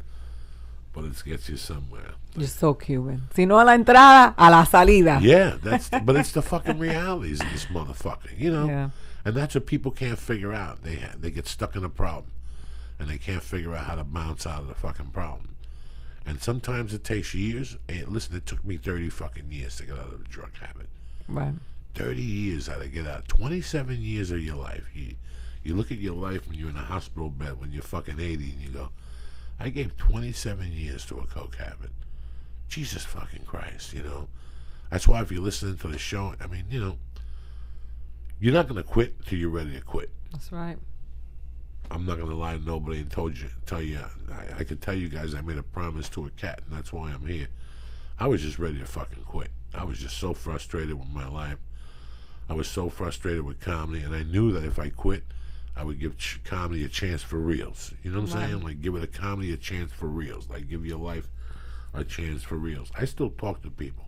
But it gets you somewhere. You're so Cuban. Si no a la entrada, a la salida. Yeah, but it's the fucking realities of this motherfucker, you know? Yeah. And that's what people can't figure out. They get stuck in a problem. And they can't figure out how to bounce out of the fucking problem. And sometimes it takes years. And listen, it took me 30 fucking years to get out of the drug habit. Right. 30 years how to get out. 27 years of your life. You look at your life when you're in a hospital bed when you're fucking 80 and you go, I gave 27 years to a coke habit. Jesus fucking Christ, you know. That's why if you're listening to the show, I mean, you know, you're not going to quit until you're ready to quit. That's right. I'm not going to lie to nobody and tell you. I could tell you guys I made a promise to a cat, and that's why I'm here. I was just ready to fucking quit. I was just so frustrated with my life. I was so frustrated with comedy, and I knew that if I quit, I would give comedy a chance for reals. You know what I'm saying? Like, give it a comedy a chance for reals. Like, give your life a chance for reals. I still talk to people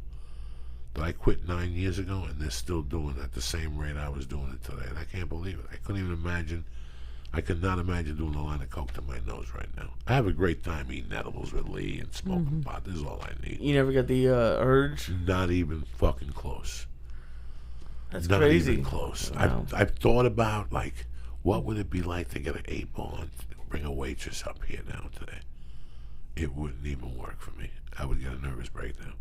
that I quit 9 years ago, and they're still doing it at the same rate I was doing it today. And I can't believe it. I couldn't even imagine. I could not imagine doing a line of coke to my nose right now. I have a great time eating edibles with Lee and smoking pot. This is all I need. You never get the urge? Not even fucking close. That's not crazy. Even close. Wow. I've thought about, like, what would it be like to get an 8-ball and bring a waitress up here now today? It wouldn't even work for me. I would get a nervous breakdown.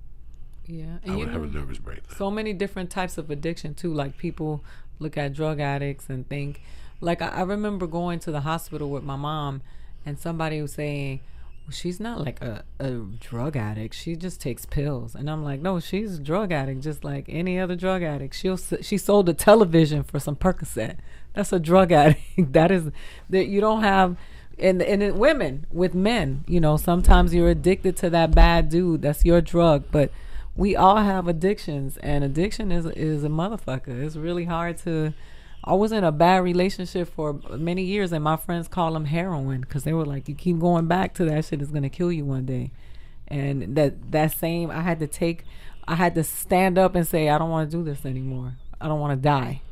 Yeah. I would have a nervous breakdown. So many different types of addiction too. Like people look at drug addicts and think, like I remember going to the hospital with my mom and somebody was saying, She's not like a drug addict. She just takes pills. And I'm like, no, she's a drug addict just like any other drug addict. She sold a television for some Percocet. That's a drug addict. That you don't have. And women with men, you know, sometimes you're addicted to that bad dude. That's your drug. But we all have addictions, and addiction is a motherfucker. It's really hard to. I was in a bad relationship for many years, and my friends call them heroin because they were like, you keep going back to that shit, it's going to kill you one day. And that same, I had to stand up and say, I don't want to do this anymore. I don't want to die.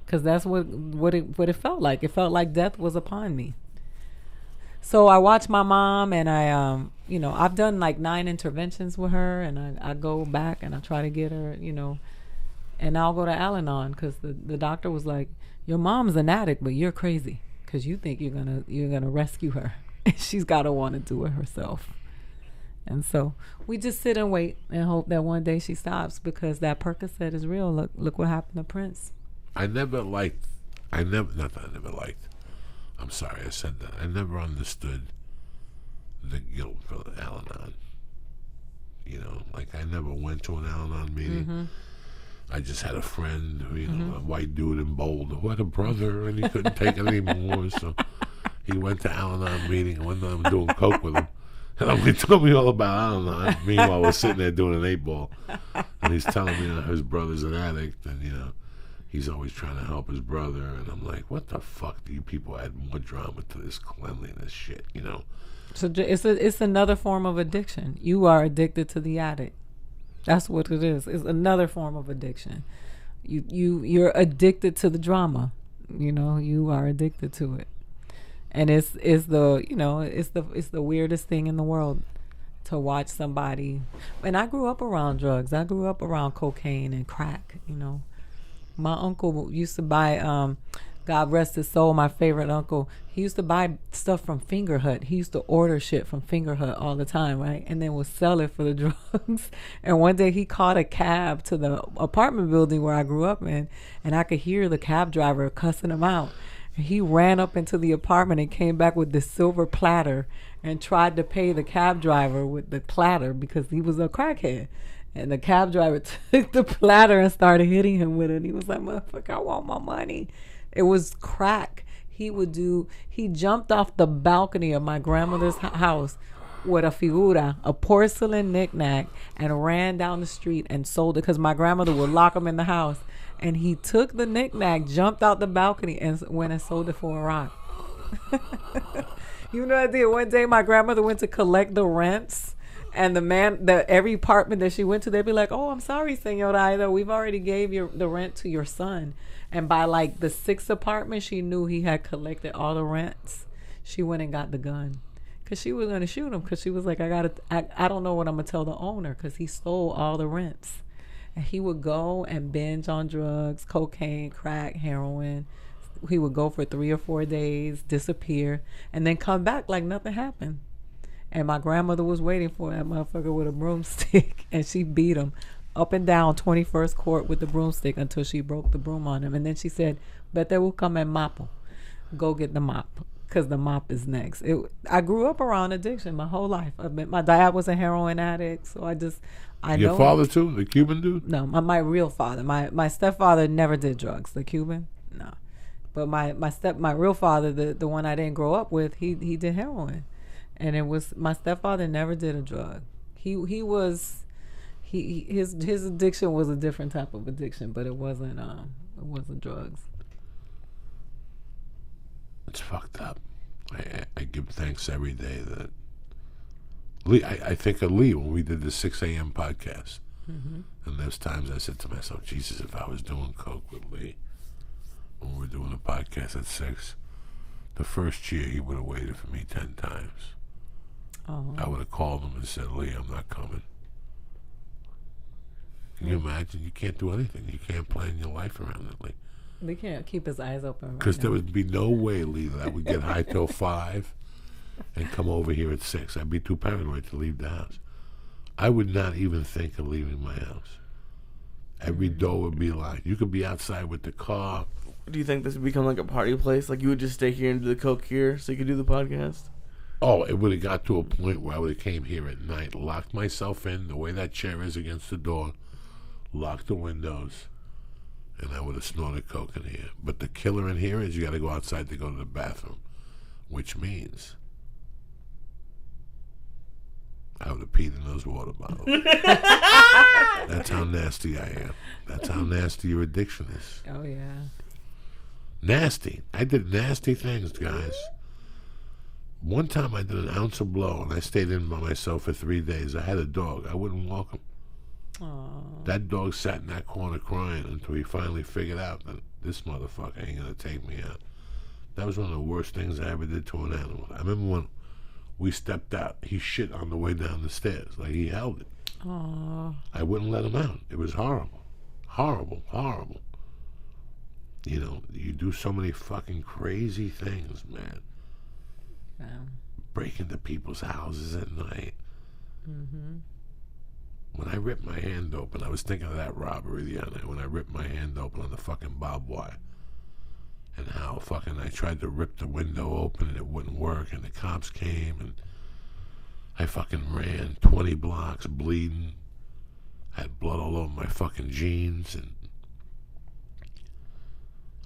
Because that's what it felt like. It felt like death was upon me. So I watched my mom, and I've done like 9 interventions with her, and I go back and I try to get her, and I'll go to Al-Anon because the doctor was like, your mom's an addict, but you're crazy because you think you're gonna rescue her. And she's got to want to do it herself. And so we just sit and wait and hope that one day she stops, because that Percocet is real. Look what happened to Prince. I'm sorry, I said that. I never understood the guilt for Al-Anon. Like I never went to an Al-Anon meeting. Mm-hmm. I just had a friend who, a white dude in Boulder who had a brother, and he couldn't take it anymore, so he went to Al-Anon meeting. One day I'm doing coke with him, and he told me all about Al-Anon. Meanwhile, we're sitting there doing an 8-ball, and he's telling me his brother's an addict, and he's always trying to help his brother, and I'm like, what the fuck do you people add more drama to this cleanliness shit, So it's another form of addiction. You are addicted to the addict. That's what it is. It's another form of addiction. You're addicted to the drama. You are addicted to it, and it's the weirdest thing in the world to watch somebody. And I grew up around drugs. I grew up around cocaine and crack. My uncle used to buy, God rest his soul, my favorite uncle, he used to buy stuff from Finger Hut. He used to order shit from Finger Hut all the time, right? And then would sell it for the drugs. And one day he caught a cab to the apartment building where I grew up in, and I could hear the cab driver cussing him out. And he ran up into the apartment and came back with this silver platter and tried to pay the cab driver with the platter because he was a crackhead. And the cab driver took the platter and started hitting him with it. He was like, motherfucker, I want my money. It was crack. He jumped off the balcony of my grandmother's house with a figura, a porcelain knick-knack, and ran down the street and sold it because my grandmother would lock him in the house. And he took the knick-knack, jumped out the balcony, and went and sold it for a rock. You know what I did? One day my grandmother went to collect the rents. And every apartment that she went to, they'd be like, oh, I'm sorry, Senora Aida, we've already gave the rent to your son. And by like the 6th apartment, she knew he had collected all the rents. She went and got the gun because she was going to shoot him because she was like, I don't know what I'm going to tell the owner because he stole all the rents. And he would go and binge on drugs, cocaine, crack, heroin. He would go for 3 or 4 days, disappear, and then come back like nothing happened. And my grandmother was waiting for that motherfucker with a broomstick, and she beat him up and down 21st Court with the broomstick until she broke the broom on him. And then she said, bet they will come and mop him. Go get the mop, because the mop is next. I grew up around addiction my whole life. My dad was a heroin addict, so I know. Your father too, the Cuban dude? No, my real father. My stepfather never did drugs. The Cuban, no. But my real father, the one I didn't grow up with, he did heroin. And it was, my stepfather never did a drug. His addiction was a different type of addiction, but it wasn't drugs. It's fucked up. I give thanks every day that Lee. I think of Lee when we did the 6 a.m. podcast, and there's times I said to myself, Jesus, if I was doing coke with Lee when we were doing a podcast at 6, the first year he would have waited for me 10 times. Oh. I would have called him and said, Lee, I'm not coming. Can you imagine? You can't do anything. You can't plan your life around it, Lee. They can't keep his eyes open. Because there would be no way, Lee, that I would get high till 5 and come over here at 6. I'd be too paranoid to leave the house. I would not even think of leaving my house. Every door would be locked. You could be outside with the car. Do you think this would become like a party place? Like you would just stay here and do the coke here so you could do the podcast? Oh, it would have got to a point where I would have came here at night, locked myself in the way that chair is against the door, locked the windows, and I would have snorted coke in here. But the killer in here is you got to go outside to go to the bathroom, which means I would have peed in those water bottles. That's how nasty I am. That's how nasty your addiction is. Oh, yeah. Nasty. I did nasty things, guys. One time I did an ounce of blow, and I stayed in by myself for 3 days. I had a dog. I wouldn't walk him. Aww. That dog sat in that corner crying until he finally figured out that this motherfucker ain't going to take me out. That was one of the worst things I ever did to an animal. I remember when we stepped out, he shit on the way down the stairs. Like, he held it. Aww. I wouldn't let him out. It was horrible. Horrible, horrible. You know, you do so many fucking crazy things, man. Yeah. Break into people's houses at night. Mm-hmm. When I ripped my hand open, I was thinking of that robbery the other night when I ripped my hand open on the fucking barbed wire. And how fucking I tried to rip the window open and it wouldn't work, and the cops came, and I fucking ran 20 blocks bleeding. I had blood all over my fucking jeans, and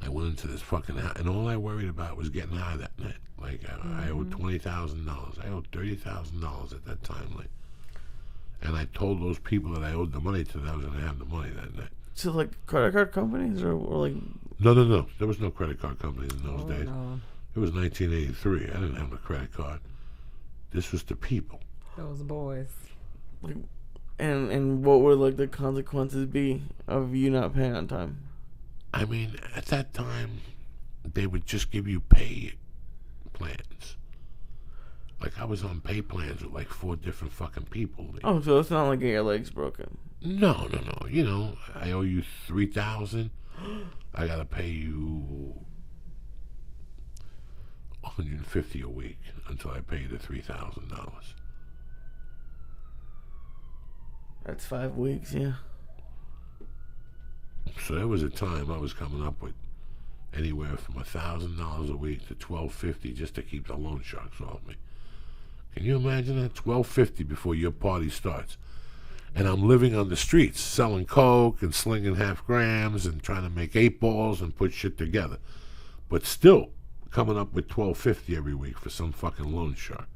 I went into this fucking house, and all I worried about was getting high that night. Like, I owed $20,000. I owed $30,000 at that time. Like, and I told those people that I owed the money to that I was going to have the money that night. So, like, credit card companies or like... No. There was no credit card companies in those days. No. It was 1983. I didn't have a credit card. This was the people. Those boys. Like, and what would, like, the consequences be of you not paying on time? I mean, at that time, they would just give you pay plans. Like, I was on pay plans with like 4 different fucking people. Oh, so it's not like your legs broken. No. You know, I owe you $3,000. I gotta pay you $150 a week until I pay you the $3,000. That's 5 weeks, yeah. So there was a time I was coming up with anywhere from $1,000 a week to $1,250 just to keep the loan sharks off me. Can you imagine that? $1,250 before your party starts. And I'm living on the streets, selling coke and slinging half grams and trying to make 8 balls and put shit together. But still coming up with $1,250 every week for some fucking loan shark.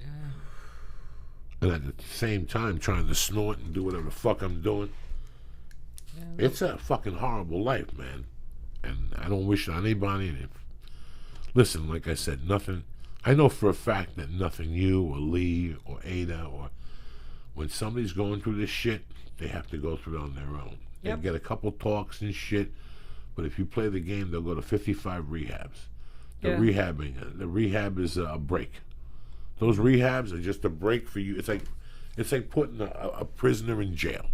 Yeah. And at the same time trying to snort and do whatever the fuck I'm doing. Yeah. It's a fucking horrible life, man. And I don't wish it on anybody. And listen, like I said, nothing... I know for a fact that nothing you or Lee or Ada or when somebody's going through this shit, they have to go through it on their own. Yep. They get a couple talks and shit, but if you play the game, they'll go to 55 rehabs. The rehab is a break. Those rehabs are just a break for you. It's like putting a prisoner in jail.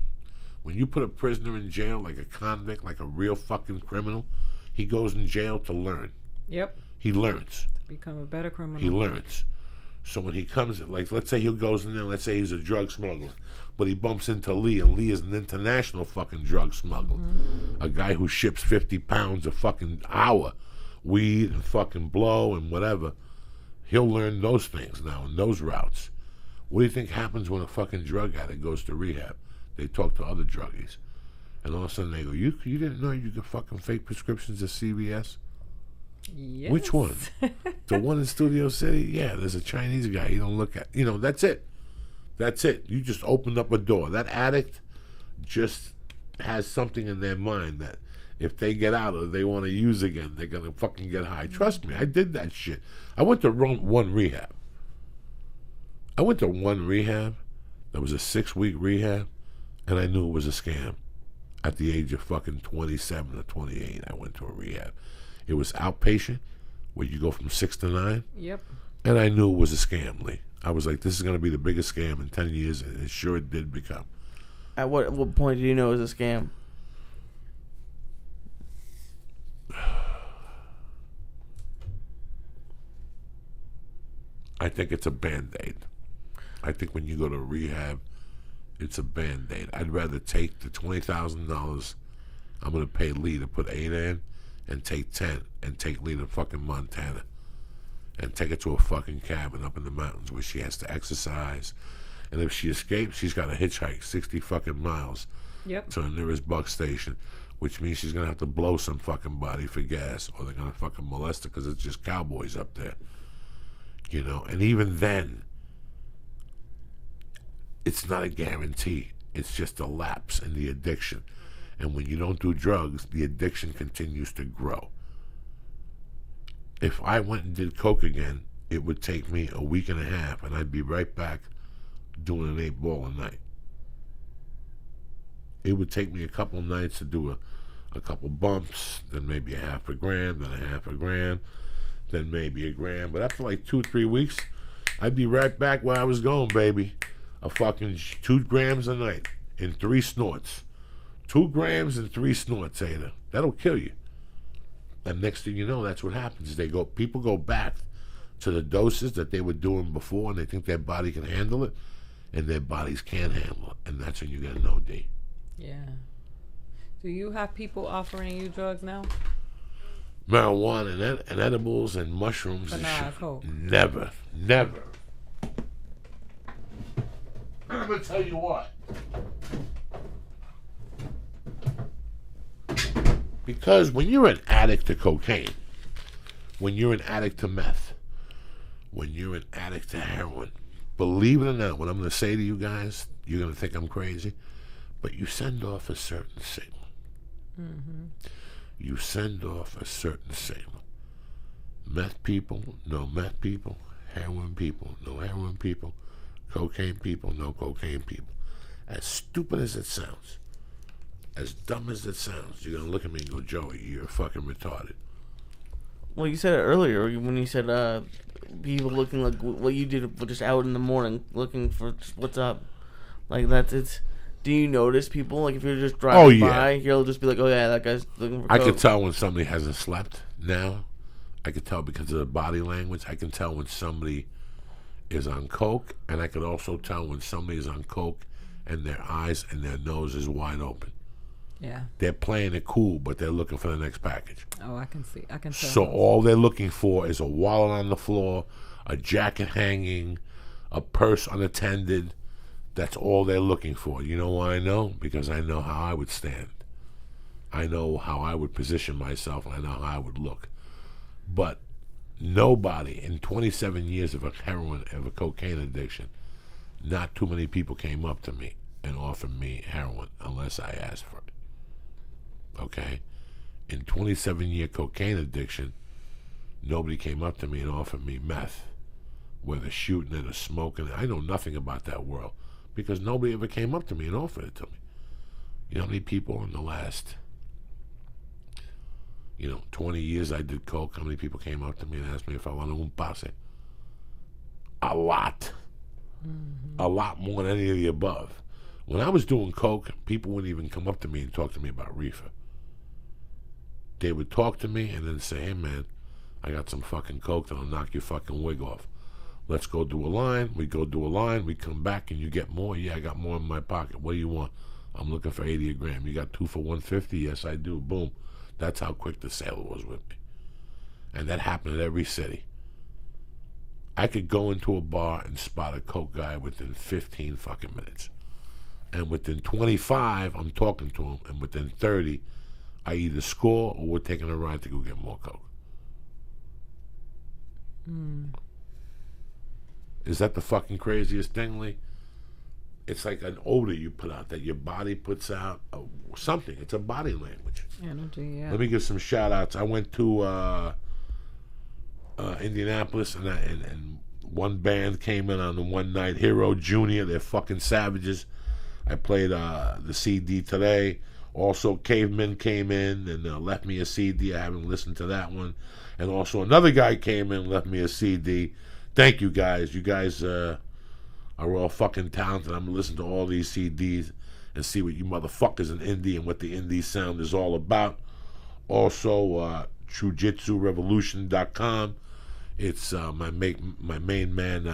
When you put a prisoner in jail, like a convict, like a real fucking criminal, he goes in jail to learn. Yep. He learns. Become a better criminal. He learns. So when he comes, like, let's say he goes in there, let's say he's a drug smuggler, but he bumps into Lee, and Lee is an international fucking drug smuggler. A guy who ships 50 pounds a fucking hour, weed and fucking blow and whatever. He'll learn those things now and those routes. What do you think happens when a fucking drug addict goes to rehab? They talk to other druggies. And all of a sudden they go, you didn't know you could fucking fake prescriptions at CVS? Yes. Which one? The one in Studio City? Yeah, there's a Chinese guy you don't look at. You know, that's it. That's it. You just opened up a door. That addict just has something in their mind that if they get out or they want to use again, they're going to fucking get high. Trust me, I did that shit. I went to one rehab. That was a 6-week rehab, and I knew it was a scam. At the age of fucking 27 or 28, I went to a rehab. It was outpatient, where you go from 6 to 9. Yep. And I knew it was a scam, Lee. I was like, this is going to be the biggest scam in 10 years, and it sure did become. At what point did you know it was a scam? I think it's a Band-Aid. I think when you go to rehab, it's a Band-Aid. I'd rather take the $20,000 I'm going to pay Lee to put Ada in and take 10 and take Lee to fucking Montana and take her to a fucking cabin up in the mountains where she has to exercise. And if she escapes, she's got to hitchhike 60 fucking miles to the nearest bus station, which means she's going to have to blow some fucking body for gas, or they're going to fucking molest her because it's just cowboys up there. You know, and even then, it's not a guarantee. It's just a lapse in the addiction. And when you don't do drugs, the addiction continues to grow. If I went and did coke again, it would take me a week and a half, and I'd be right back doing an 8-ball a night. It would take me a couple nights to do a couple bumps, then maybe a half a gram, then a half a gram, then maybe a gram. But after like 2-3 weeks, I'd be right back where I was going, baby. A fucking 2 grams a night in 3 snorts. 2 grams and 3 snorts, Ada. That'll kill you. And next thing you know, that's what happens. People go back to the doses that they were doing before, and they think their body can handle it, and their bodies can't handle it. And that's when you get an OD. Yeah. Do you have people offering you drugs now? Marijuana and edibles and mushrooms and shit. Coke. Never. I'm gonna tell you what. Because when you're an addict to cocaine, when you're an addict to meth, when you're an addict to heroin, believe it or not, what I'm going to say to you guys, you're going to think I'm crazy, but you send off a certain signal. Mm-hmm. You send off a certain signal. Meth people, no meth people. Heroin people, no heroin people. Cocaine people, no cocaine people. As stupid as it sounds, as dumb as it sounds, you're going to look at me and go, Joey, you're fucking retarded. Well, you said it earlier when you said people looking like what you did, just out in the morning looking for what's up. Like it's. Do you notice people, like if you're just driving by, you'll just be like, oh yeah, that guy's looking for coke. I could tell when somebody hasn't slept now. I could tell because of the body language. I can tell when somebody is on coke, and I could also tell when somebody is on coke and their eyes and their nose is wide open. Yeah. They're playing it cool, but they're looking for the next package. Oh, I can see. I can tell. So all they're looking for is a wallet on the floor, a jacket hanging, a purse unattended. That's all they're looking for. You know why I know? Because I know how I would stand. I know how I would position myself, and I know how I would look. But nobody in 27 years of a cocaine addiction, not too many people came up to me and offered me heroin unless I asked for it. Okay? In 27-year cocaine addiction, nobody came up to me and offered me meth, whether shooting it or smoking it. I know nothing about that world because nobody ever came up to me and offered it to me. You know how many people in the last 20 years I did coke, how many people came up to me and asked me if I wanted un pase? A lot. Mm-hmm. A lot more than any of the above. When I was doing coke, people wouldn't even come up to me and talk to me about reefer. They would talk to me and then say, hey man, I got some fucking coke that'll knock your fucking wig off. Let's go do a line. We go do a line. We come back and you get more. Yeah, I got more in my pocket. What do you want? I'm looking for 80 a gram. You got 2 for $150? Yes, I do. Boom. That's how quick the sale was with me. And that happened in every city. I could go into a bar and spot a coke guy within 15 fucking minutes. And within 25, I'm talking to him. And within 30, I either score or we're taking a ride to go get more coke. Is that the fucking craziest thing, Lee? It's like an odor you put out that your body puts out. Something. It's a body language. Energy, yeah. Let me give some shout outs. I went to Indianapolis and one band came in on the one night. Hero Jr. They're fucking savages. I played the CD today. Also, Caveman came in and left me a CD. I haven't listened to that one. And also another guy came in and left me a CD. Thank you guys. You guys are all fucking talented. I'm going to listen to all these CDs and see what you motherfuckers in indie and what the indie sound is all about. Also, TrueJitsuRevolution.com. It's my main man.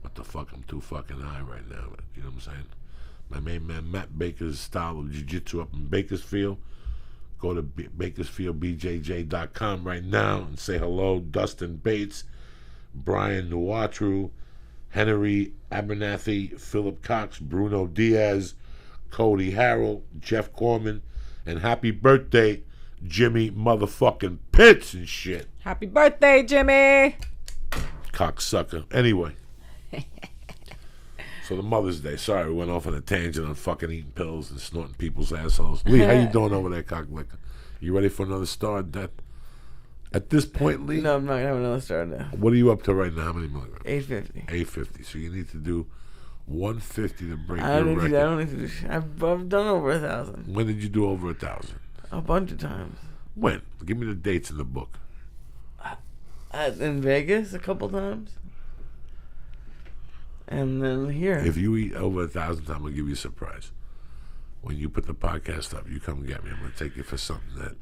What the fuck? I'm too fucking high right now. You know what I'm saying? My main man Matt Baker's style of jiu-jitsu up in Bakersfield. Go to BakersfieldBJJ.com right now and say hello. Dustin Bates, Brian Nuatru, Henry Abernathy, Philip Cox, Bruno Diaz, Cody Harrell, Jeff Corman, and happy birthday, Jimmy motherfucking Pitts and shit. Happy birthday, Jimmy. Cocksucker. Anyway. So the Mother's Day. Sorry, we went off on a tangent on fucking eating pills and snorting people's assholes. Lee, how you doing over there, cocklicker? You ready for another star death? At this point, Lee? No, I'm not going to have another star now. What are you up to right now? How many milligrams? 850. 850. So you need to do 150 to break I your don't record. need to do shit. I've done over 1,000. When did you do over 1,000? A bunch of times. When? Give me the dates in the book. In Vegas a couple times. And then here. If you eat over 1,000 times, I'm going to give you a surprise. When you put the podcast up, you come get me. I'm going to take you for something that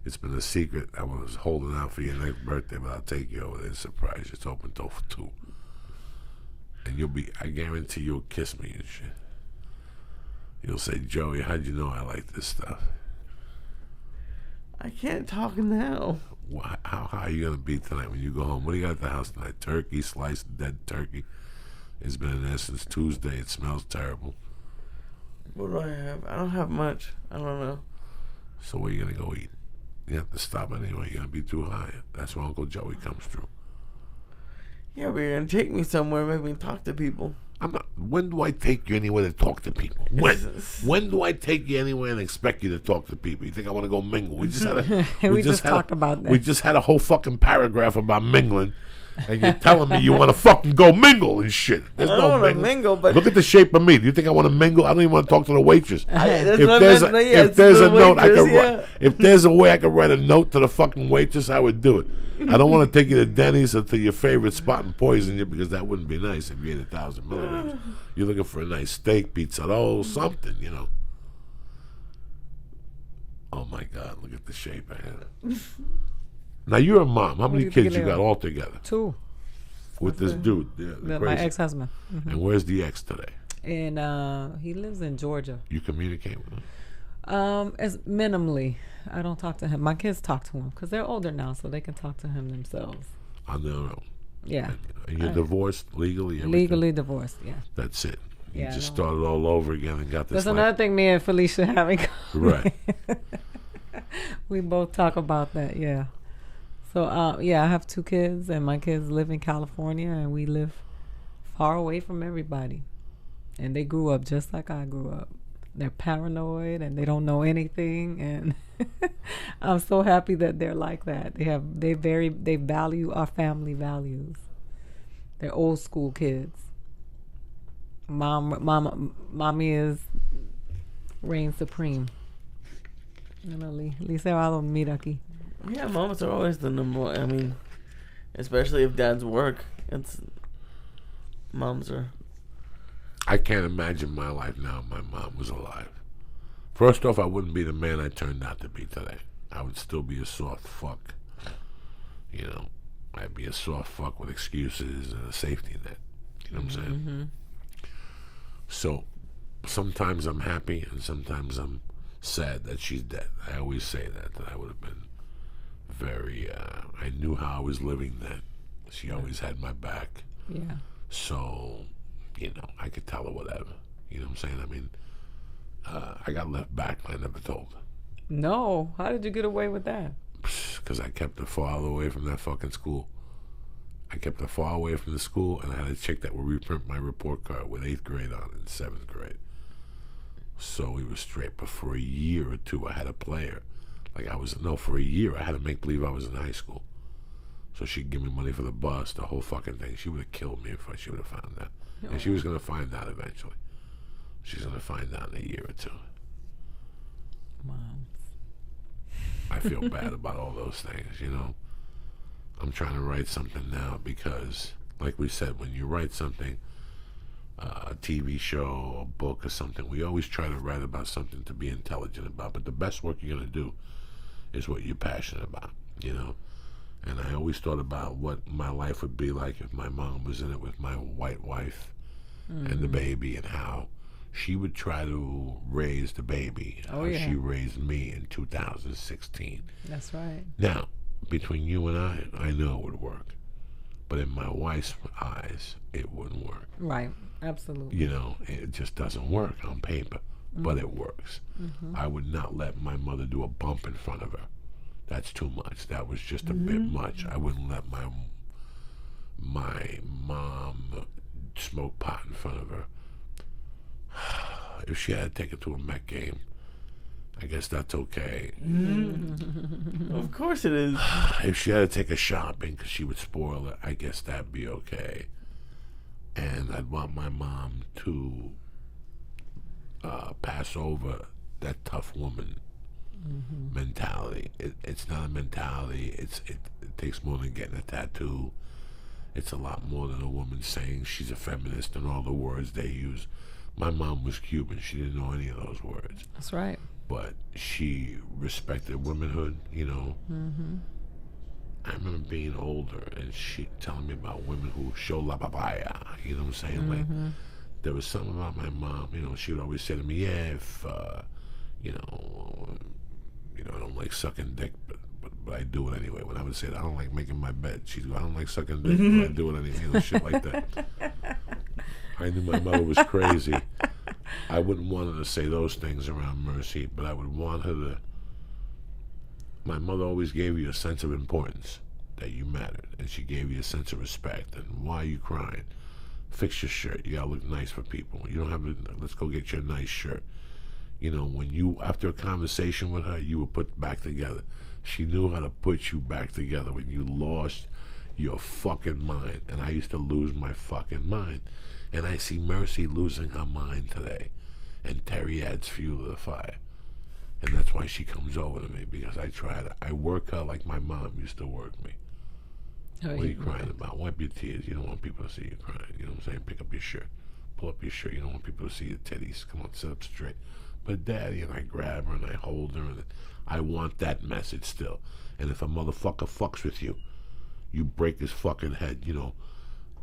it's been a secret. I was holding out for your next birthday, but I'll take you over there and surprise you. It's open till 2. And you'll be, I guarantee you'll kiss me and shit. You'll say, Joey, how'd you know I like this stuff? I can't talk now. How high are you going to be tonight when you go home? What do you got at the house tonight? Turkey, sliced dead turkey. It's been in there since Tuesday. It smells terrible. What do I have? I don't have much. I don't know. So where are you going to go eat? You have to stop anyway. You're going to be too high. That's where Uncle Joey comes through. Yeah, but you're going to take me somewhere, make me talk to people. I'm not. When do I take you anywhere to talk to people? When do I take you anywhere and expect you to talk to people? You think I want to go mingle? We just had a. we just talked about that. We just had a whole fucking paragraph about mingling, and you're telling me you want to fucking go mingle and shit. There's I no don't want to mingle, but look at the shape of me. Do you think I want to mingle? I don't even want to talk to the waitress. That's If what I there's meant, a, yeah, if there's it's a the note I waitress, could yeah. write, if there's a way I could write a note to the fucking waitress, I would do it. I don't want to take you to Denny's or to your favorite spot and poison you because that wouldn't be nice if you ate 1,000 milligrams. You're looking for a nice steak, pizza, something, you know. Oh my God! Look at the shape I have. Now you're a mom. How many do you kids think you they got are? all together 2. with this dude? The My crazy- ex-husband. And where's the ex today? And he lives in Georgia. You communicate with him? As minimally. I don't talk to him. My kids talk to him because they're older now, so they can talk to him themselves. On their own. Yeah. And you're divorced legally? Everything? Legally divorced, yeah. That's it. You Yeah, just no. started all over again and got this That's life. another thing me and Felicia have in common. Right. We both talk about that, yeah. So, yeah, I have 2 kids, and my kids live in California, and we live far away from everybody. And they grew up just like I grew up. They're paranoid, and they don't know anything, and I'm so happy that they're like that. They value our family values. They're old school kids. Mommy reigns supreme. You know, Lisa, mira aquí. Yeah, moms are always the number one. I mean, especially if dads work. Moms are. I can't imagine my life now if my mom was alive. First off, I wouldn't be the man I turned out to be today. I would still be a soft fuck. You know, I'd be a soft fuck with excuses and a safety net. You know what I'm saying? Mm-hmm. So sometimes I'm happy and sometimes I'm sad that she's dead. I always say that I would have been very, I knew how I was living then. She always had my back. Yeah. So, you know, I could tell her whatever. You know what I'm saying? I mean, I got left back, but I never told her. No. How did you get away with that? Because I kept her far away from that fucking school. I kept her far away from the school, and I had a chick that would reprint my report card with 8th grade on it in 7th grade. So we were straight. But for a year or 2, I had a player. For a year, I had to make believe I was in high school. So she'd give me money for the bus, the whole fucking thing. She would have killed me if she would have found that. And she was going to find out eventually. She's going to find out in a year or 2. Moms. I feel bad about all those things, you know. I'm trying to write something now because, like we said, when you write something, a TV show, a book or something, we always try to write about something to be intelligent about. But the best work you're going to do is what you're passionate about, you know. And I always thought about what my life would be like if my mom was in it with my white wife and the baby, and how she would try to raise the baby. Oh, yeah. She raised me in 2016. That's right. Now, between you and I know it would work. But in my wife's eyes, it wouldn't work. Right. Absolutely. You know, it just doesn't work on paper, but it works. I would not let my mother do a bump in front of her. That's too much. That was just a bit much. I wouldn't let my mom smoke pot in front of her. If she had to take her to a Met game, I guess that's okay. Of course it is. If she had to take her shopping because she would spoil it, I guess that'd be okay. And I'd want my mom to pass over that tough woman mentality. It's not a mentality. It takes more than getting a tattoo. It's a lot more than a woman saying she's a feminist and all the words they use. My mom was Cuban. She didn't know any of those words. That's right. But she respected womanhood, you know. I remember being older and she telling me about women who show la papaya. You know what I'm saying? Like, there was something about my mom, you know, she would always say to me, yeah, if, you know, I don't like sucking dick, but I do it anyway. When I would say that, I don't like making my bed, she'd go, I don't like sucking dick, but I do it anyway, you know, shit like that. I knew my mother was crazy. I wouldn't want her to say those things around Mercy, but I would want her to. My mother always gave you a sense of importance, that you mattered, and she gave you a sense of respect. And why are you crying? Fix your shirt. You gotta look nice for people. You don't have to. Let's go get you a nice shirt. You know, when you, after a conversation with her, you were put back together. She knew how to put you back together when you lost your fucking mind. And I used to lose my fucking mind. And I see Mercy losing her mind today. And Terry adds fuel to the fire. And that's why she comes over to me, because I work her like my mom used to work me. What are you crying about? Wipe your tears. You don't want people to see you crying. You know what I'm saying? Pick up your shirt. Pull up your shirt. You don't want people to see your titties. Come on, sit up straight. But Daddy, and I grab her and I hold her, and I want that message still. And if a motherfucker fucks with you, you break his fucking head, you know.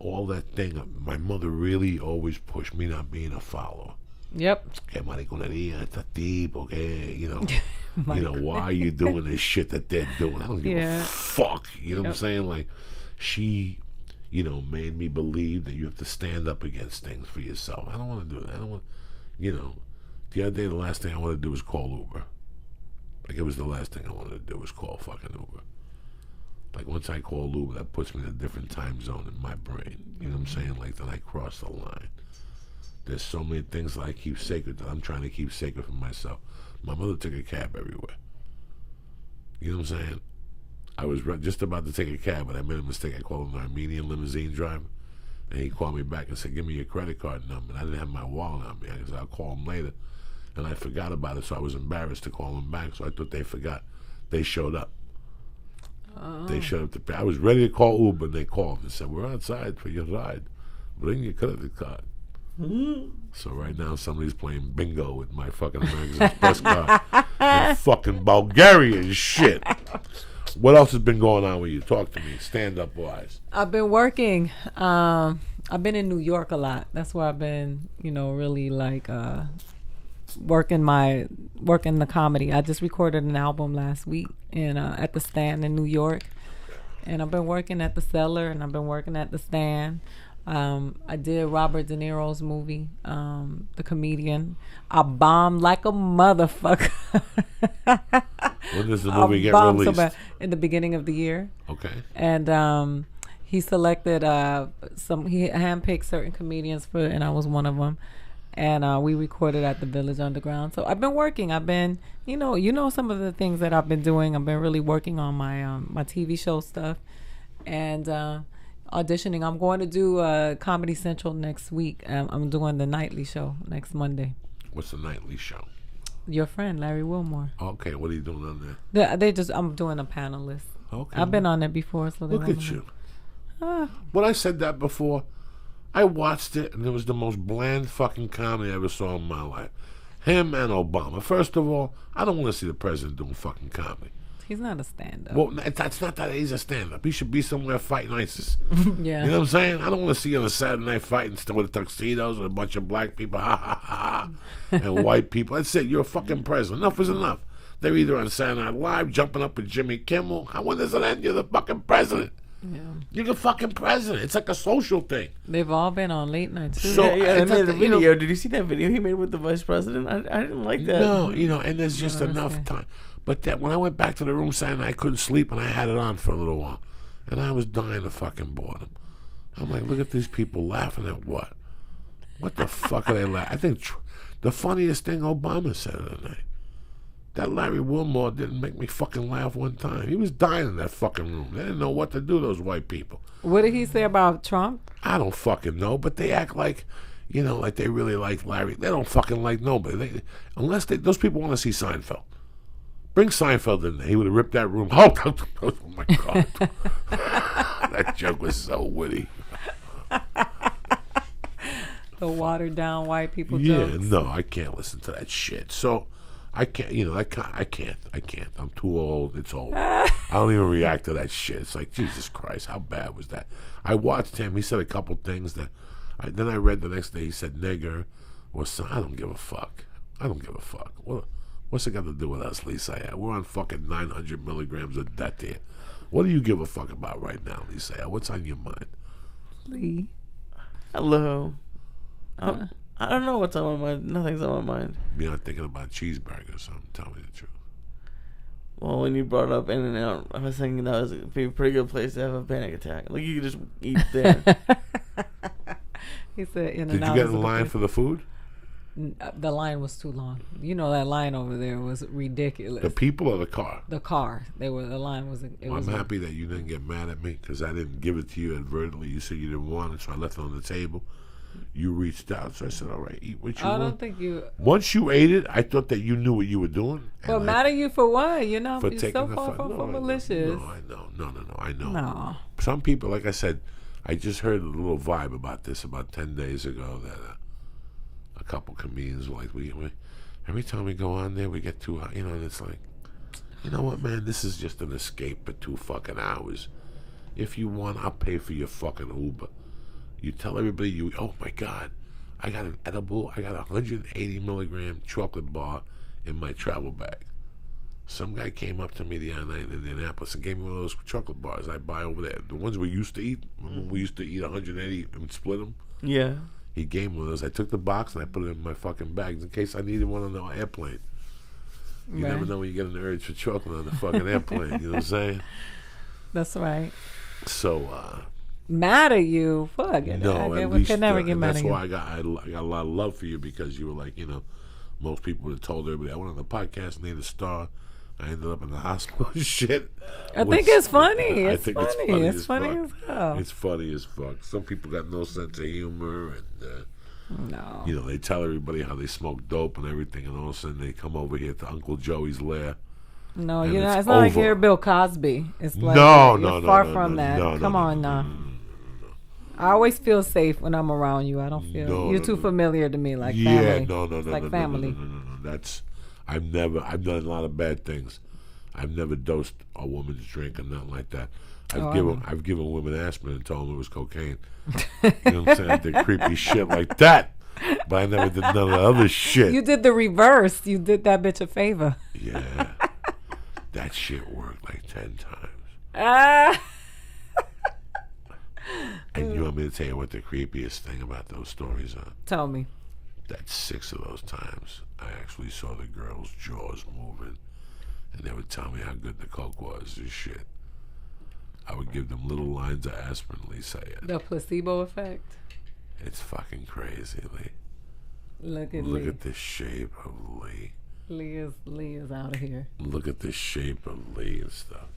All that thing. My mother really always pushed me not being a follower. Yep. Que mariconería, está tipo, que, you know, why are you doing this shit that they're doing? I don't give a fuck. You know what I'm saying? Like, she, you know, made me believe that you have to stand up against things for yourself. I don't want to do that. I don't want, you know, the other day, the last thing I wanted to do was call Uber. Like, it was the last thing I wanted to do was call fucking Uber. Like, once I call Uber, that puts me in a different time zone in my brain. You know what I'm saying? Like, then I cross the line. There's so many things that I keep sacred that I'm trying to keep sacred for myself. My mother took a cab everywhere. You know what I'm saying? I was just about to take a cab, but I made a mistake. I called an Armenian limousine driver, and he called me back and said, give me your credit card number. And I didn't have my wallet on me. I said, I'll call him later. And I forgot about it, so I was embarrassed to call him back, so I thought they forgot. They showed up. They showed up. I was ready to call Uber, and they called and said, we're outside for your ride. Bring your credit card. So right now somebody's playing bingo with my fucking American Express card and fucking Bulgarian shit. What else has been going on with you? Talk to me, stand up wise. I've been working. I've been in New York a lot. That's where I've been, you know, really like working the comedy. I just recorded an album last week at the Stand in New York, and I've been working at the Cellar, and I've been working at the Stand. I did Robert De Niro's movie, The Comedian. I bombed like a motherfucker. When does the movie get released? So bad. In the beginning of the year. Okay. And he selected he handpicked certain comedians and I was one of them. And we recorded at the Village Underground. So I've been working. I've been, you know some of the things that I've been doing. I've been really working on my my TV show stuff, and auditioning. I'm going to do Comedy Central next week. I'm doing the nightly show next Monday. What's the nightly show? Your friend Larry Wilmore. Okay, what are you doing on there? I'm doing a panelist. Okay, I've been on it before, so look at you. When I said that before, I watched it and it was the most bland fucking comedy I ever saw in my life. Him and Obama. First of all, I don't want to see the president doing fucking comedy. He's not a stand-up. Well, that's not that he's a stand-up. He should be somewhere fighting ISIS. Yeah. You know what I'm saying? I don't want to see you on a Saturday night fighting still with tuxedos and a bunch of black people, ha ha ha, and white people. That's it. You're a fucking president. Enough is enough. They're either on Saturday Night Live, jumping up with Jimmy Kimmel. When does it end? You're the fucking president. Yeah. You're the fucking president. It's like a social thing. They've all been on late night too. So, I it's made like a the- you know- video. Did you see that video he made with the vice president? I didn't like that. No, and there's just Never enough seen. time. But that when I went back to the room Saturday night, I couldn't sleep, and I had it on for a little while. And I was dying of fucking boredom. I'm like, look at these people laughing at what? What the fuck are they laughing? I think the funniest thing Obama said the other night. That Larry Wilmore didn't make me fucking laugh one time. He was dying in that fucking room. They didn't know what to do, those white people. What did he say about Trump? I don't fucking know, but they act like, like they really like Larry. They don't fucking like nobody. Unless those people want to see Seinfeld. Bring Seinfeld in there. He would have ripped that room. Oh my God. That joke was so witty. The watered down white people Yeah, jokes. no, I can't listen to that shit. So I can't, I can't. I'm too old. It's old. I don't even react to that shit. It's like, Jesus Christ, how bad was that? I watched him. He said a couple things that, then I read the next day. He said nigger or something. I don't give a fuck. What's it got to do with us, Lisa? We're on fucking 900 milligrams of that there. What do you give a fuck about right now, Lisa? What's on your mind? Lee. Hello. I don't know what's on my mind. Nothing's on my mind. You're not thinking about cheeseburgers or something. Tell me the truth. Well, when you brought up In-N-Out, I was thinking that would be a pretty good place to have a panic attack. Like, you could just eat there. He said in Did you get in line for the food? The line was too long. That line over there was ridiculous. The people or the car? The car. The line was. I'm happy that you didn't get mad at me because I didn't give it to you advertently. You said you didn't want it, so I left it on the table. You reached out, so I said, all right, eat what you want. I don't think you. Once you ate it, I thought that you knew what you were doing. But mad at you for what? You're for so taking the far fun. from malicious. No, I know. No, I know. No. Some people, like I said, I just heard a little vibe about this about 10 days ago that a couple comedians were like, we every time we go on there, we get too, and it's like, you know what, man, this is just an escape for 2 fucking hours. If you want, I'll pay for your fucking Uber. You tell everybody, oh my God, I got an edible, I got a 180 milligram chocolate bar in my travel bag. Some guy came up to me the other night in Indianapolis and gave me one of those chocolate bars I buy over there. The ones we used to eat. Remember we used to eat 180 and split them? Yeah. He gave me one of those. I took the box and I put it in my fucking bags in case I needed one on the airplane. You Right. never know when you get an urge for chocolate on the fucking airplane. You know what I'm saying? That's right. So, Mad at you? Fuck. no, I at could least never get mad that's at you. why I got a lot of love for you because you were like, most people would have told everybody I went on the podcast and needed a star. I ended up in the hospital. Shit. I think it's funny. I It's think funny. it's It's funny funny as as fuck. hell. It's funny as fuck. Some people got no sense of humor, and No. they tell everybody how they smoke dope and everything, and all of a sudden they come over here to Uncle Joey's lair. No, and it's it's not like over. you're Bill Cosby. It's like No, you're far from no, that. no, Come no, on no, now. no, no. I always feel safe when I'm around you. I don't feel No, you're no, too no. familiar to me, like Yeah, family. no, It's no, like no, family. no. That's I've done a lot of bad things. I've never dosed a woman's drink or nothing like that. I've given women aspirin and told them it was cocaine. You know what I'm saying? I did creepy shit like that, but I never did none of the other shit. You did the reverse. You did that bitch a favor. Yeah, that shit worked like 10 times. Ah. And you want me to tell you what the creepiest thing about those stories are? Tell me. That 6 of those times, I actually saw the girls' jaws moving, and they would tell me how good the coke was and shit. I would give them little lines of aspirin, Lisa. The placebo effect. It's fucking crazy, Lee. Look at Look Lee. at the shape of Lee. Lee is out of here. Look at the shape of Lee and stuff.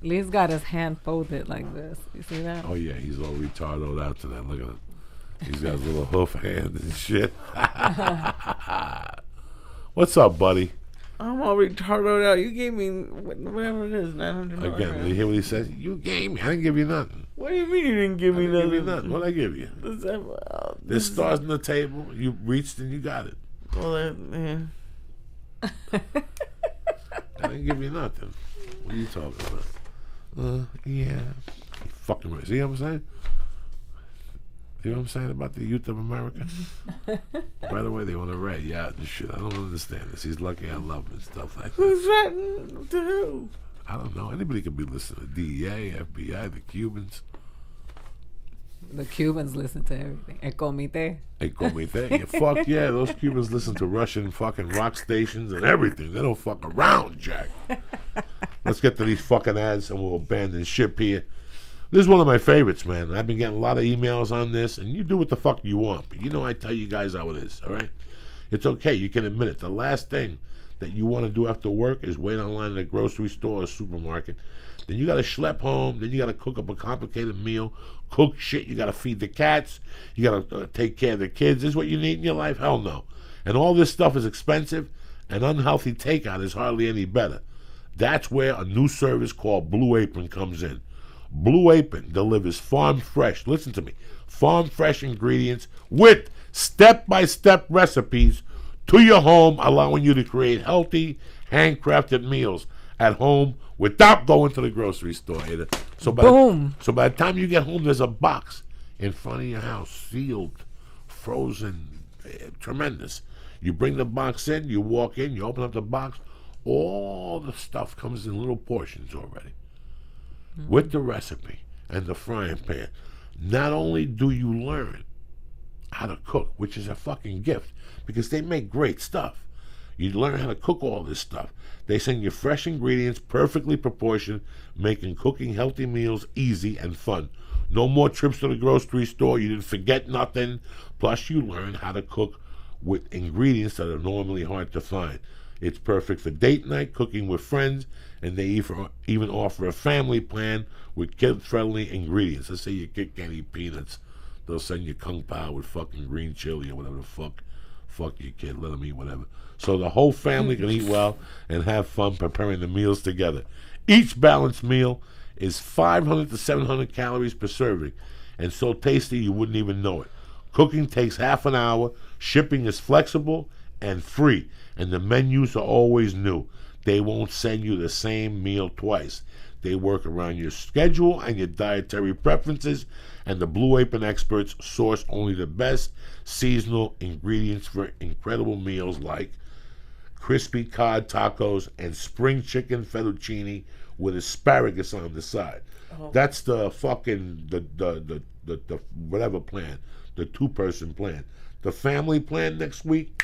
Lee's got his hand folded like this. You see that? Oh yeah, he's all retardoed out to that. Look at him. He's got his little hoof hand and shit. What's up, buddy? I'm all retarded out. You gave me whatever it is, 900 Again, milligrams. you hear what he says? You gave me. I didn't give you nothing. What do you mean you didn't give I me didn't give you nothing? nothing. What'd I give you? There's stars on the table. You reached and you got it. Well, yeah. I didn't give you nothing. What are you talking about? Yeah. Fucking right. See what I'm saying? You know what I'm saying about the youth of America? By the way, they want to rat you out and shit. I don't understand this. He's lucky I love him and stuff like that. Who's ratting to who? I don't know. Anybody could be listening to DEA, FBI, the Cubans. The Cubans listen to everything. El Comité. Hey, Comité. Yeah, fuck yeah. Those Cubans listen to Russian fucking rock stations and everything. They don't fuck around, Jack. Let's get to these fucking ads and we'll abandon ship here. This is one of my favorites, man. I've been getting a lot of emails on this, and you do what the fuck you want. But you know I tell you guys how it is, all right? It's okay. You can admit it. The last thing that you want to do after work is wait online at a grocery store or supermarket. Then you got to schlep home. Then you got to cook up a complicated meal, cook shit. You got to feed the cats. You got to take care of the kids. This is what you need in your life? Hell no. And all this stuff is expensive, and unhealthy takeout is hardly any better. That's where a new service called Blue Apron comes in. Blue Apron delivers farm fresh, listen to me, farm fresh ingredients with step-by-step recipes to your home, allowing you to create healthy, handcrafted meals at home without going to the grocery store, Ada. So by the time you get home, there's a box in front of your house, sealed, frozen, tremendous. You bring the box in, you walk in, you open up the box, all the stuff comes in little portions already. With the recipe and the frying pan. Not only do you learn how to cook, which is a fucking gift, because they make great stuff. You learn how to cook all this stuff. They send you fresh ingredients, perfectly proportioned, making cooking healthy meals easy and fun. No more trips to the grocery store. You didn't forget nothing. Plus, you learn how to cook with ingredients that are normally hard to find. It's perfect for date night, cooking with friends, and they even offer a family plan with kid-friendly ingredients. Let's say you get candy peanuts. They'll send you kung pao with fucking green chili or whatever the fuck. Fuck your kid, let them eat whatever. So the whole family can eat well and have fun preparing the meals together. Each balanced meal is 500 to 700 calories per serving, and so tasty you wouldn't even know it. Cooking takes half an hour. Shipping is flexible and free, and the menus are always new. They won't send you the same meal twice. They work around your schedule and your dietary preferences, and the Blue Apron experts source only the best seasonal ingredients for incredible meals like crispy cod tacos and spring chicken fettuccine with asparagus on the side. Oh. That's the fucking the whatever plan, the 2-person plan. The family plan next week,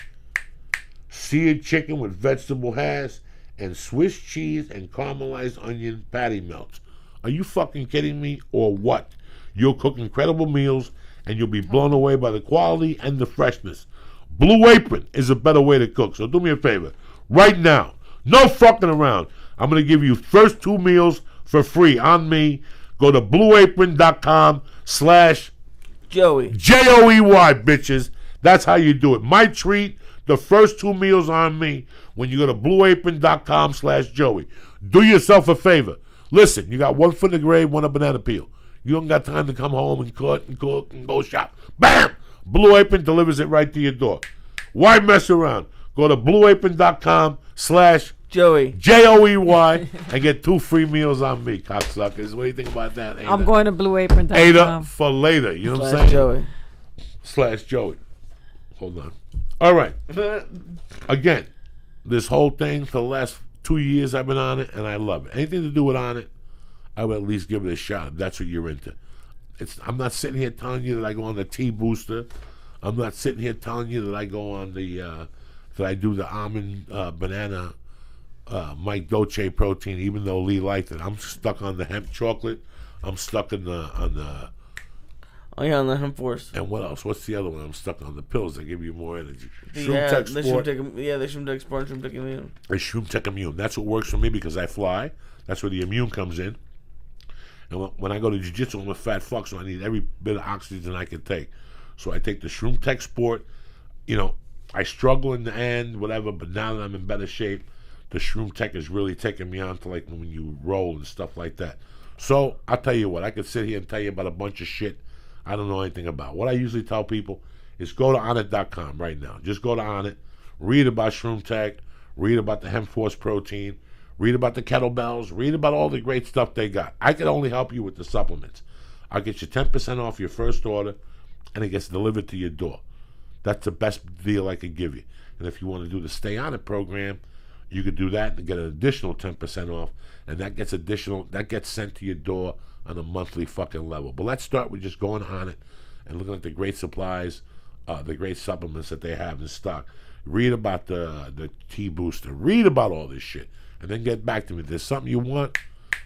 seared chicken with vegetable hash and Swiss cheese and caramelized onion patty melts. Are you fucking kidding me or what? You'll cook incredible meals and you'll be blown away by the quality and the freshness. Blue Apron is a better way to cook. So do me a favor. Right now, no fucking around. I'm going to give you first 2 meals for free on me. Go to blueapron.com/Joey. Joey, bitches. That's how you do it. My treat, the first 2 meals on me when you go to blueapron.com/Joey. Do yourself a favor. Listen, you got 1 foot in the grave, 1 a banana peel. You don't got time to come home and cook and go shop. Bam! Blue Apron delivers it right to your door. Why mess around? Go to blueapron.com/Joey, Joey, and get 2 free meals on me, cocksuckers. What do you think about that, Ada? I'm going to blueapron.com. Ada for later. You know what I'm saying? /Joey. Hold on. All right. Again, this whole thing for the last 2 years I've been on it, and I love it. Anything to do with on it, I would at least give it a shot if that's what you're into. I'm not sitting here telling you that I go on the T-Booster. I'm not sitting here telling you that I go on the that I do the almond banana Mike Dolce protein, even though Lee liked it. I'm stuck on the hemp chocolate. I'm stuck on the on the hemp force. And what else? What's the other one? I'm stuck on the pills that give you more energy. The Shroom Tech Sport, Shroom Tech Immune. The Shroom Tech Immune. That's what works for me because I fly. That's where the immune comes in. And when I go to jiu-jitsu, I'm a fat fuck, so I need every bit of oxygen I can take. So I take the Shroom Tech Sport. You know, I struggle in the end, whatever, but now that I'm in better shape, the Shroom Tech is really taking me on to like when you roll and stuff like that. So I'll tell you what, I could sit here and tell you about a bunch of shit I don't know anything about. What I usually tell people is go to Onnit.com right now. Just go to Onnit, read about Shroom Tech, read about the Hemp Force protein, Read about the kettlebells. Read about all the great stuff they got. I can only help you with the supplements. I'll get you 10% off your first order, and it gets delivered to your door. That's the best deal I could give you. And if you want to do the Stay On It program, you could do that and get an additional 10% off, and that gets sent to your door on a monthly fucking level. But let's start with just going on it and looking at the great supplies, the great supplements that they have in stock. Read about the T Booster. Read about all this shit, and then get back to me. If there's something you want,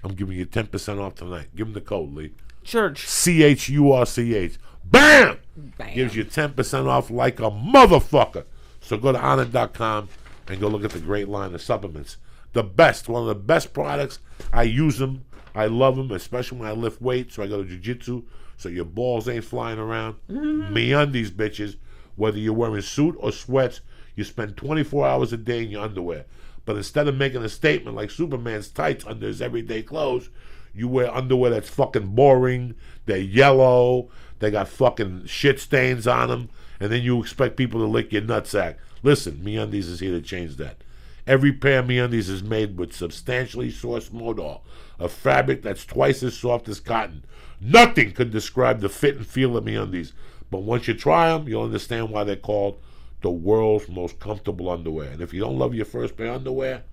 I'm giving you 10% off tonight. Give them the code, Lee. Church. CHURCH. Bam! Bam. Gives you 10% off like a motherfucker. So go to honor.com and go look at the great line of supplements. The best, one of the best products. I use them. I love them, especially when I lift weights. So I go to jiu-jitsu, so your balls ain't flying around. MeUndies, bitches. Whether you're wearing suit or sweats, you spend 24 hours a day in your underwear. But instead of making a statement like Superman's tights under his everyday clothes, you wear underwear that's fucking boring. They're yellow. They got fucking shit stains on them. And then you expect people to lick your nutsack. Listen, MeUndies is here to change that. Every pair of MeUndies is made with substantially sourced modal, a fabric that's twice as soft as cotton. Nothing could describe the fit and feel of MeUndies. But once you try them, you'll understand why they're called the world's most comfortable underwear. And if you don't love your first pair of underwear,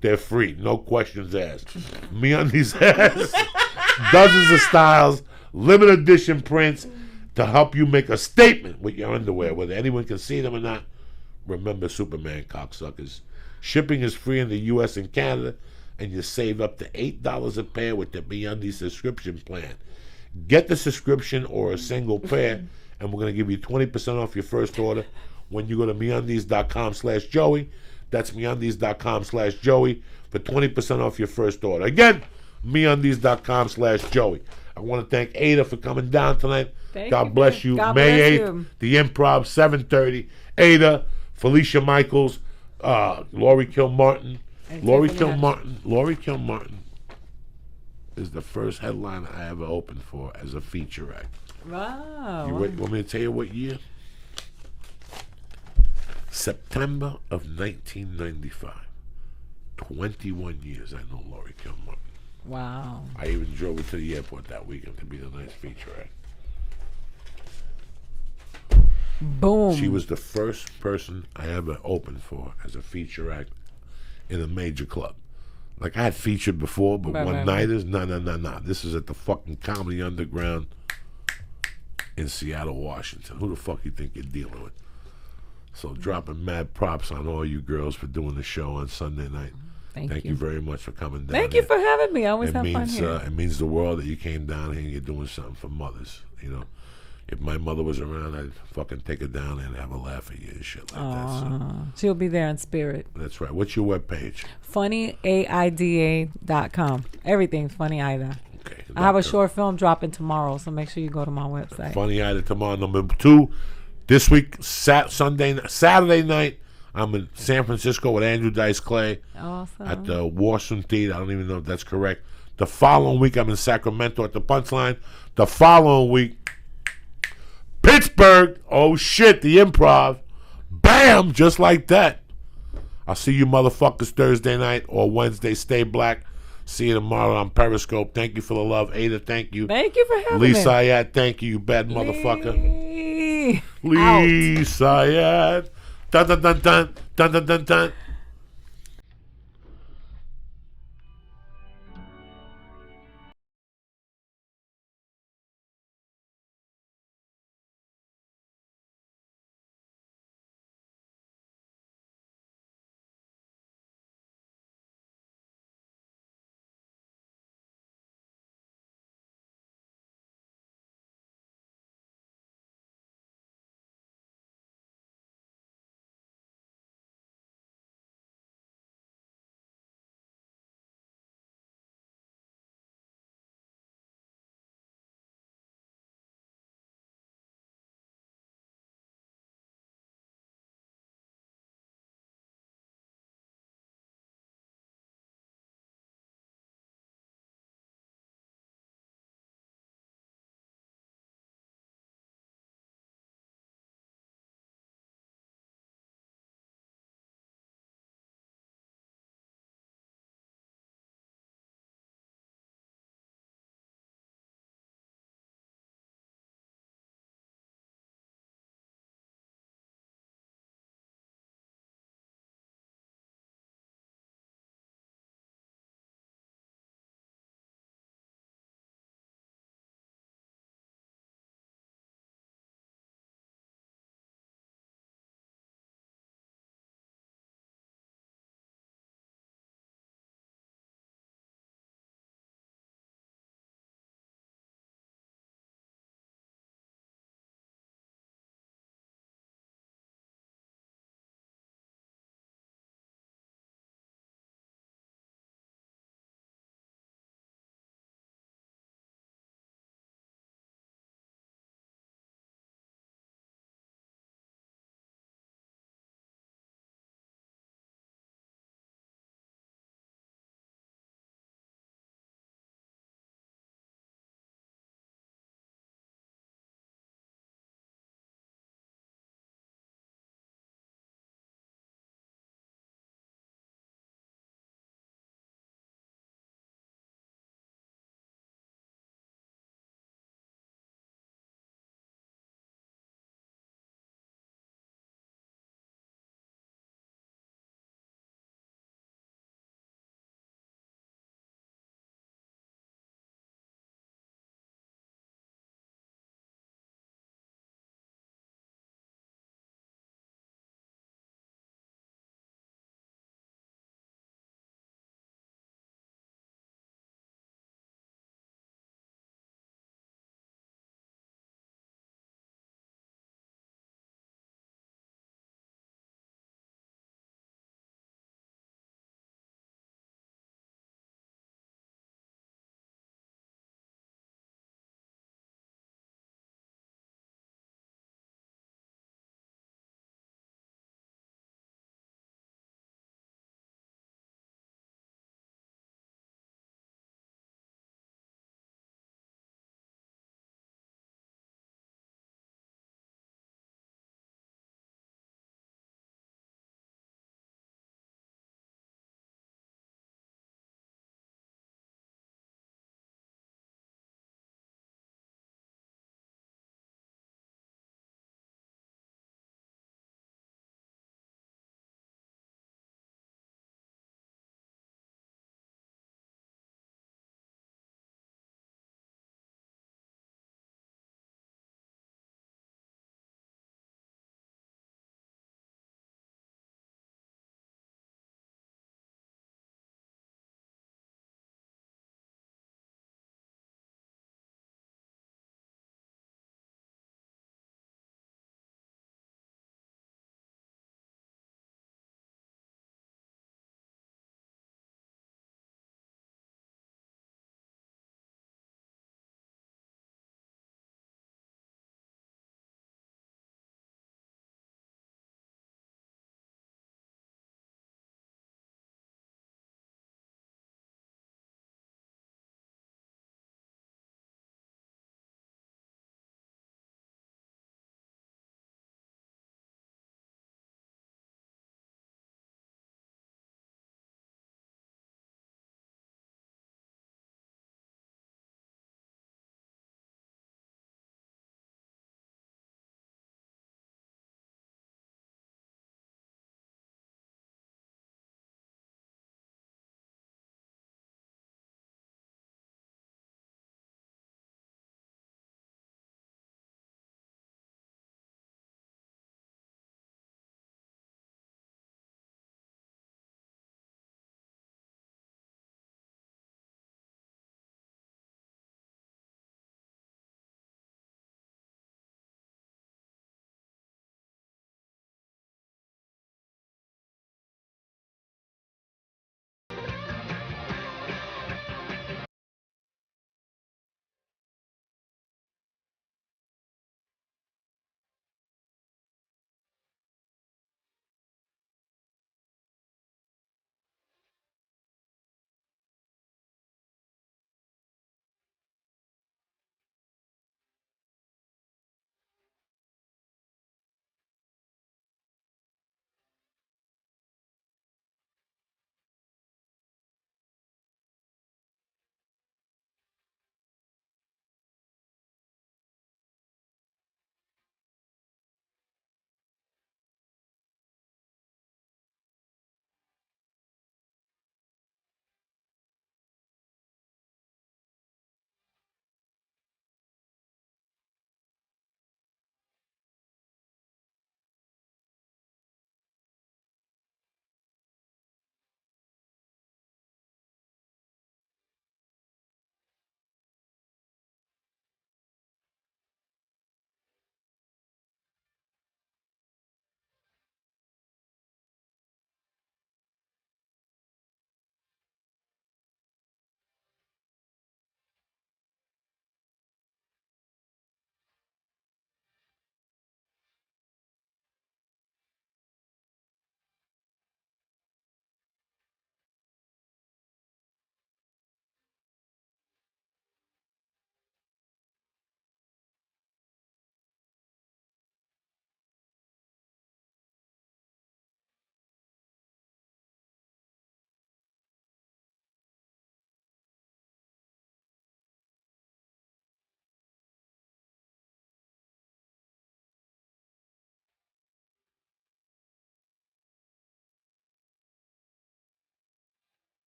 they're free, no questions asked. MeUndies has dozens of styles, limited edition prints to help you make a statement with your underwear, whether anyone can see them or not. Remember Superman, cocksuckers. Shipping is free in the US and Canada, and you save up to $8 a pair with the MeUndies subscription plan. Get the subscription or a single pair, and we're going to give you 20% off your first order when you go to MeUndies.com/Joey. That's MeUndies.com/Joey for 20% off your first order. Again, MeUndies.com/Joey. I want to thank Aida for coming down tonight. God bless you. God May bless 8th, you. the Improv, 7:30. Aida, Felicia Michaels, Laurie Kilmartin. And Laurie Tiffany Kilmartin is the first headliner I ever opened for as a feature act. Wow. You want me to tell you what year? September of 1995. 21 years I know Laurie Kilmartin. Wow. I even drove her to the airport that weekend to be the nice feature act. Boom. She was the first person I ever opened for as a feature act in a major club. Like I had featured before, but one-nighters, no. This is at the fucking Comedy Underground in Seattle, Washington. Who the fuck you think you're dealing with? So dropping mad props on all you girls for doing the show on Sunday night. Thank you very much for coming down. Thank you for having me. I always have fun here. It means the world that you came down here and you're doing something for mothers. You know, if my mother was around, I'd fucking take her down and have a laugh at you and shit like that. So. She'll be there in spirit. That's right. What's your webpage? FunnyAida.com. Everything's Funny Aida. Okay. I have a short film dropping tomorrow, so make sure you go to my website. Funny Aida tomorrow. Number 2, this week, Saturday night, I'm in San Francisco with Andrew Dice Clay Awesome. at the Warson Theater. I don't even know if that's correct. The following week, I'm in Sacramento at the Punchline. The following week, Pittsburgh. Oh, shit, the Improv. Bam, just like that. I'll see you motherfuckers Thursday night or Wednesday. Stay black. See you tomorrow on Periscope. Thank you for the love. Aida, thank you. Thank you for having Lee me. Syatt, thank you, you bad motherfucker. Lee. Out. Lee Syatt. Dun dun dun dun dun dun dun dun.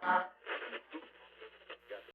Bye.